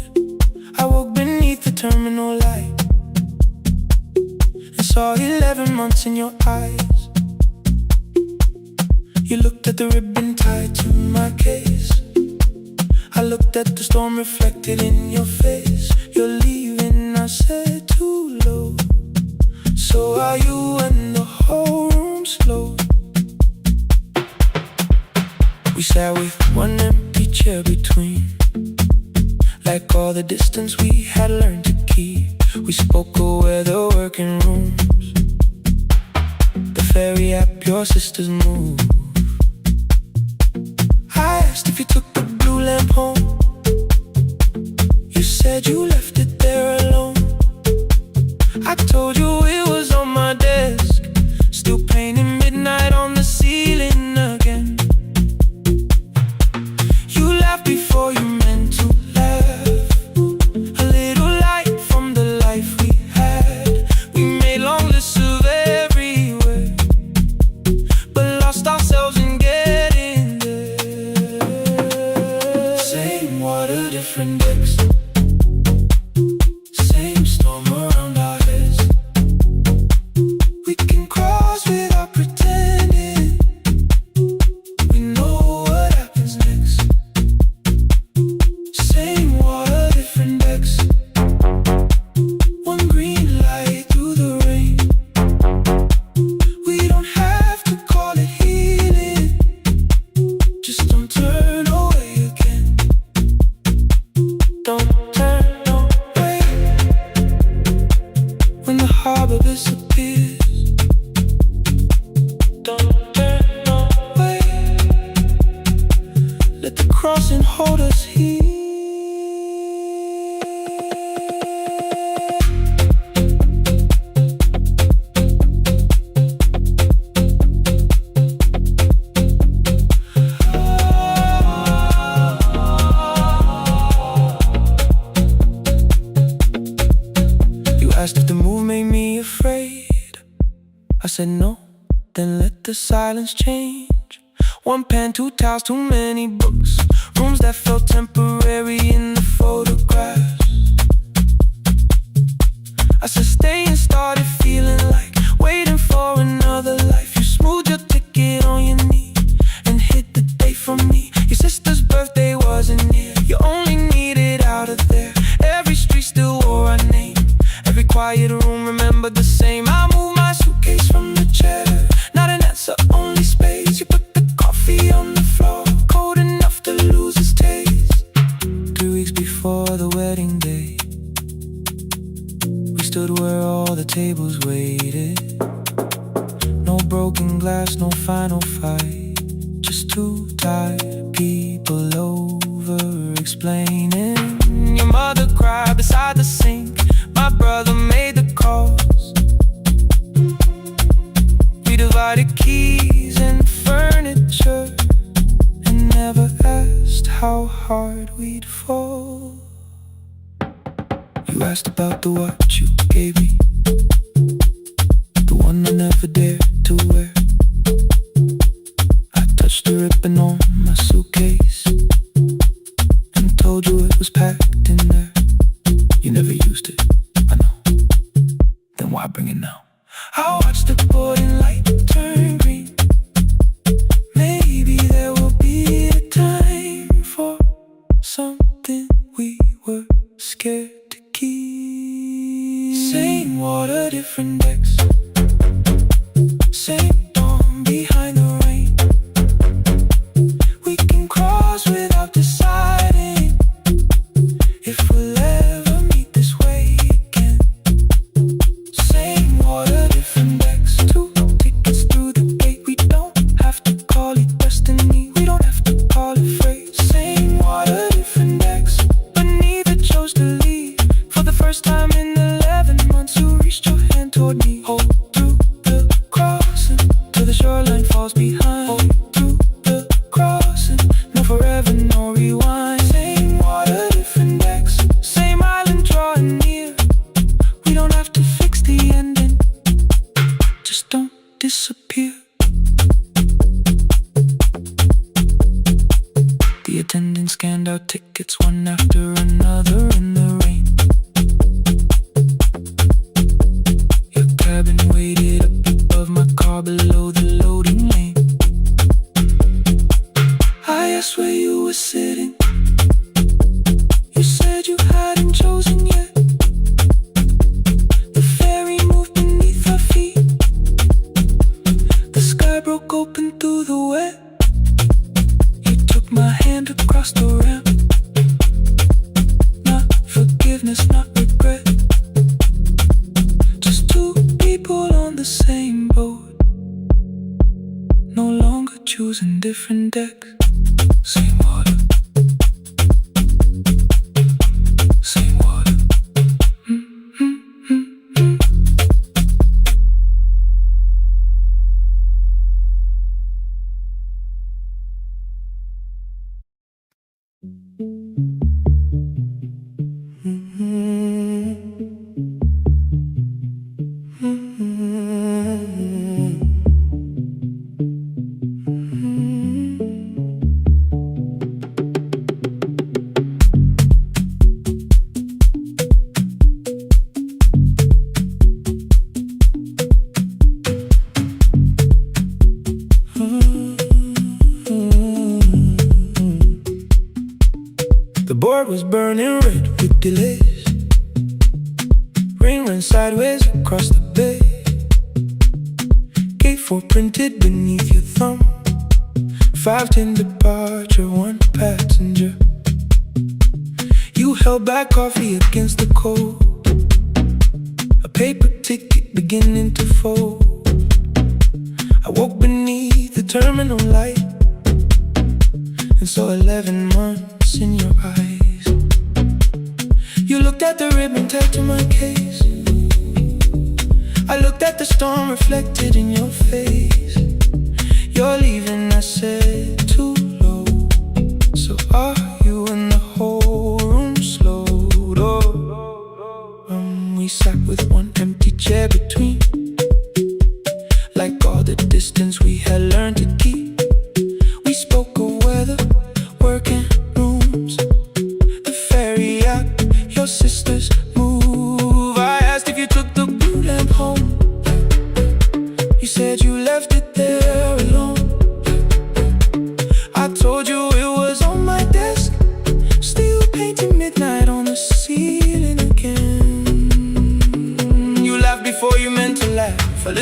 I woke beneath the terminal light and saw 11 months in your eyes. You looked at the ribbon tied to my case. I looked at the storm reflected in your face. You're leaving, I said, too low. So are you, and the whole room slowed. We sat with 1 empty chair between, like all the distance we had learned to keep. We spoke of weather, working rooms, the ferry app your sisters move. I asked if you took the blue lamp home. You said you left it there alone. I told you it was on my desk, still painting midnight on the ceiling again. You laughed before you meant to laugh, a little light from the life we had. We made long lists of everywhere, but lost ourselves in getting there. Same water, different decks, same storm around our heads. We can cross without pretending we know what happens next. Same said no, then let the silence change. One pen, two towels, too many books. Rooms that felt temporary in the photographs. I said stay and started feeling like waiting for another life. You smoothed your ticket on your knee and hit the date for me. Your sister's birthday wasn't near. You only needed out of there. Every street still wore our name. Every quiet room remembered the same. I moved my suitcase from the chair. Not an answer, only space. You put the coffee on the floor, cold enough to lose its taste. 3 weeks before the wedding day, we stood where all the tables waited. No broken glass, no final fight. Just two tired people over-explaining. Your mother cried beside the sink. My brother made the calls. We divided keys and furniture and never asked how hard we'd fall. You asked about the watch you gave me, the one I never dared to wear. I touched the ribbon on my suitcase and told you it was packed in there. You never used it, I know. Then why bring it now? I watched the boarding light turn green. Maybe there will be a time for something we were scared to keep. Same water, different decks. Same dawn behind the rain. We can cross without deciding if we'll ever meet this way again. Same water, different decks. 2 tickets through the gate. We don't have to call it destiny. We don't have to call it fate. Same water, different decks. But neither chose to leave. For the first time in 11 months, you reached your hand toward me. Hold through the crossing till the shoreline falls behind. Hold through the crossing. No forever, no rewind. Same water, different decks. Same island drawing near. We don't have to fix the ending. Just don't disappear. The attendant scanned our tickets one after another in the rain. Your cabin waited up above my car below the loading lane. I asked where you were sitting. You said you hadn't chosen yet. The ferry moved beneath our feet. The sky broke open through the wet. You took my hand across the ramp. Not forgiveness, not regret. Just two people on the same boat. No longer choosing different decks. Same water. Same water. The board was burning red with delays. Rain ran sideways across the bay. Gate 4 printed beneath your thumb. 5:10 departure, 1 passenger. You held back coffee against the cold. A paper ticket beginning to fold. I woke beneath the terminal light and saw 11 months in your eyes. You looked at the ribbon tagged to my case. I looked at the storm reflected in your face. You're leaving, I said, too low. So are you? And the whole room slowed up. We sat with one empty chair between.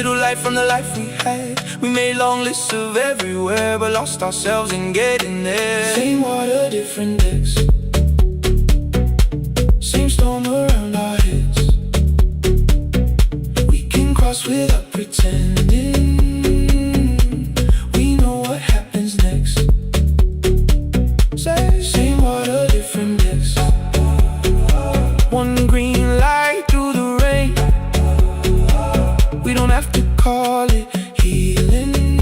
little light from the life we had. We made long lists of everywhere, but lost ourselves in getting there. Same water, different decks, same storm around our heads. We can cross without pretending. We know what happens next. Same water, different decks. One green light through the rain. We don't have to call it healing.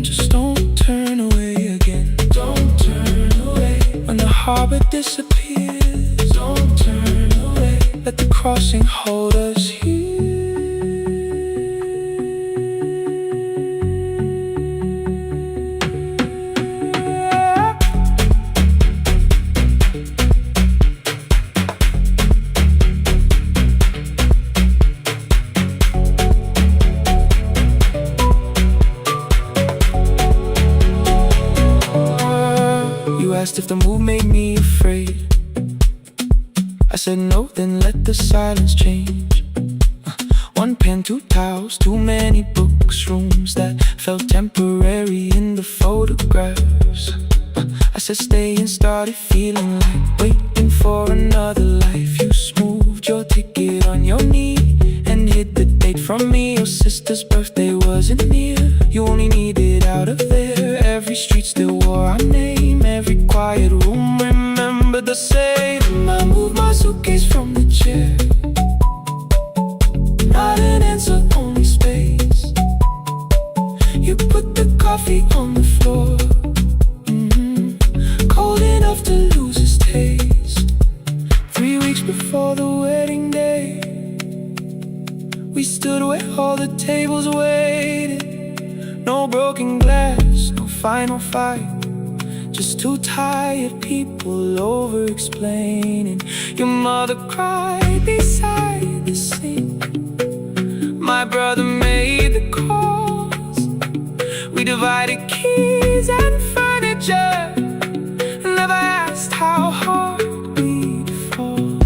Just don't turn away again. Don't turn away. When the harbor disappears, don't turn away. Let the crossing hold us here. Asked if the move made me afraid. I said no, then let the silence change. One pen, two towels, too many books, rooms that felt temporary in the photographs. I said stay and started feeling like waiting for another life. You smoothed your ticket on your knee and hid the date from me. Your sister's birthday wasn't near. You only needed out of there. Every street still wore our name. Every quiet room remembered the same. I moved my suitcase from the chair. Not an answer, only space. You put the coffee on the floor, cold enough to lose its taste. 3 weeks before the wedding day, we stood where all the tables waited. No broken glass, no final fight, just two tired people over-explaining. Your mother cried beside the sink. My brother made the calls. We divided keys and furniture. Never asked how hard we'd fall.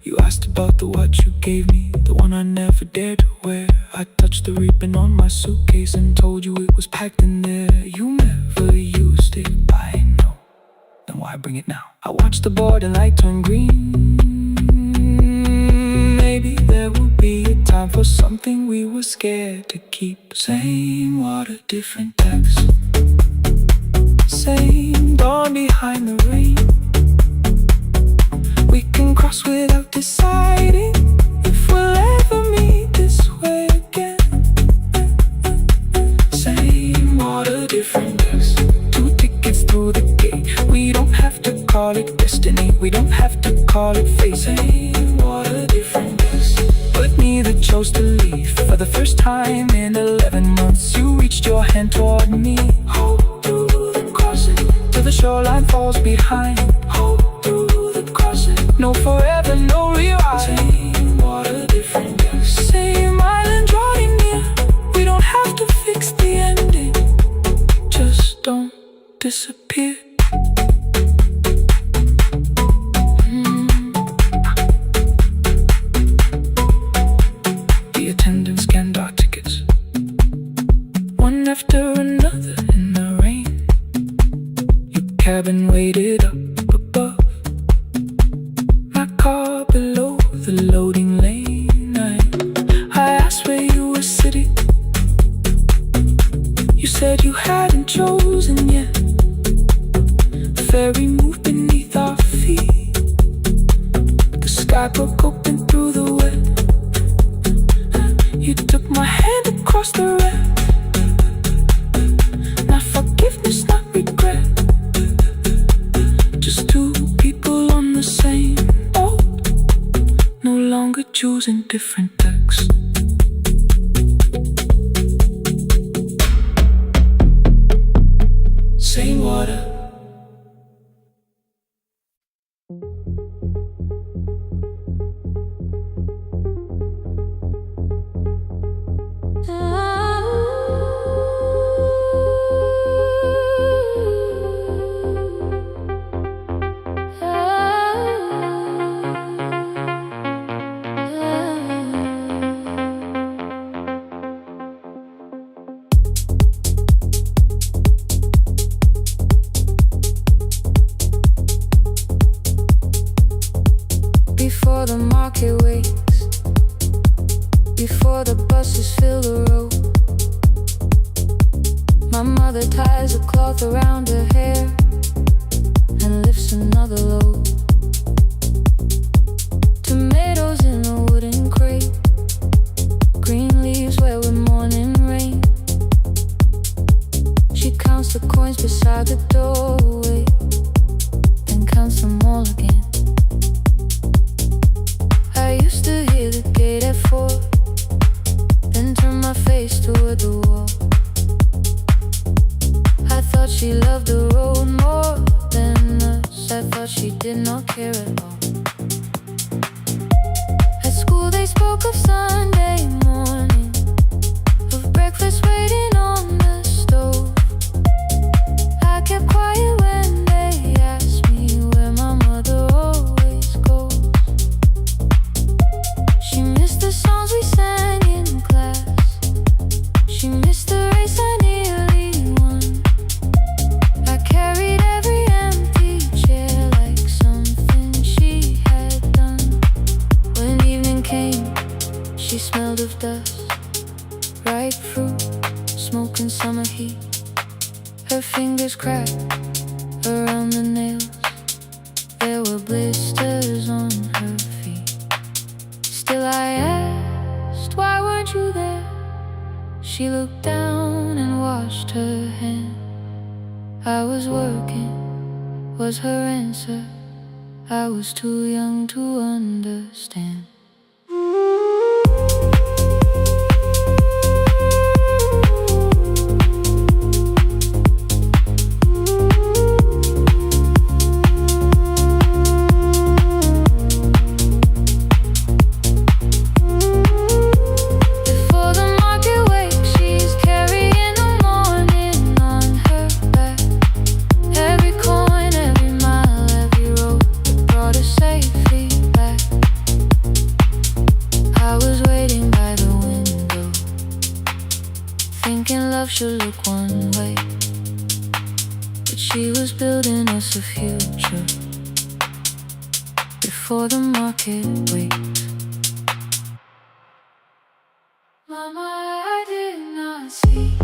You asked about the watch you gave me, the one I never dared to wear. I touched the ribbon on my suitcase and told you it was packed in there. You never used it, I know. Then why bring it now? I watched the board and light turn green. Maybe there will be a time for something we were scared to keep. Same water, different decks. Same dawn behind the rain. We can cross without deciding if we'll ever meet this way again. Same water, different decks. 2 tickets through the gate. We don't have to call it destiny. We don't have to call it fate. Same water, different decks. But neither chose to leave. For the first time in 11 months, you reached your hand toward me. Hold through the crossing till the shoreline falls behind. Hold through the crossing. No forever, no rewrite. Same water, different decks. Same island drawing near. We don't have to fix the ending. Just don't disappear. The attendant scanned our tickets, one after another in the rain. Your cabin waited up above, my car below the loading lane. I asked where you were sitting. You said you hadnhadn't chosen yet. The ferry moved beneath our feet. The sky broke open through the wet. You took my hand across the red. Not forgiveness, not regret. Just two people on the same boat, no longer choosing different decks. Same water. before the market wakes, before the buses fill the road. My mother ties a cloth around her hair and lifts another load. Tomatoes in a wooden crate, green leaves wet with morning rain. She counts the coins beside the doorway, then counts them all again. I used to hear the gate at 4, then turn my face toward the wall. I thought she loved the road more than us. I thought she did not care at all. At school they spoke of Sunday morning, of breakfast waiting on the stove. I kept quiet when they asked me where my mother always goes. She missed the songs we sang in class, she missed the race I nearly won. I carried every empty chair like something she had done. When evening came, she smelled of dust, ripe fruit, smoke and summer heat. Her fingers cracked around the nails, there were blisters on her feet. Still I asked, why weren't you there? She looked down and washed her hand. I was working, was her answer. I was too young to understand. Before the market wakes, she's carrying the morning on her back. Every coin, every mile, every road that brought her safely back. I was waiting by the window, thinking love should look one way, but she was building us a future before the market wakes. Mama, I did not see.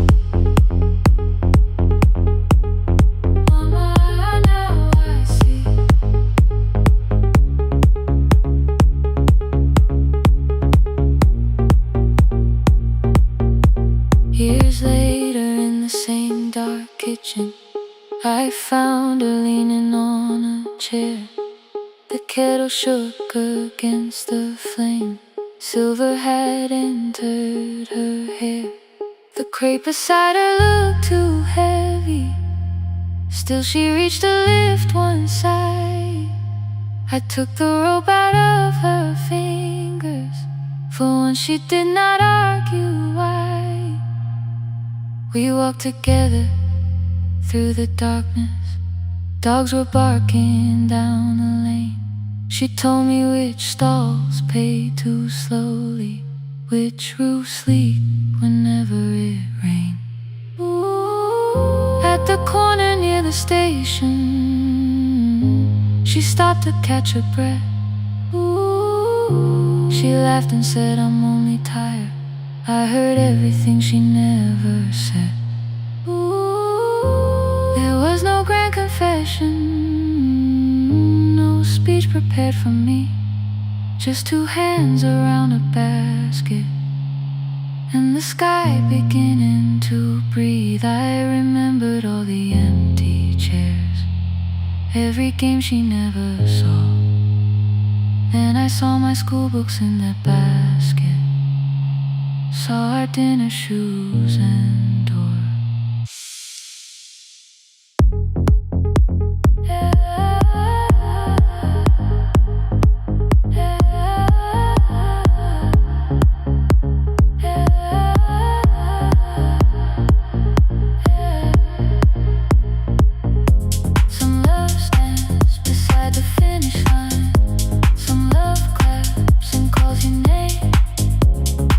Mama, now I see. Years later in the same dark kitchen, I found her leaning on a chair. The kettle shook against the flame, silver had entered her hair. The crate beside her looked too heavy, still she reached to lift one side. I took the rope out of her fingers, for once she did not argue why. We walked together through the darkness, dogs were barking down the lane. She told me which stalls pay too slowly, which roofs leak whenever it rained. At the corner near the station, she stopped to catch her breath. She laughed and said, I'm only tired. I heard everything she never said. There was no grand confession, no speech prepared for me, just two hands around a basket and the sky beginning to breathe. I remembered all the empty chairs, every game she never saw, and I saw my school books in that basket, saw our dinner shoes and door.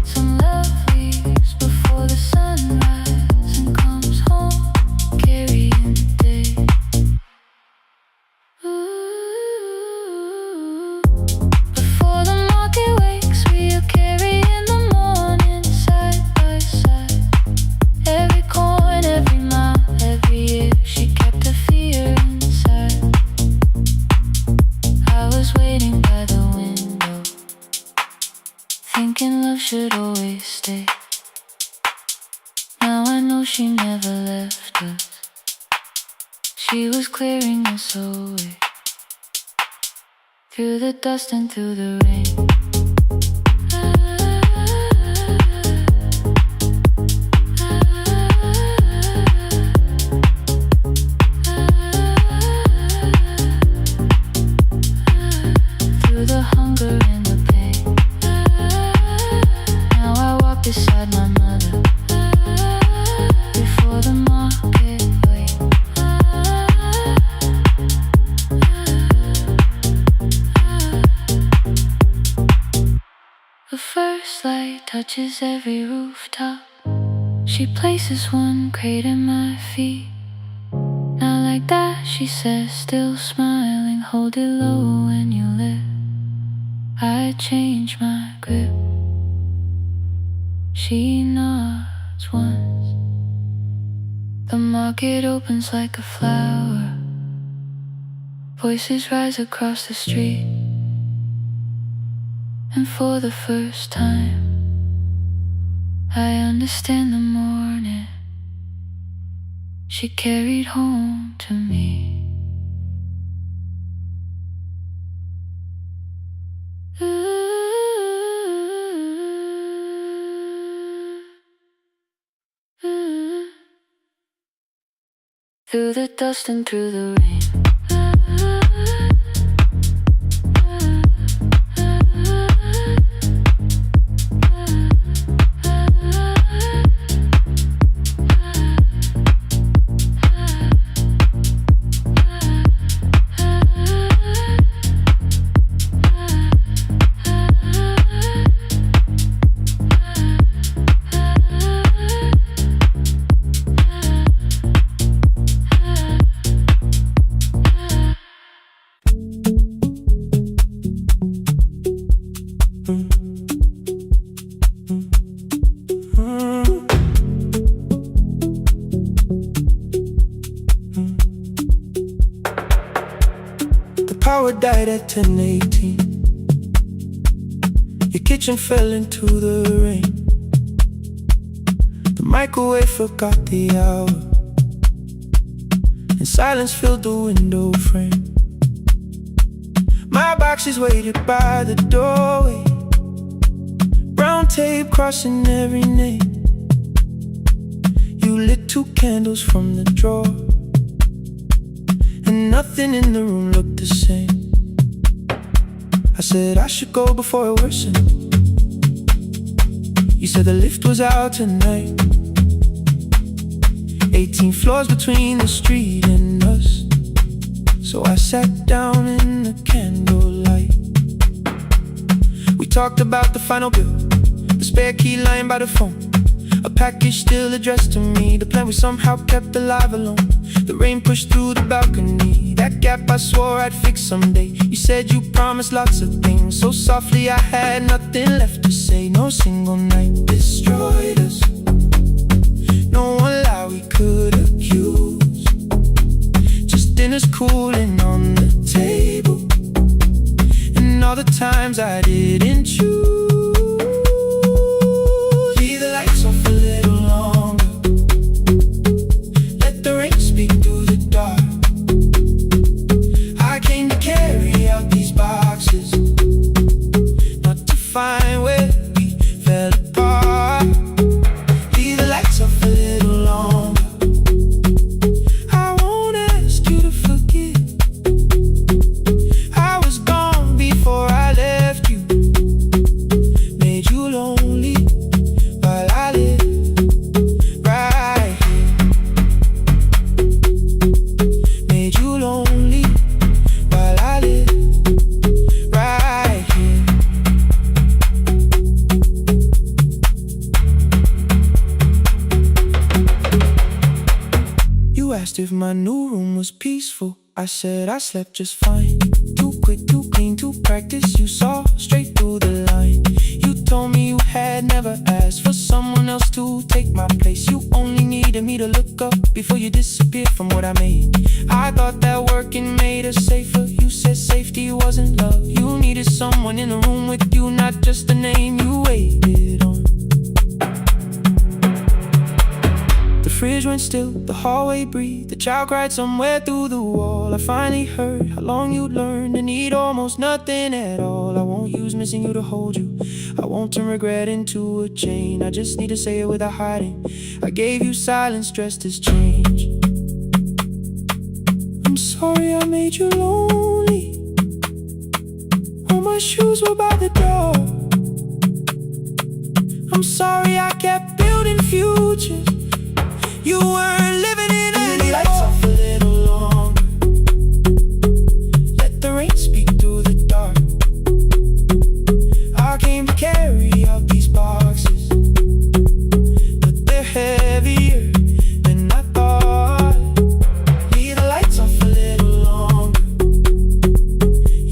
Some love leaves before the sunrise. should always stay. Now I know she never left us. She was clearing us away, through the dust and through the rain. Through the hunger and the pain. Now I walk beside my mother, before the market wait. The first light touches every rooftop. She places one crate at my feet. Now like that she says, still smiling, hold it low when you live. I change my grip. She nods once. The market opens like a flower. Voices rise across the street. And for the first time, I understand the morning she carried home to me. Through the dust and through the rain. Power died at 10:18. Your kitchen fell into the rain. The microwave forgot the hour, and silence filled the window frame. My boxes waited by the doorway, brown tape crossing every name. You lit 2 candles from the drawer, and nothing in the room looked the same. I said I should go before it worsened. You said the lift was out tonight. 18 floors between the street and us. So I sat down in the candlelight. We talked about the final bill, the spare key lying by the phone, a package still addressed to me, the plan we somehow kept alive alone. The rain pushed through the balcony, that gap I swore I'd fix someday. You said you promised lots of things, so softly I had nothing left to say. No single night destroyed us, no one lie we could accuse. Just dinners cooling on the table, and all the times I didn't choose. Leave the lights off a little longer, let the rain speak through the dark. I came to carry out these boxes, not to find where we fell apart. Leave the lights off a little longer. I won't ask you to forget. I was gone before I left you, made you lonely while I live right here. Made you lonely while I live right here. You asked if my new room was peaceful. I said I slept just fine. Too quick, too clean, too practiced. You saw straight through the line. You told me you had never asked for someone else to take my place. You only needed me to look up before you disappeared from what I made. I thought that working made us safer. You said safety wasn't love. You needed someone in the room with you, not just the name you waited on. went still, the hallway breathed. The child cried somewhere through the wall. I finally heard how long you'd learned to need almost nothing at all. I won't use missing you to hold you. I won't turn regret into a chain. I just need to say it without hiding. I gave you silence dressed as change. I'm sorry I made you lonely. All my shoes were by the door. I'm sorry I kept building futures. You weren't living in any lights off a little longer. Let the rain speak through the dark. I came to carry out these boxes, but they're heavier than I thought. Leave the lights off a little longer.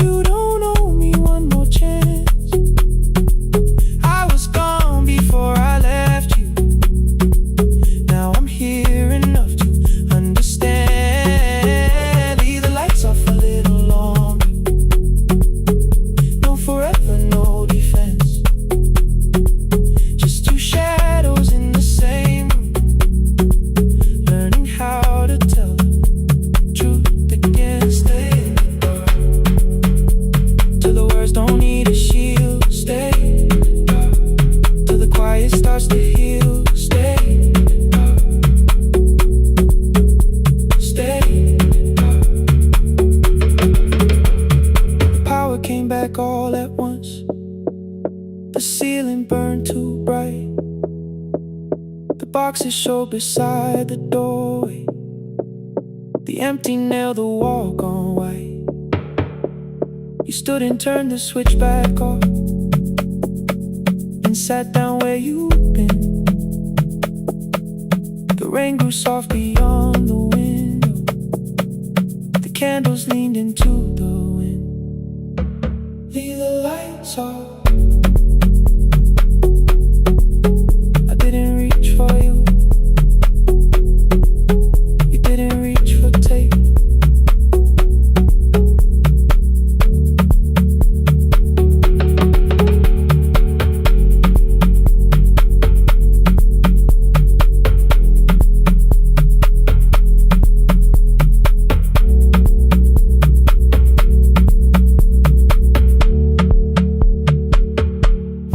You don't owe me one more chance. I was gone before I left you. Now I'm here enough to understand. Leave the lights off a little longer. No forever, no defense. Just two shadows in the same room, learning how to tell the truth again. Stay in the dark till the words don't need a shield. Stay in the dark till the quiet starts to heal. Stay in the dark. Stay in the dark. The power came back all at once. The ceiling burned too bright. The boxes showed beside the doorway. The empty nail, the wall gone white. You stood and turned the switch back off and sat down where you'd been. The rain grew soft beyond the window. The candles leaned into the wind. Leave the lights off. I didn't reach for you. You didn't reach for tape.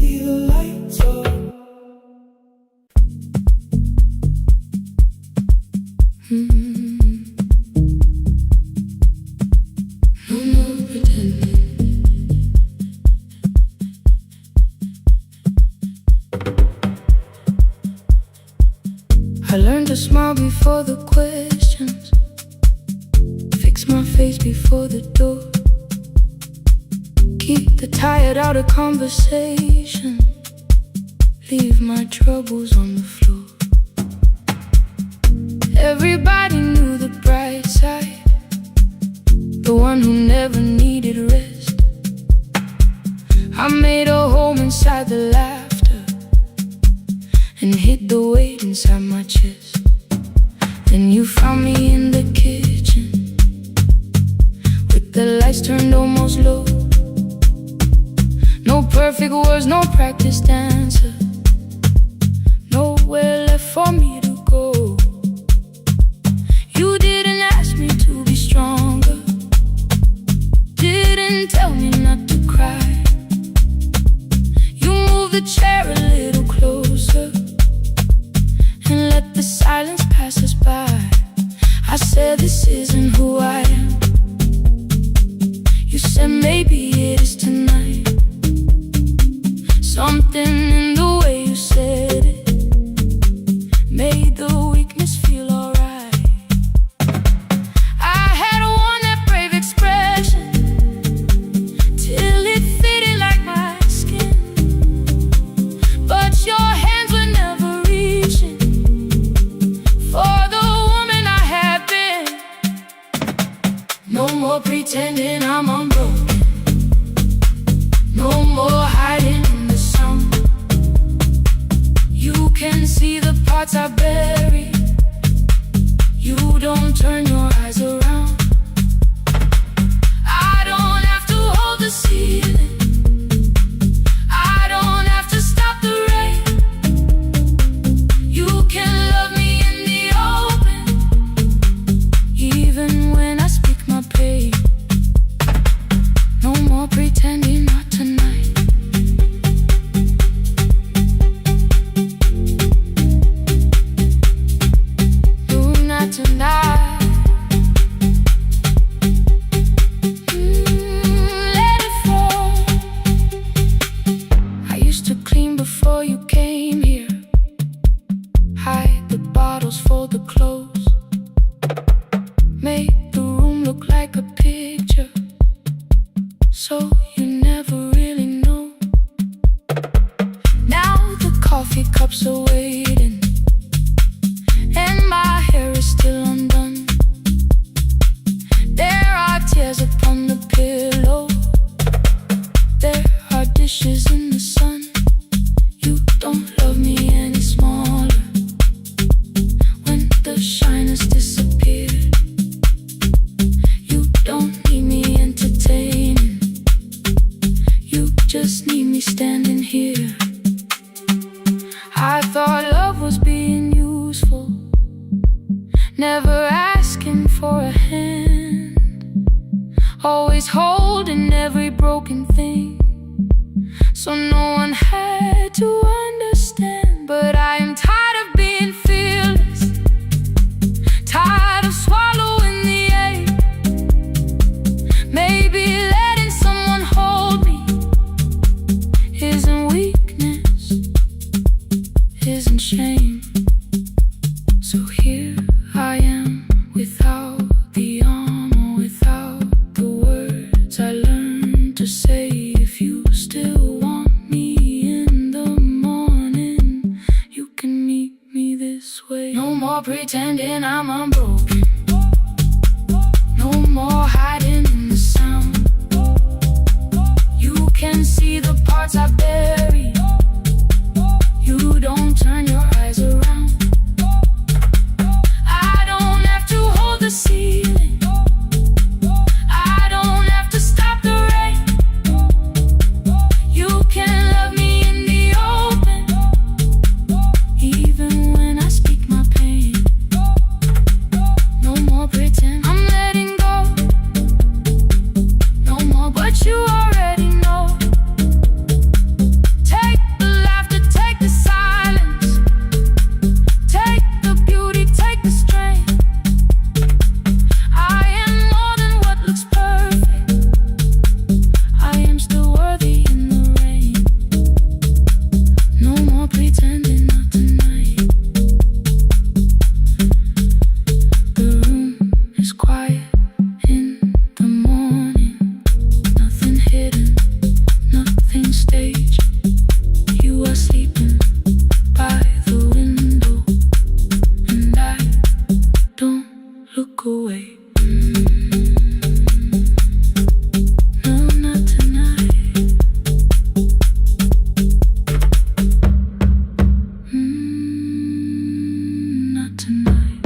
Leave the lights off. No more pretending. I learned to smile before the questions, fix my face before the door, keep the tired out of conversation, leave my troubles on the floor. Everybody knew the bright side, the one who never needed rest. I made a home inside the laughter and hid the weight inside my chest. Then you found me in the kitchen with the lights turned almost low. No perfect words, no practice dancer, nowhere left for me to go. You didn't ask me to be stronger, didn't tell me not to cry. You moved the chair a little closer and let the silence pass us by. I said this isn't who I am. You said maybe it is tonight. Something in the way you said it made the weakness feel alright. I had worn that brave expression till it fitted like my skin, but your hands were never reaching for the woman I had been. No more pretending I'm unbroken, no more hiding in the sun. You can see the parts I bury. You don't turn your eyes around. I don't have to hold the ceiling. I don't have to stop the rain. You can love me in the old pretending, not tonight. No, not tonight. Let it fall. I used to clean before you came here. Hide the bottles, fold the clothes. Make the room look like a picture, so you never really know. Now the coffee cups are waiting, and my hair is still undone. There are tears upon the pillow. There are dishes in the sun. You don't love me any smaller when the shine has disappeared. You don't need me entertaining. You just need me standing here. I thought love was being useful, never asking for a hand, always holding every broken thing, so no one had to understand. But I am tired of being fearless, tired of swallowing the ache. Maybe letting someone hold me isn't weakness, isn't shame. So here I am, without the armor, without the words I learned to say. If you still want me in the morning, you can meet me this way. No more pretending I'm unbroken. No more hiding in the sound. You can see the parts I buried. You don't turn your eyes around. I don't have to hold the ceiling. I don't have to stop the rain. You can love me in the open, even when I speak my pain. No more pretend, I'm letting go. No more, but you already know. Take the laughter, take the silence, take the beauty, take the strength. I am more than what looks perfect. I am still worthy in the rain. No more pretending, not tonight. The room is quiet in the morning. Nothing hidden, nothing staged. You are sleeping by the window, and I don't look away. No, not tonight. Not tonight.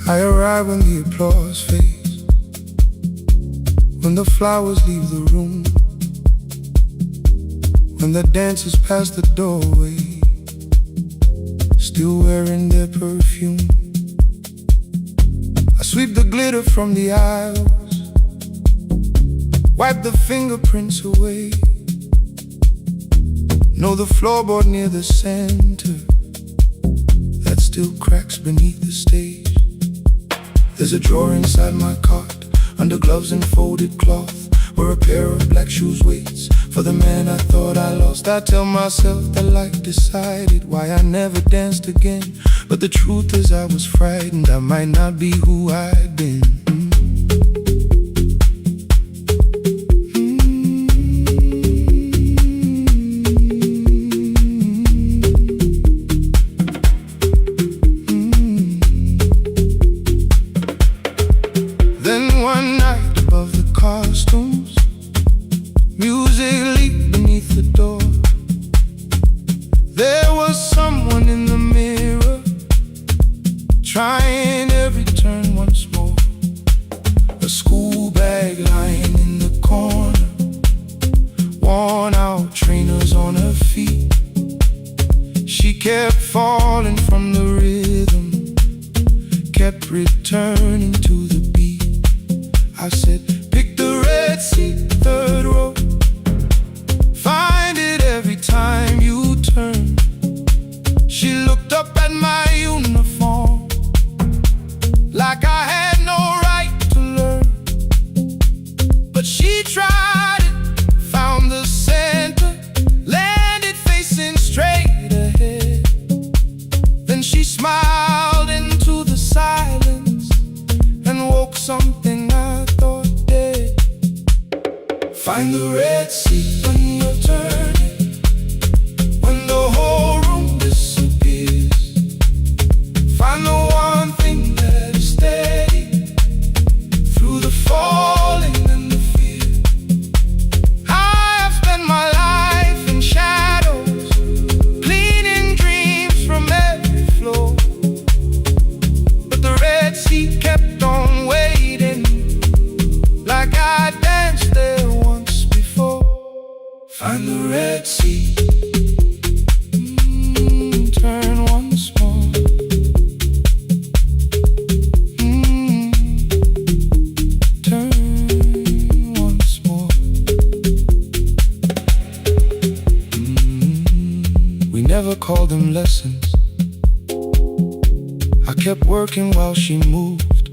I arrive when the applause fades, when the flowers leave the room, when the dancers pass the doorway, still wearing their perfume. I sweep the glitter from the aisles, wipe the fingerprints away. Know the floorboard near the center that still cracks beneath the stage. There's a drawer inside my cart, under gloves and folded cloth, where a pair of black shoes waits for the man I thought I lost. I tell myself that life decided why I never danced again, but the truth is I was frightened I might not be who I'd been. Then one night above the costumes, music leaked beneath the door. There was someone in the mirror, trying every turn once more. something I thought dead. Find the Red Sea when you're turning, when the whole room disappears. Find the one thing that is steady through the falling and the fear. I have spent my life in shadows, cleaning dreams from every floor, but the Red Sea kept on waiting, like I danced there once before. Find the Red Sea, turn once more. Turn once more. We never called them lessons. I kept working while she moved,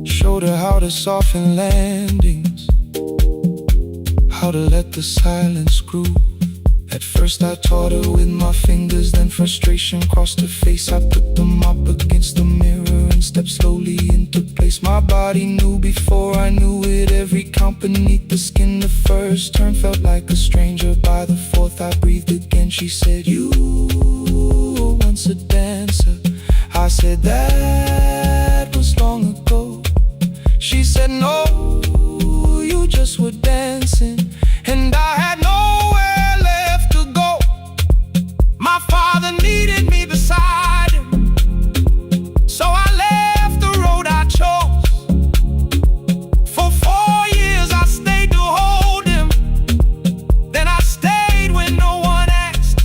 showed her how to soften landings, how to let the silence groove. At first I taught her with my fingers, then frustration crossed her face. I put them up against the mirror and stepped slowly into place. My body knew before I knew it, every count beneath the skin. The first turn felt like a stranger, by the fourth I breathed again. She said, "You were once a dancer." I said, "That was long ago." She said, "No, you just were dancing." And I had nowhere left to go. My father needed me beside him, so I left the road I chose. For 4 years I stayed to hold him, then I stayed when no one asked.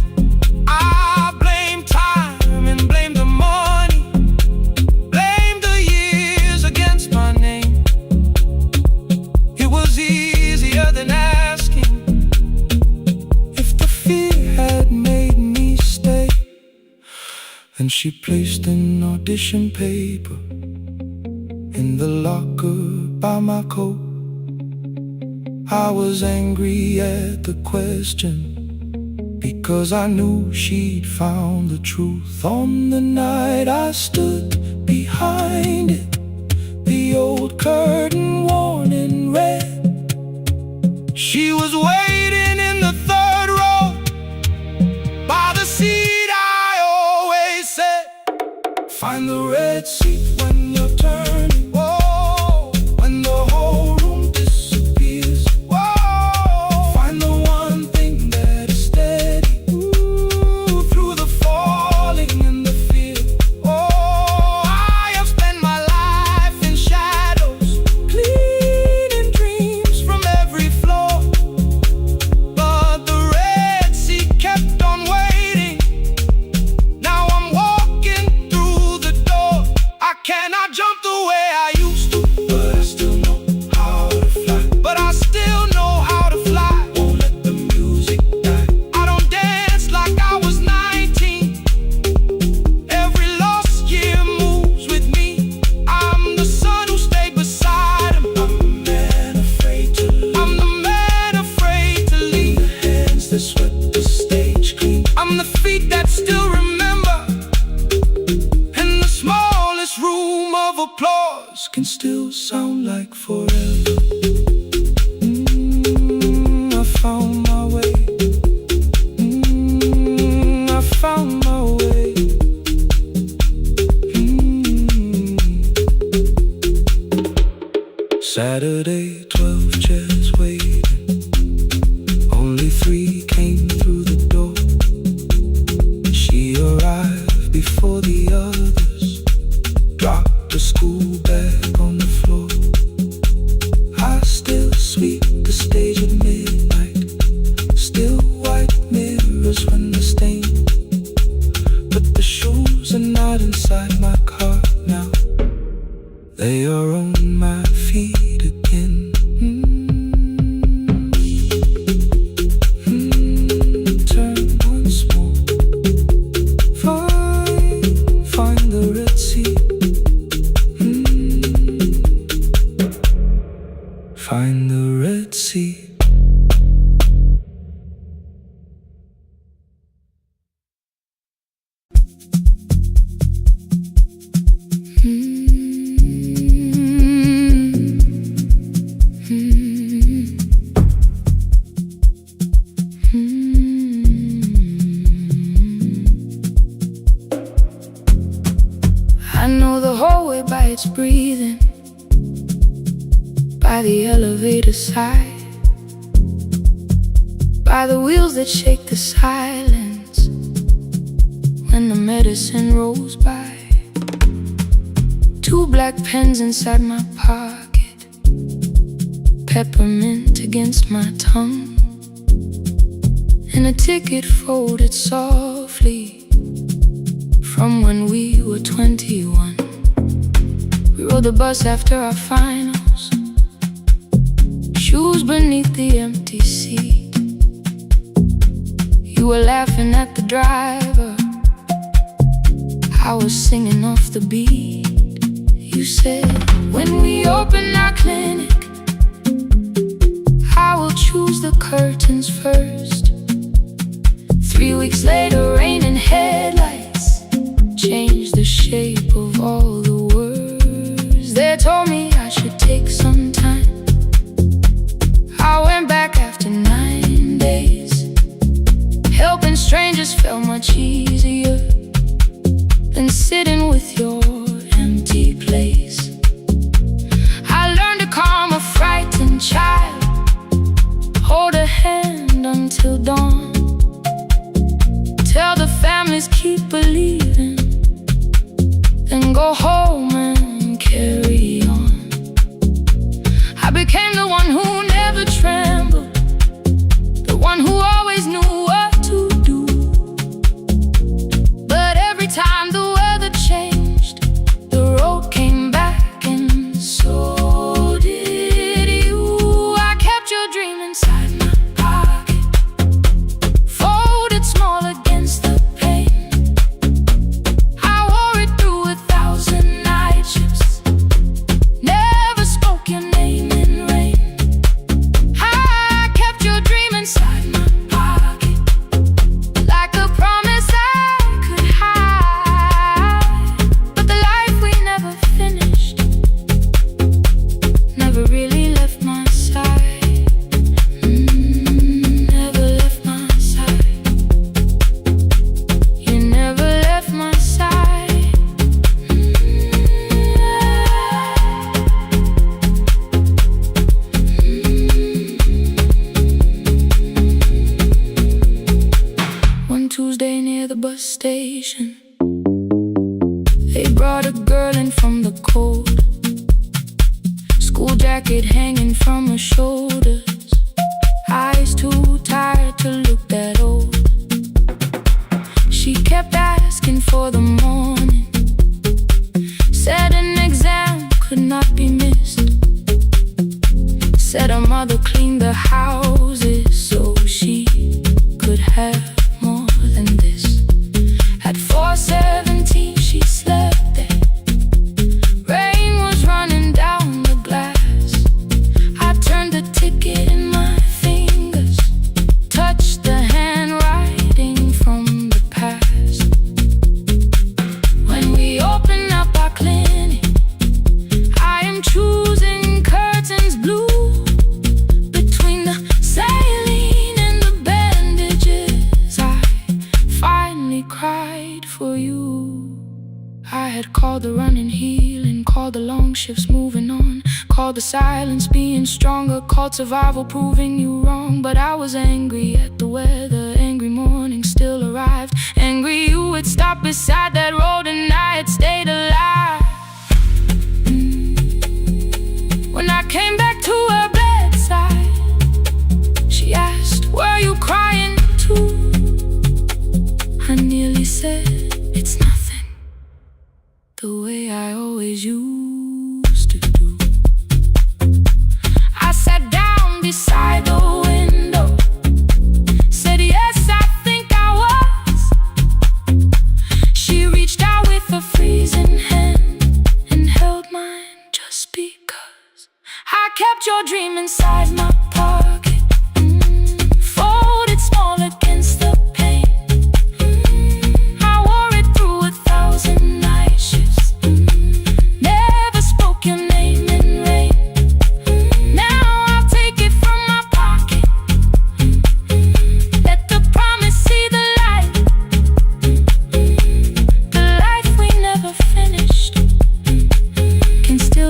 I blamed time and blamed the money, blamed the years against my name. It was easier than asking if the fear had made me stay. Then she placed an audition paper in the locker by my coat. I was angry at the question, because I knew she'd found the truth. On the night I stood behind it, the old curtain worn in red. She was waiting in the third row, by the seat I always said. Find the Red Sea when you're turning, whoa, when the whole room disappears. Whoa, find the one thing that is steady, through the falling and the fear. Oh, I have spent my life in shadows, cleaning dreams from every floor, but the Red Sea kept on waiting. Now I'm walking through the door. I cannot jump the way I used to, but I still know how to fly. But I still know how to fly. Won't let the music die. I don't dance like I was 19. Every lost year moves with me. I'm the son who stayed beside him. I'm the man afraid to leave. I'm the man afraid to leave. The hands that swept the stage clean. I'm the feet that still remember, and the smallest room of applause can still sound like forever. I found my way. I found my way. Saturday, 12 chairs waiting. Only 3 came through the door. She arrived before the others, dropped a school bag on the floor. I still sweep the stage at midnight, still white mirrors when the stain. But the shoes are not inside my car now, they are on my feet again. Turn once more. Find the Red Sea. Find the Red Sea. breathing by the elevator side, by the wheels that shake the silence when the medicine rolls by. 2 black pens inside my pocket, peppermint against my tongue, and a ticket folded softly from when we were 21. We rode the bus after our finals, shoes beneath the empty seat. You were laughing at the driver, I was singing off the beat. You said, when we open our clinic, I will choose the curtains first. 3 weeks later, rain and headlights changed the shape of all the words. They told me I should take some time. I went back after 9 days. Helping strangers felt much easier than sitting with your empty place. I learned to calm a frightened child, hold a hand until dawn, tell the families keep believing, then go home and carry on. I became the one who never trembled, the one who always knew what to do. But every time the weather changed, the road came back, and so did you. I kept your dream inside my pocket, folded small against the pain. I wore it through 1,000 night shifts, never spoke your name in rain. I kept your dream inside my pocket, like a promise I could hide. But the life we never finished never really left my side. Never left my side. You never left my side. One Tuesday near the bus station, they brought a girl in from the cold, school jacket hanging from her shoulders, eyes too tired to look that old. She kept asking for the morning, said an exam could not be missed, said her mother cleaned the houses so she could have more than this. At 4:17 she slept there, rain was running down the glass. I turned the ticket in my fingers, touched the handwriting from the past. When we open up our clinic, I am choosing curtains blue, between the saline and the bandages. I finally cried for you. I had called the running healing, called the long shifts moving on, called the silence being stronger, called survival proving you wrong. But I was angry at the weather, angry morning still arrived, angry you had stopped beside that road and I had stayed alive. When I came back to her bedside, she asked, were you crying too? I nearly said, it's nothing, the way I always used to do. I sat down beside the window, said yes, I think I was. She reached out with a freezing hand and held mine just because. I kept your dream inside my pocket, folded small against the pain. I wore it through 1,000 night shifts, never spoke your name in rain. Now I'll take it from my pocket, let the promise see the light. The life we never finished can still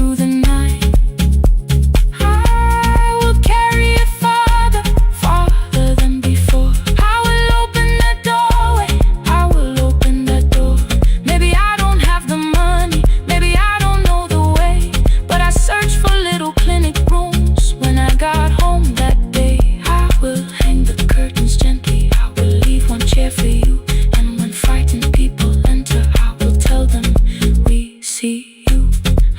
through the night. I will carry it farther, farther than before. I will open that doorway, I will open that door. Maybe I don't have the money, maybe I don't know the way, but I searched for little clinic rooms when I got home that day. I will hang the curtains gently, I will leave one chair for you, and when frightened people enter, I will tell them we see you.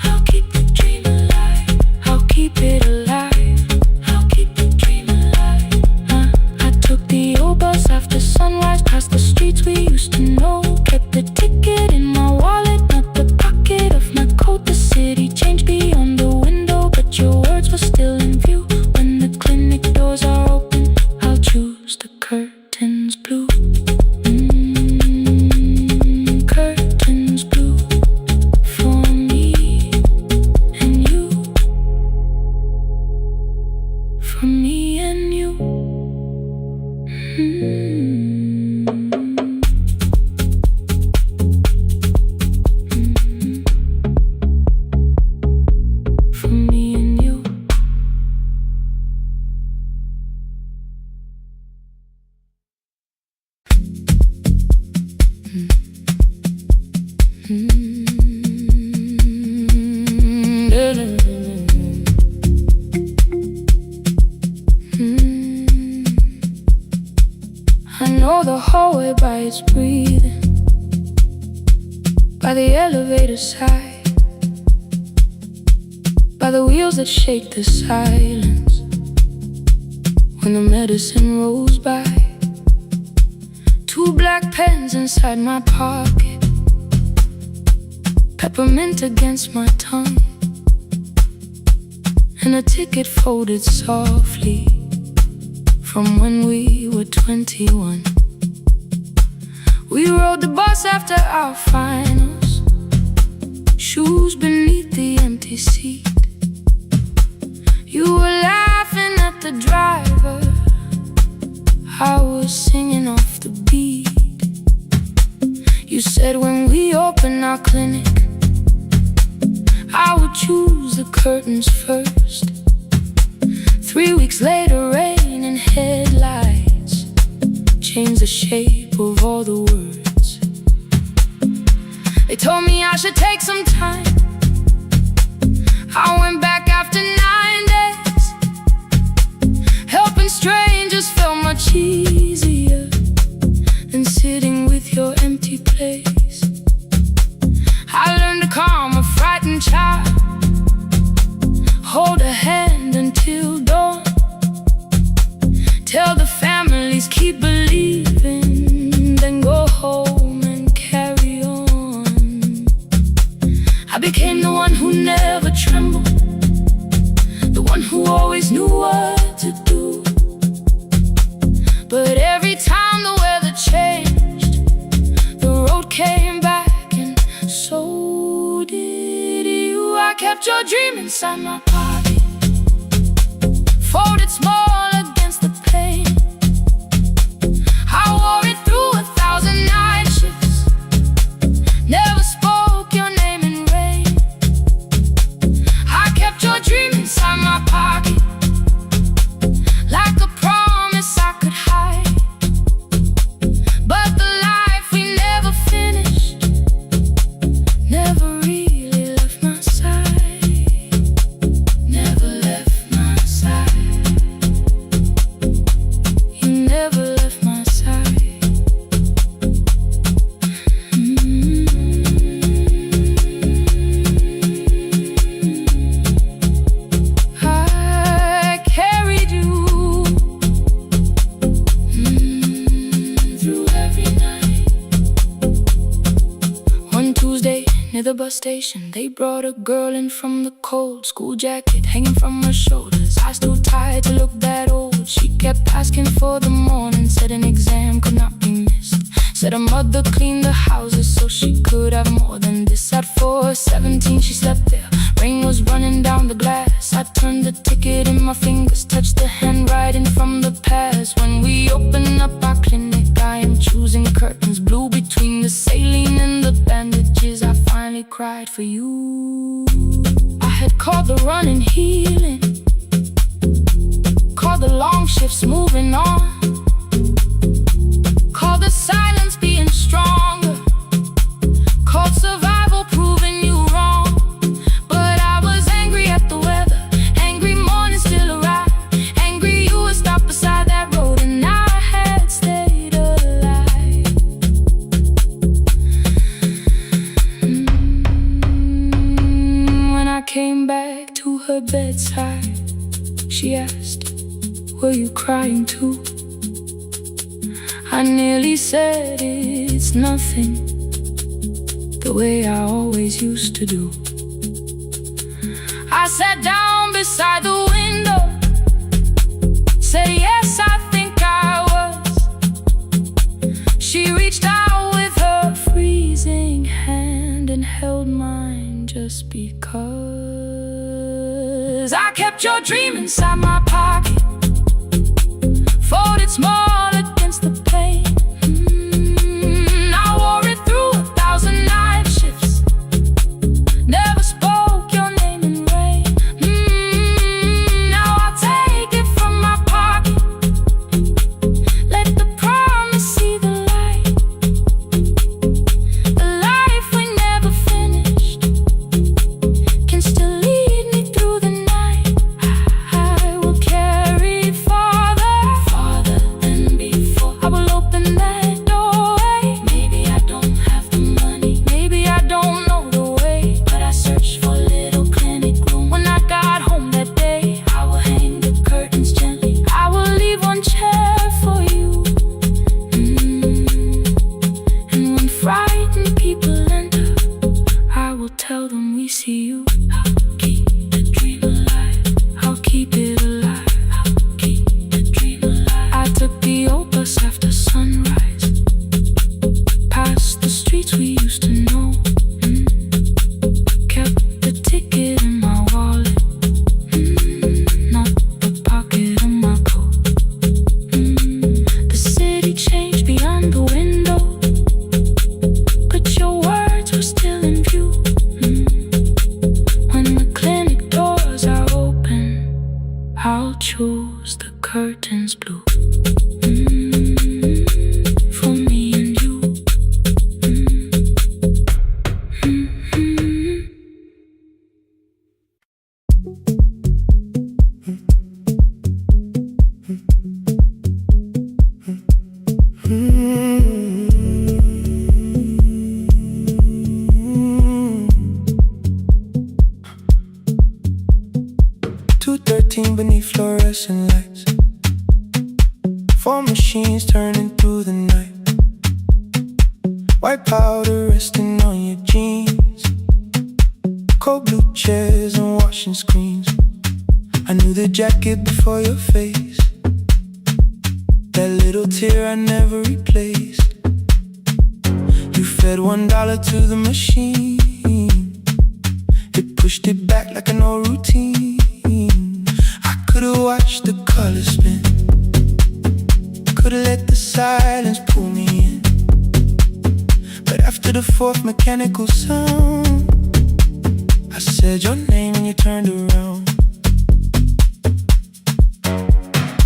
I'll keep the dream alive, I'll keep it alive, I'll keep the dream alive. I took the old bus after sunrise, past the streets we used to know. Kept the ticket in my wallet, not the pocket of my coat. The city changed beyond the window, but your words were still in view. When the clinic doors are open, I'll choose the curtains blue. Curtains blue for me and you, for me and you. For me and you. I know the hallway by its breathing, by the elevator side, by the wheels that shake the silence when the medicine rolls by. Two black pens inside my pocket, peppermint against my tongue, and a ticket folded softly from when we were 21. We rode the bus after our finals, shoes beneath the empty seat. You were laughing at the driver, I was singing off the beat. You said when we open our clinic, I would choose the curtains first. 3 weeks later, rain and headlights changed the shape of all the words. They told me I should take some time. I went back after 9 days. Helping strangers felt much easier than sitting with your empty place. I learned to calm a frightened child, hold a hand until dawn, tell the families keep believing, then go home and carry on. I became the one who never trembled, the one who always knew what to do. But every time the weather changed, the road came back, and so did you. I kept your dream inside my pocket, folded small against the pain. I wore it through 1,000 night shifts, never spoke your name in rain. I kept your dream inside my pocket, like a promise I could hide. But the life we never finished never really left my side, never left my side. You never left my side. I carried you through every night. One Tuesday near the bus station, they brought a girl in from the cold, school jacket hanging from her shoulders, eyes too tired to look that old. She kept asking for the morning, said an exam could not be missed, said her mother cleaned the houses so she could have more than this. At 4:17 she slept there, rain was running down the glass. I turned the ticket in my fingers, touched the handwriting from the past. When we open up our clinic, I am choosing curtains blue. Between the saline and the bandages, I finally cried for you. I Called the running healing, called the long shifts moving on, called the silence being stronger, called survival proving you wrong. But I was angry at the weather, angry morning still arrived, angry you were stopped beside that road and I had stayed alive. When I came back to her bedside, she asked, were you crying too? I nearly said it's nothing, the way I always used to do. I sat down beside the window, said yes, I think I was. She reached out with her freezing hand and held mine just because. I kept your dream inside my pocket, folded small against the pain. I wore it through 1,000 night shifts, never spoke your name in rain. Now I'll take it from my pocket, let the promise see the light. The life we never finished can still lead me through the night. I will carry farther than before. I will open that doorway. Maybe I don't have the money, maybe I don't know the way, but I searched for a little clinic room. When I got home that day, I will hang the curtains gently, I will leave one chair for you. And when frightened people enter, I will tell them we see you. I'll keep the dream alive, I'll keep it alive, I'll keep the dream alive. I took the old bus after sunrise, past the streets we used to know. Kept the ticket in my wallet, not the pocket of my coat. The city changed beyond the window, but your words were still in view. When the clinic doors are open, I'll choose the curtains blue. For me and you. 2:13 beneath fluorescent lights, 4 machines turning through the night. White powder resting on your jeans, cold blue chairs and washing screens. I knew the jacket before your face, that little tear I never replaced. You fed $1 to the machine, it pushed it back like an old routine. I could've watched the colors spin, could've let the silence pull me in. But after the 4th mechanical sound, I said your name and you turned around.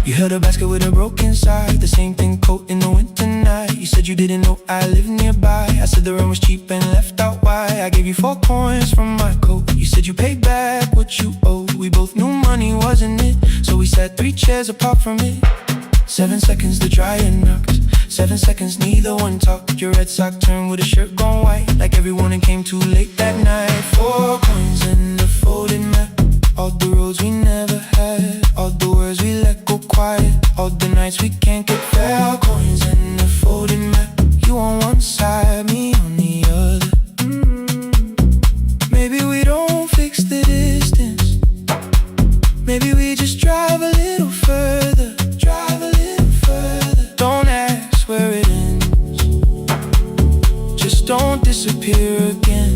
You held a basket with a broken side, the same thing coat in the winter night. You said you didn't know I lived nearby. I said the rent was cheap and left out why. I gave you 4 coins from my coat. You said you paid back what you owed. We both knew money wasn't it, so we sat 3 chairs apart from it. 7 seconds the dryer knocked, 7 seconds neither one talked. Your red sock turned with a shirt gone white, like everyone it came too late that night. 4 coins and a folded map, all the roads we never had, all the words we let go quiet, all the nights we can't get fair. Coins and a folded map, you on one side, me on the other. Maybe we don't fix the distance, maybe we just drive a little further, drive a little further. Don't ask where it ends, just don't disappear again.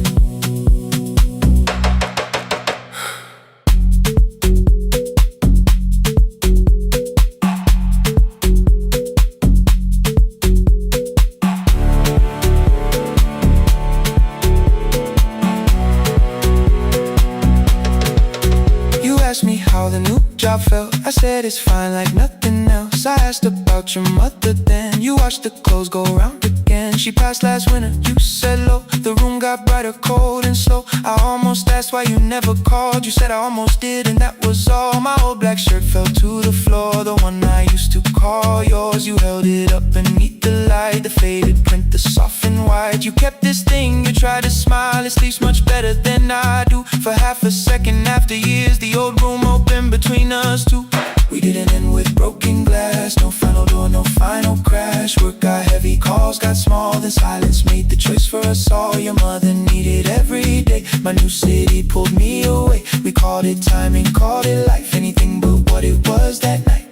asked me how the new job felt. I said it's fine like nothing else. I asked about your mother then. You watched the clothes go round again. She passed last winter, you said low. The room got brighter, cold and slow. I almost asked why you never called. You said I almost did and that was all. My old black shirt fell to the floor, the one I used to call yours. You held it up beneath the light, the faded print, the soft and white. You kept this thing, you tried to smile. It sleeps much better than I do. For half a second after years, the old room opened between us two. We didn't end with broken glass, no final door, no final crash. Work got heavy, calls got small, then silence made the choice for us all. Your mother needed every day, my new city pulled me away. We called it timing, called it life, anything but what it was that night.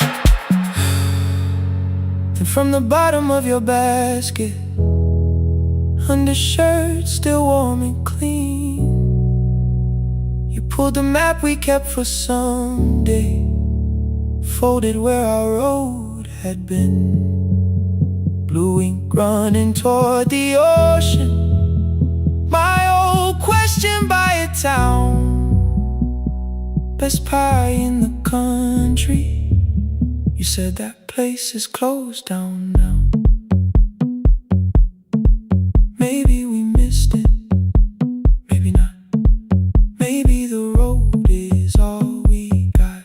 Then from the bottom of your basket, undershirt still warm and clean, you pulled the map we kept for someday, folded where our road had been. Blue ink running toward the ocean, my old question by a town. Best pie in the country, you said that place is closed down now. Maybe we missed it, maybe not. Maybe the road is all we got.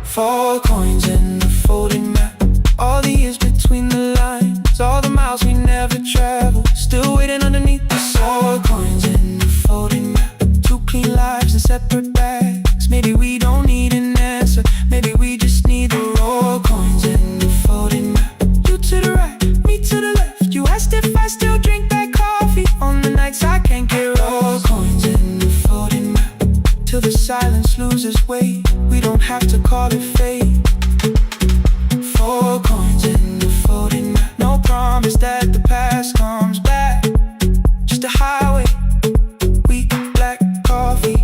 4 coins and the folded map, all the years between the lines, all the miles we never traveled, still waiting underneath the 4 coins and the folded map. 2 clean lives in separate bags. Maybe we don't need an answer, maybe we just need the raw coins and the folded map. You to the right, me to the left. You asked if I still drink that coffee on the nights I can't get raw coins and the folded map. Till the silence loses weight, we don't have to call it fate. 4 coins in the folded map. No promise that the past comes back, just a highway, weak black coffee,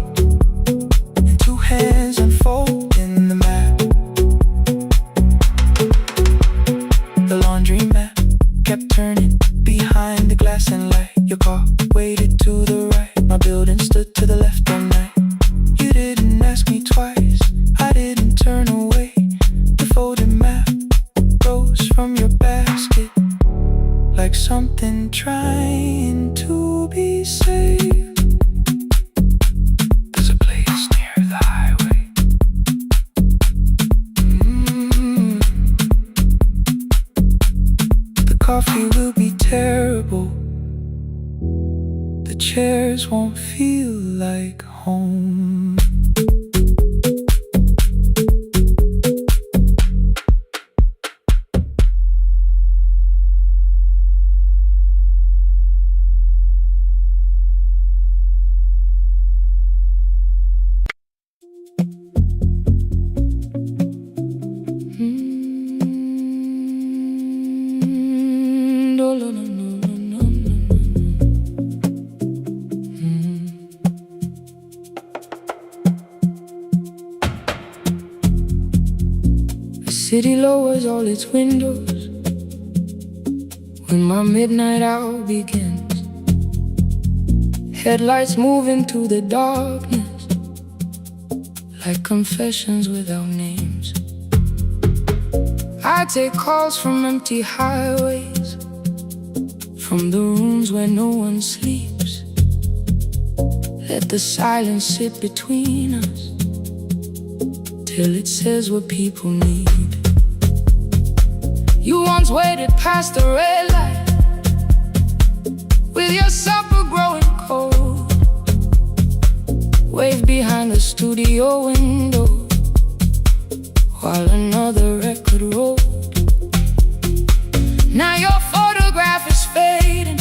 and 2 hands unfolding the map. The laundry mat kept turning behind the glass and light. Your car waited to the right, my building stood to the left all night. You didn't ask me twice, I didn't turn away. The folded map rose from your basket, like something trying to be saved. There's a place near the highway. The coffee will be terrible, the chairs won't feel like home. City lowers all its windows when my midnight hour begins. Headlights move into the darkness like confessions without names. I take calls from empty highways, from the rooms where no one sleeps. Let the silence sit between us till it says what people need. You once waited past the red light with your supper growing cold, waved behind the studio window while another record rolled. Now your photograph is fading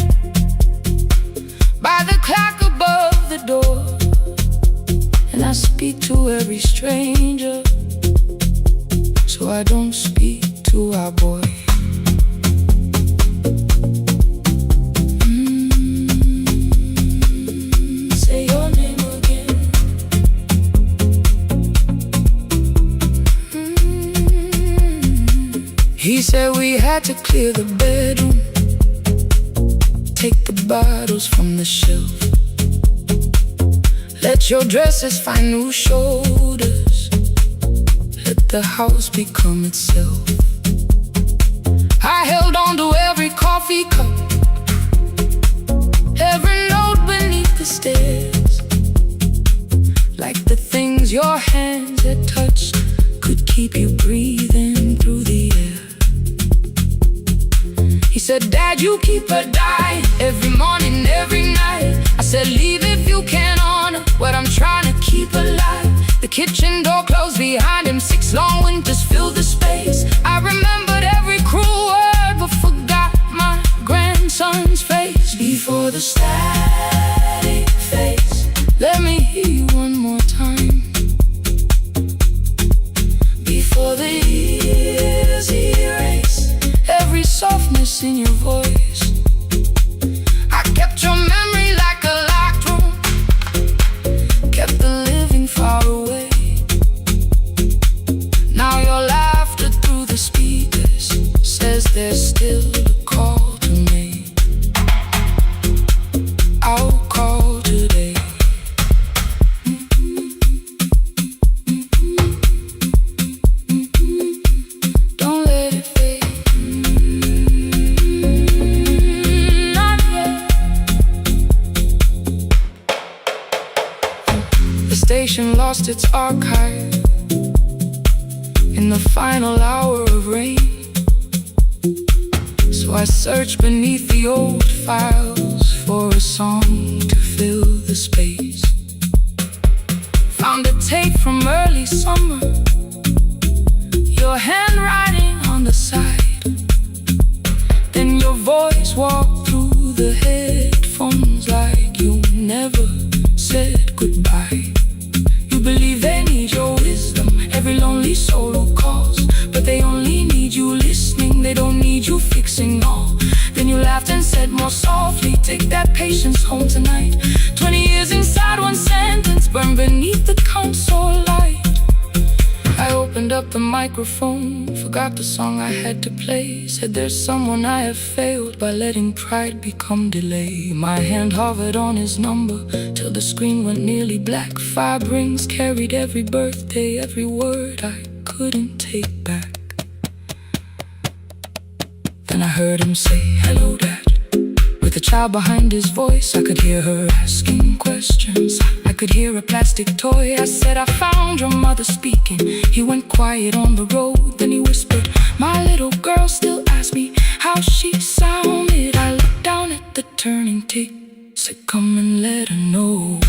by the clock above the door, and I speak to every stranger, so I don't speak to our boy. Say your name again. He said we had to clear the bedroom, take the bottles from the shelf, Let your dresses find new shoulders. Let the house become itself. I held on to every coffee cup, every note beneath the stairs, like the things your hands had touched could keep you breathing through the air. He said, Dad, you keep her dying every morning, every night. I said, leave if you can honor what I'm trying to keep alive. The kitchen door closed behind him, 6 long winters filled the space. I remembered every cruel word but forgot my grandson's face. Before the static fades, let me hear you one more time. Before the years erase every softness in your voice, I kept your memory like a locked room, kept the living far away. Now your laughter through the speakers says there's still a call to me. I'll call today. Don't let it fade. Not yet. The station lost its archive in the final hour of rain. So I searched beneath the old files for a song to fill the space. Found a tape from early summer, your handwriting on the side. Then your voice walked through the headphones like you never said goodbye. You believe they need your wisdom, every lonely soul who calls, but they only need you listening, they don't need you fixing all. Then you laughed and said more softly, take that patience home tonight. 20 years inside one sentence, burned beneath the console light. I opened up the microphone, forgot the song I had to play. Said there's someone I have failed by letting pride become delay. My hand hovered on his number till the screen went nearly black. 5 rings carried every birthday, every word I couldn't take back. Then I heard him say, hello, Dad. With a child behind his voice, I could hear her asking questions. I could hear a plastic toy. I said, I found your mother speaking. He went quiet on the road, then he whispered, my little girl still asks me how she sounded. I looked down at the turning tick, said, come and let her know.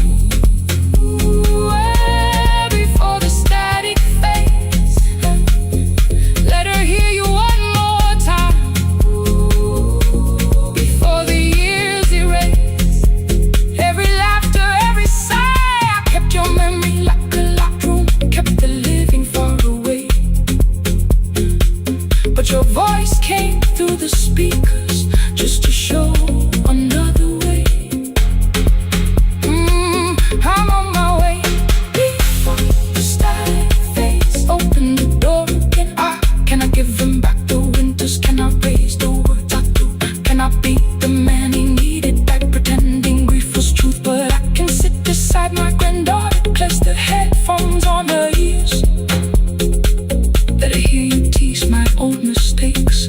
Before the static fades, let her hear you one more time. Before the years erase every laughter, every sigh, I kept your memory like a locked room, kept the living far away. But your voice came through the speakers just to show another way. I'm on my way. Before the static fades, open the door again. Can I give him back the winters? Can I raise the words I do? Can I be the man he needed back, pretending grief was truth? But I can sit beside my granddaughter, place the headphones on her ears. Let her hear you tease my old mistakes.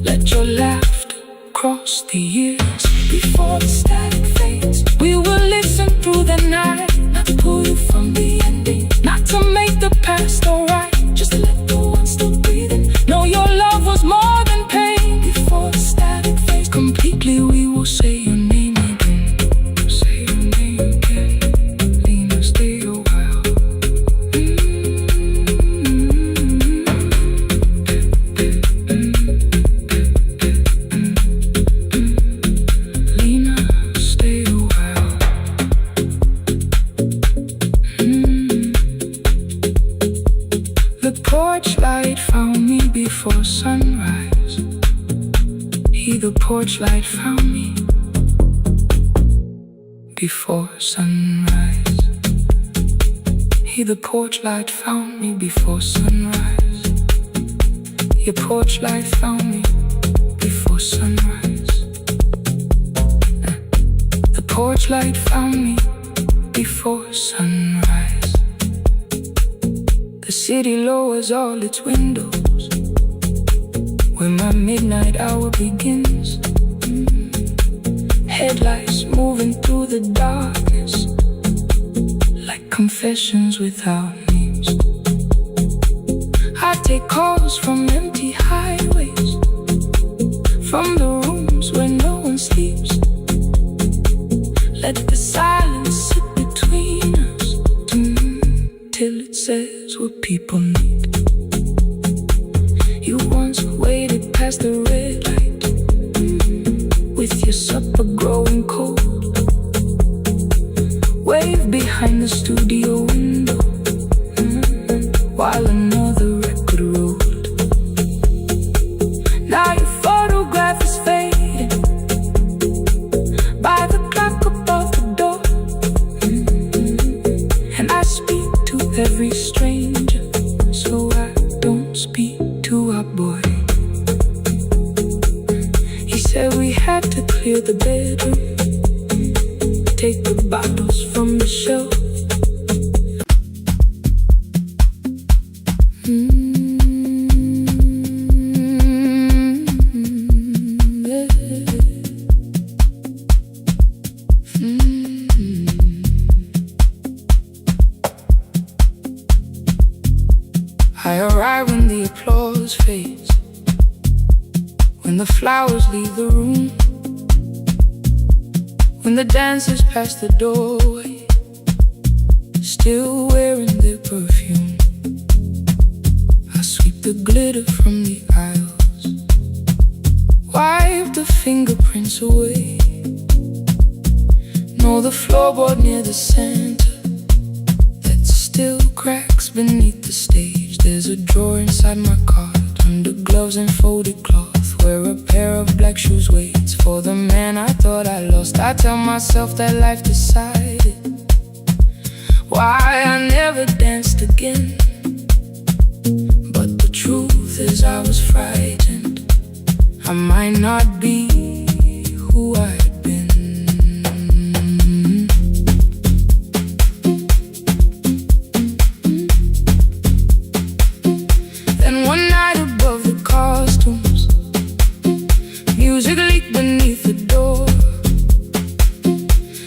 Let your laughter cross the years. Before the static fades, we will listen through the night, not to pull you from the ending, not to make the past alright, just to let the one still breathing know your love was more than pain. Before the static fades completely, we will say your name again. Say your name again. Lena, stay a while. Lena, stay a while. The porch light found me before sunrise. The porch light found me before sunrise. The porch light found me before sunrise. Your porch light found me before sunrise. The porch light found me before sunrise. The city lowers all its windows when my midnight hour begins. Headlights moving through the darkness like confessions without names. I take calls from empty highways, from the rooms where no one sleeps. Let the silence sit between us till it says what people need. You once waited past the red light with your supper growing cold. Wave behind the studio window while another record rolled. Now your photograph is fading by the clock above the door. And I speak to every stranger, so I don't speak to our boy. He said we had to clear the bedroom, take the bottles from the shelf. I arrive when the applause fades, when the flowers leave the room, when the dancers pass the doorway, still wearing their perfume. I sweep the glitter from the aisles, wipe the fingerprints away. Know the floorboard near the center that still cracks beneath the stage. There's a drawer inside my cart, under gloves and folded cloth, where a pair of black shoes waits for the man I thought I lost. I tell myself that life decided why I never danced again. But the truth is I was frightened I might not be who I'd been. Then one night above the costumes, music leaked beneath the door.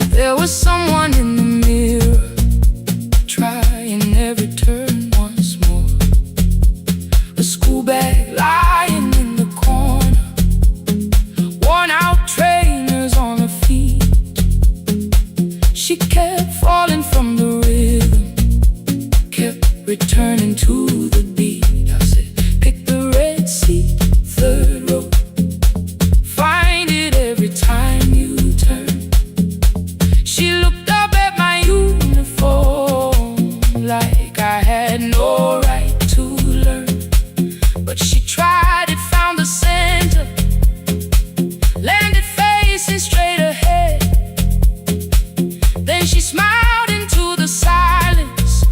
There was someone in the mirror, trying every turn once more. A school bag lying in the corner, worn out trainers on her feet. She kept falling from the rhythm, kept returning to the beat. I said, pick the red seat, third row, find it every time you turn. She looked up at my uniform like I had no right to learn. But she tried it, found the center, landed facing straight ahead. Then she smiled into the silence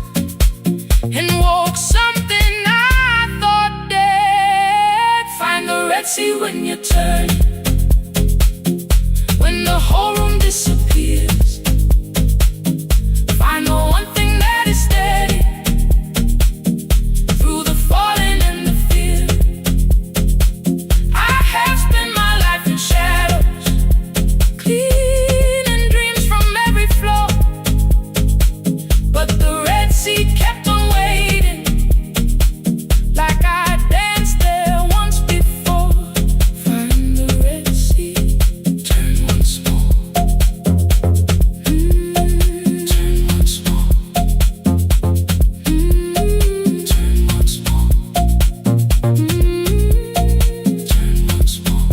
and woke something I thought dead. Find the red sea when you turn, when the whole room disappears. Find the one thing that is steady through the falling and the fear. I have spent my life in shadows, cleaning dreams from every floor. But the red sea kept on waiting, like I danced there once before. Find the red sea, turn once more. Turn once more. Turn once more. Turn once more.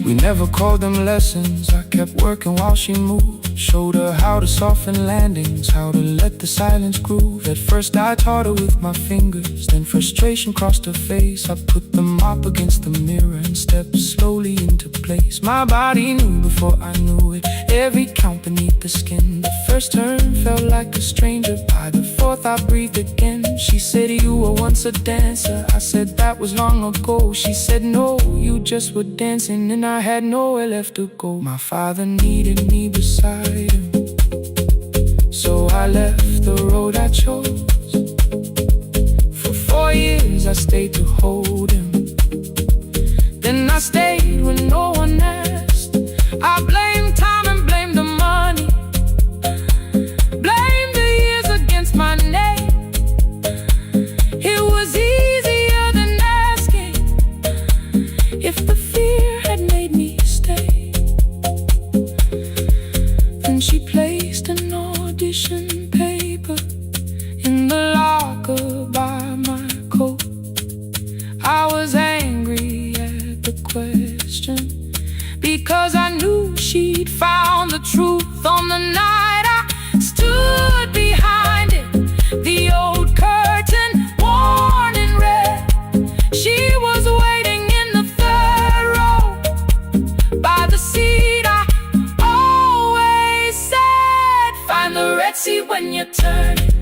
We never called them lessons. I kept working while she moved. Showed her how to soften landings, how to let the silence groove. At first I taught her with my fingers, then frustration crossed her face. I put the mop against the mirror and stepped slowly into place. My body knew before I knew it, every count beneath the skin. The first turn felt like a stranger, by the fourth I breathed again. She said, you were once a dancer. I said, that was long ago. She said, no, you just were dancing, and I had nowhere left to go. My father needed me beside him, so I left the road I chose. For 4 years I stayed to hold him, then I stayed when no one asked. I blamed time and blamed the money, blamed the years against my name. It was easier than asking if the fear had made me stay. Then she placed an audition paper in the locker by my coat. I was angry at the question, because I knew she'd found the truth on the night I stood behind it. The old curtain, worn in red. She was waiting in the third row by the seat I always said, find the red seat when you turn it.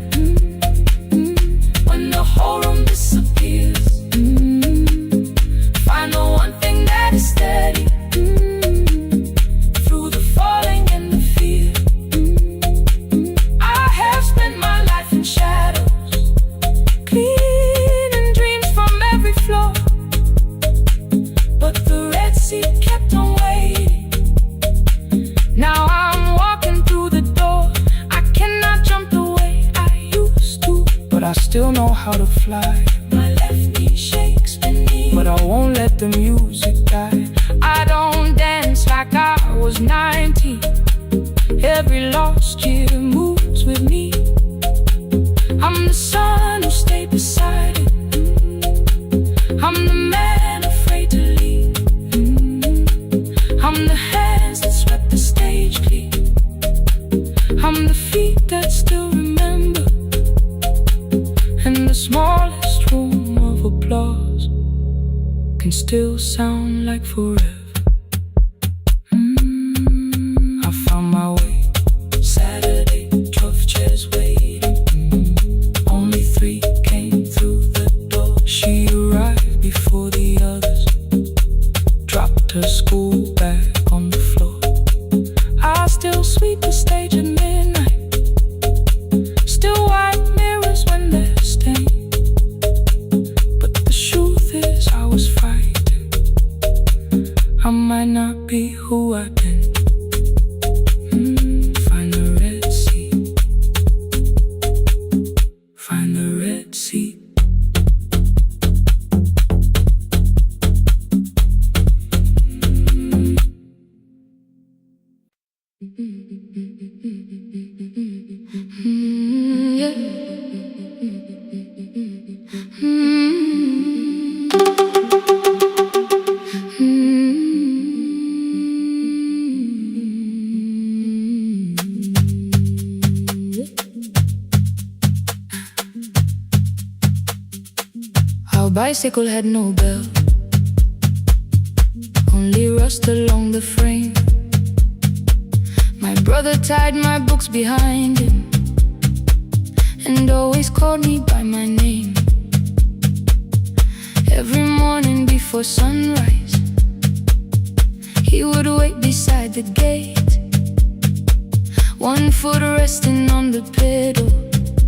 When the whole room disappears, find the one thing that is steady through the falling and the fear. I have spent my life in shadows, cleaning dreams from every floor, but the red seat kept on waiting. Now I'm walking through the door. I cannot jump the way I used to, but I still know how to fly. My left knee shakes beneath, but I won't let the music die. I don't dance like I was 19. Every lost year moves with me. I'm the son who stayed beside it. I'm the man afraid to leave. I'm the hands that swept the stage clean. I'm the feet that still remember, and the smallest room of applause can still sound like forever. I found my way. Saturday, 12 chairs waiting. Only 3 came through the door. She arrived before the others, dropped her school bag on the floor. I still sweep the stage at midnight, still wipe mirrors when they're stained. But the truth is I was fighting. I might not be who I've been. Find the red seat. Find the red seat. Our bicycle had no bell, only rust along the frame. My brother tied my books behind him and always called me by my name. Every morning before sunrise, he would wait beside the gate, one foot resting on the pedal,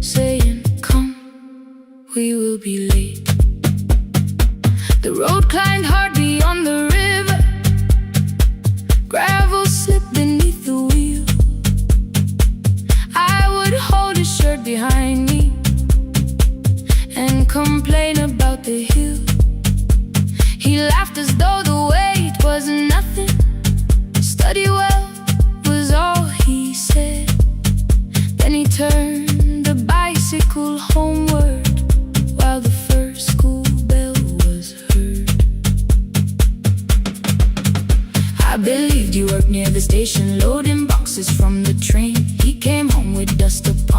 saying, come, we will be late. The road climbed hard beyond the river, gravel slipped beneath the wheel. I would hold his shirt behind me and complain about the hill. He laughed as though the weight was nothing. Study well was all he said. Then he turned the bicycle homeward while the first school bell was heard. I believed you worked near the station, loading boxes from the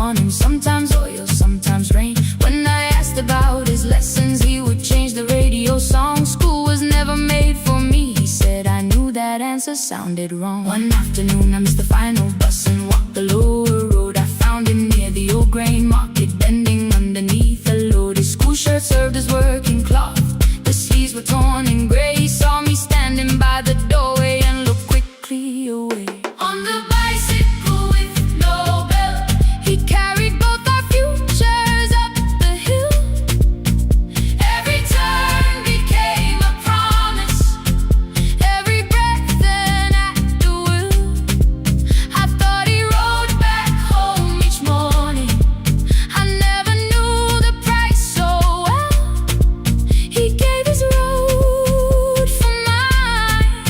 on him. Sometimes oil, sometimes rain. When I asked about his lessons, he would change the radio song. School was never made for me, he said. I knew that answer sounded wrong. One afternoon I missed the final bus and walked the lower road. I found him near the old grain market, bending underneath a load. His school shirt served as working cloth. The sleeves were torn and gray. He saw me standing by the doorway and looked quickly away. On the bicycle with no belt, he carried both our futures up the hill. Every turn became a promise, every breath an act of will. I thought he rode back home each morning. I never knew the price so well. He gave his road for mine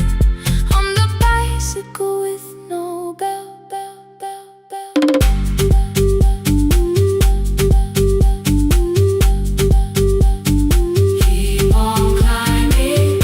on the bicycle with no bell. Keep on climbing.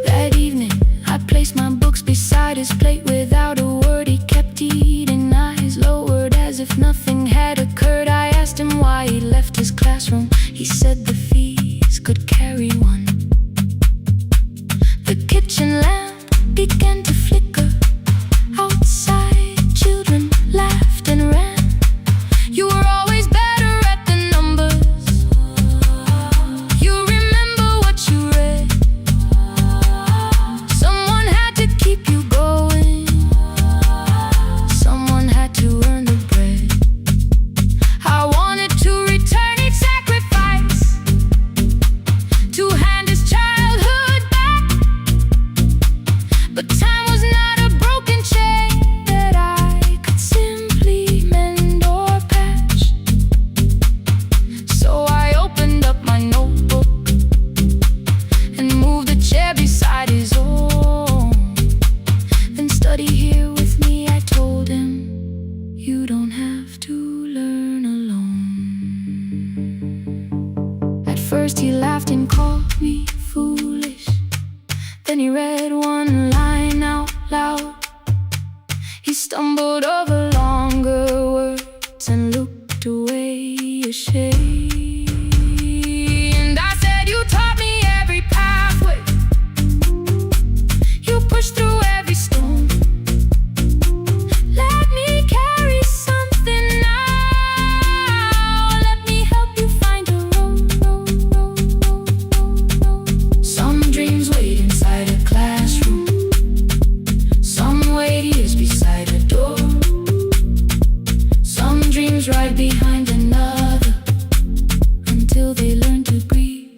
That evening, I placed my books beside his plate. Without a word, he kept eating, eyes lowered as if nothing had occurred. I asked him why he left his classroom. He said the fees could carry one. The kitchen lamp began to flicker. Outside, children laughed and ran. You were always better at the numbers. You remember what you read. Someone had to keep you going. Someone had to earn the bread. I wanted to return each sacrifice, to hand his childhood back. But time was not a broken chain that I could simply mend or patch. So I opened up my notebook and moved the chair beside his own. Then study here with me, I told him. You don't have to learn alone. At first he laughed and called me foolish. Then he read one line out loud. He stumbled over longer words and looked away ashamed. And I said, you taught me every pathway. You pushed through every stone. Let me carry something now. Let me help you find a road. Some dreams wait inside a classroom. Some wait years beside a door. Some dreams right behind another, until they learn to breathe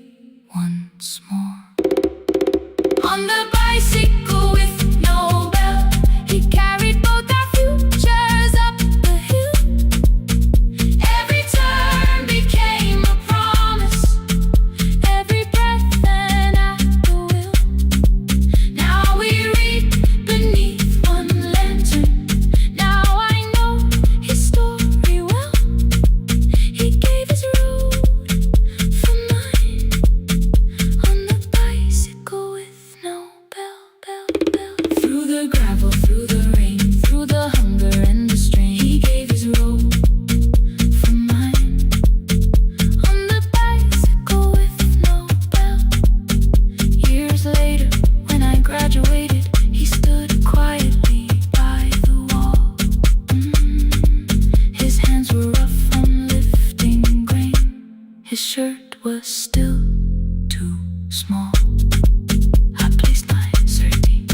once more. On the bicycle with no bell, he carried both our futures up the hill. Every turn became a promise, every breath an act of will. Now we read beneath one lantern. Now I know his story well. He gave his road for mine on the bicycle with no bell. Through the gravel, through the rain, through the hunger and the strain, he gave his road for mine on the bicycle with no bell. Years later, when I graduated, he stood quietly by the wall. His hands were rough from lifting grain. His shirt was still too small. I placed my sardine.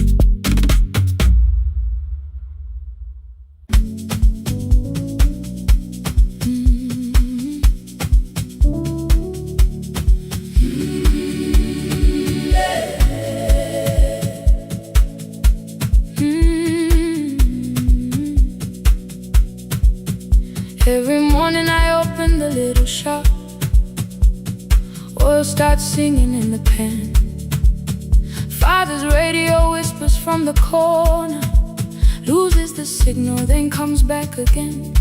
Every morning I open the little shop. Oil starts singing in the pan. Father's radio whispers from the corner, loses the signal, then comes back again.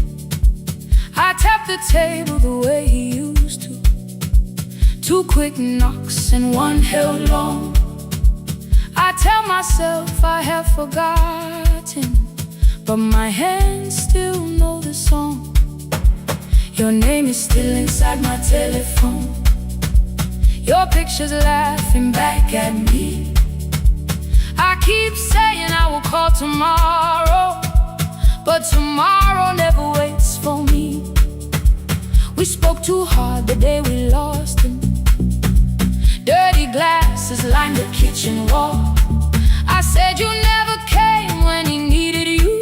I tap the table the way he used to. 2 quick knocks and one held long. I tell myself I have forgotten, but my hands still know the song. Your name is still inside my telephone. Your picture's laughing back at me. I keep saying I will call tomorrow, but tomorrow never waits for me. We spoke too hard the day we lost him. Dirty glasses lined the kitchen wall. I said you never came when he needed you.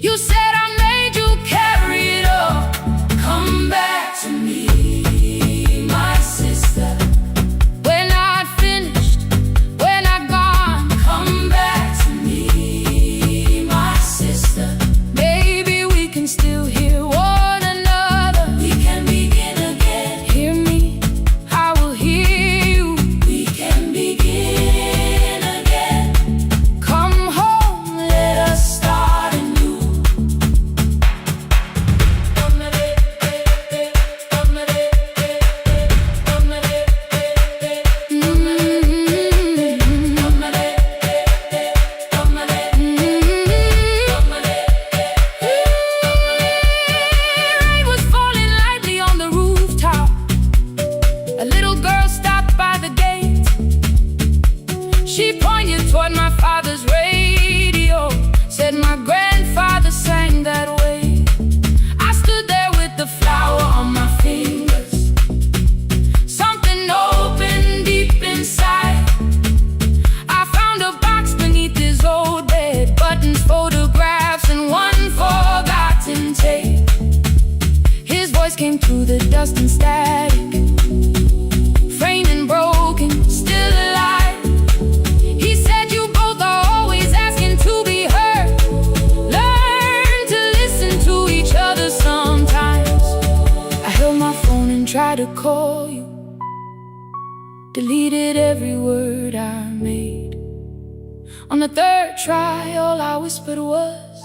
You said I made you carry it all. Come back to me, my sister. We're not finished, we're not gone. Come back to me, my sister. Maybe we can still hear one another. We can begin again. Hear me, I will hear you. We can begin again. Come home, let us start anew. Rain was falling lightly on the rooftop. A little girl stopped by the gate. She pointed toward my father's radio, said my grandfather sang that way. I stood there with the flower on my fingers. Something opened deep inside. I found a box beneath his old bed, buttons, photographs, and one forgotten tape. His voice came through the dust and static, framed and broken, still alive. He said you both are always asking to be heard. Learn to listen to each other sometimes. I held my phone and tried to call you, deleted every word I made. On the third try, all I whispered was,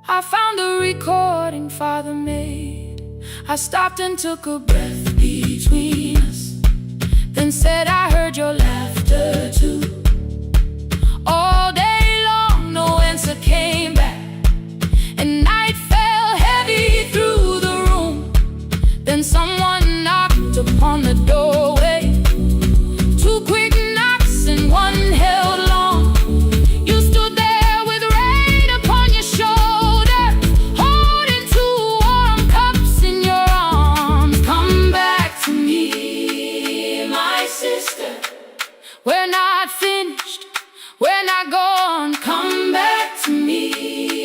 I found the recording Father made. I stopped and took a breath between us, then said I heard your laughter too. All day long, no answer came back, and night fell heavy through the room. Then someone knocked upon the doorway. Two quick knocks and one held long. You stood there with rain upon your shoulder, holding two warm cups in your arms. Come back to me, my sister. We're not finished, we're not gone. Come back to me.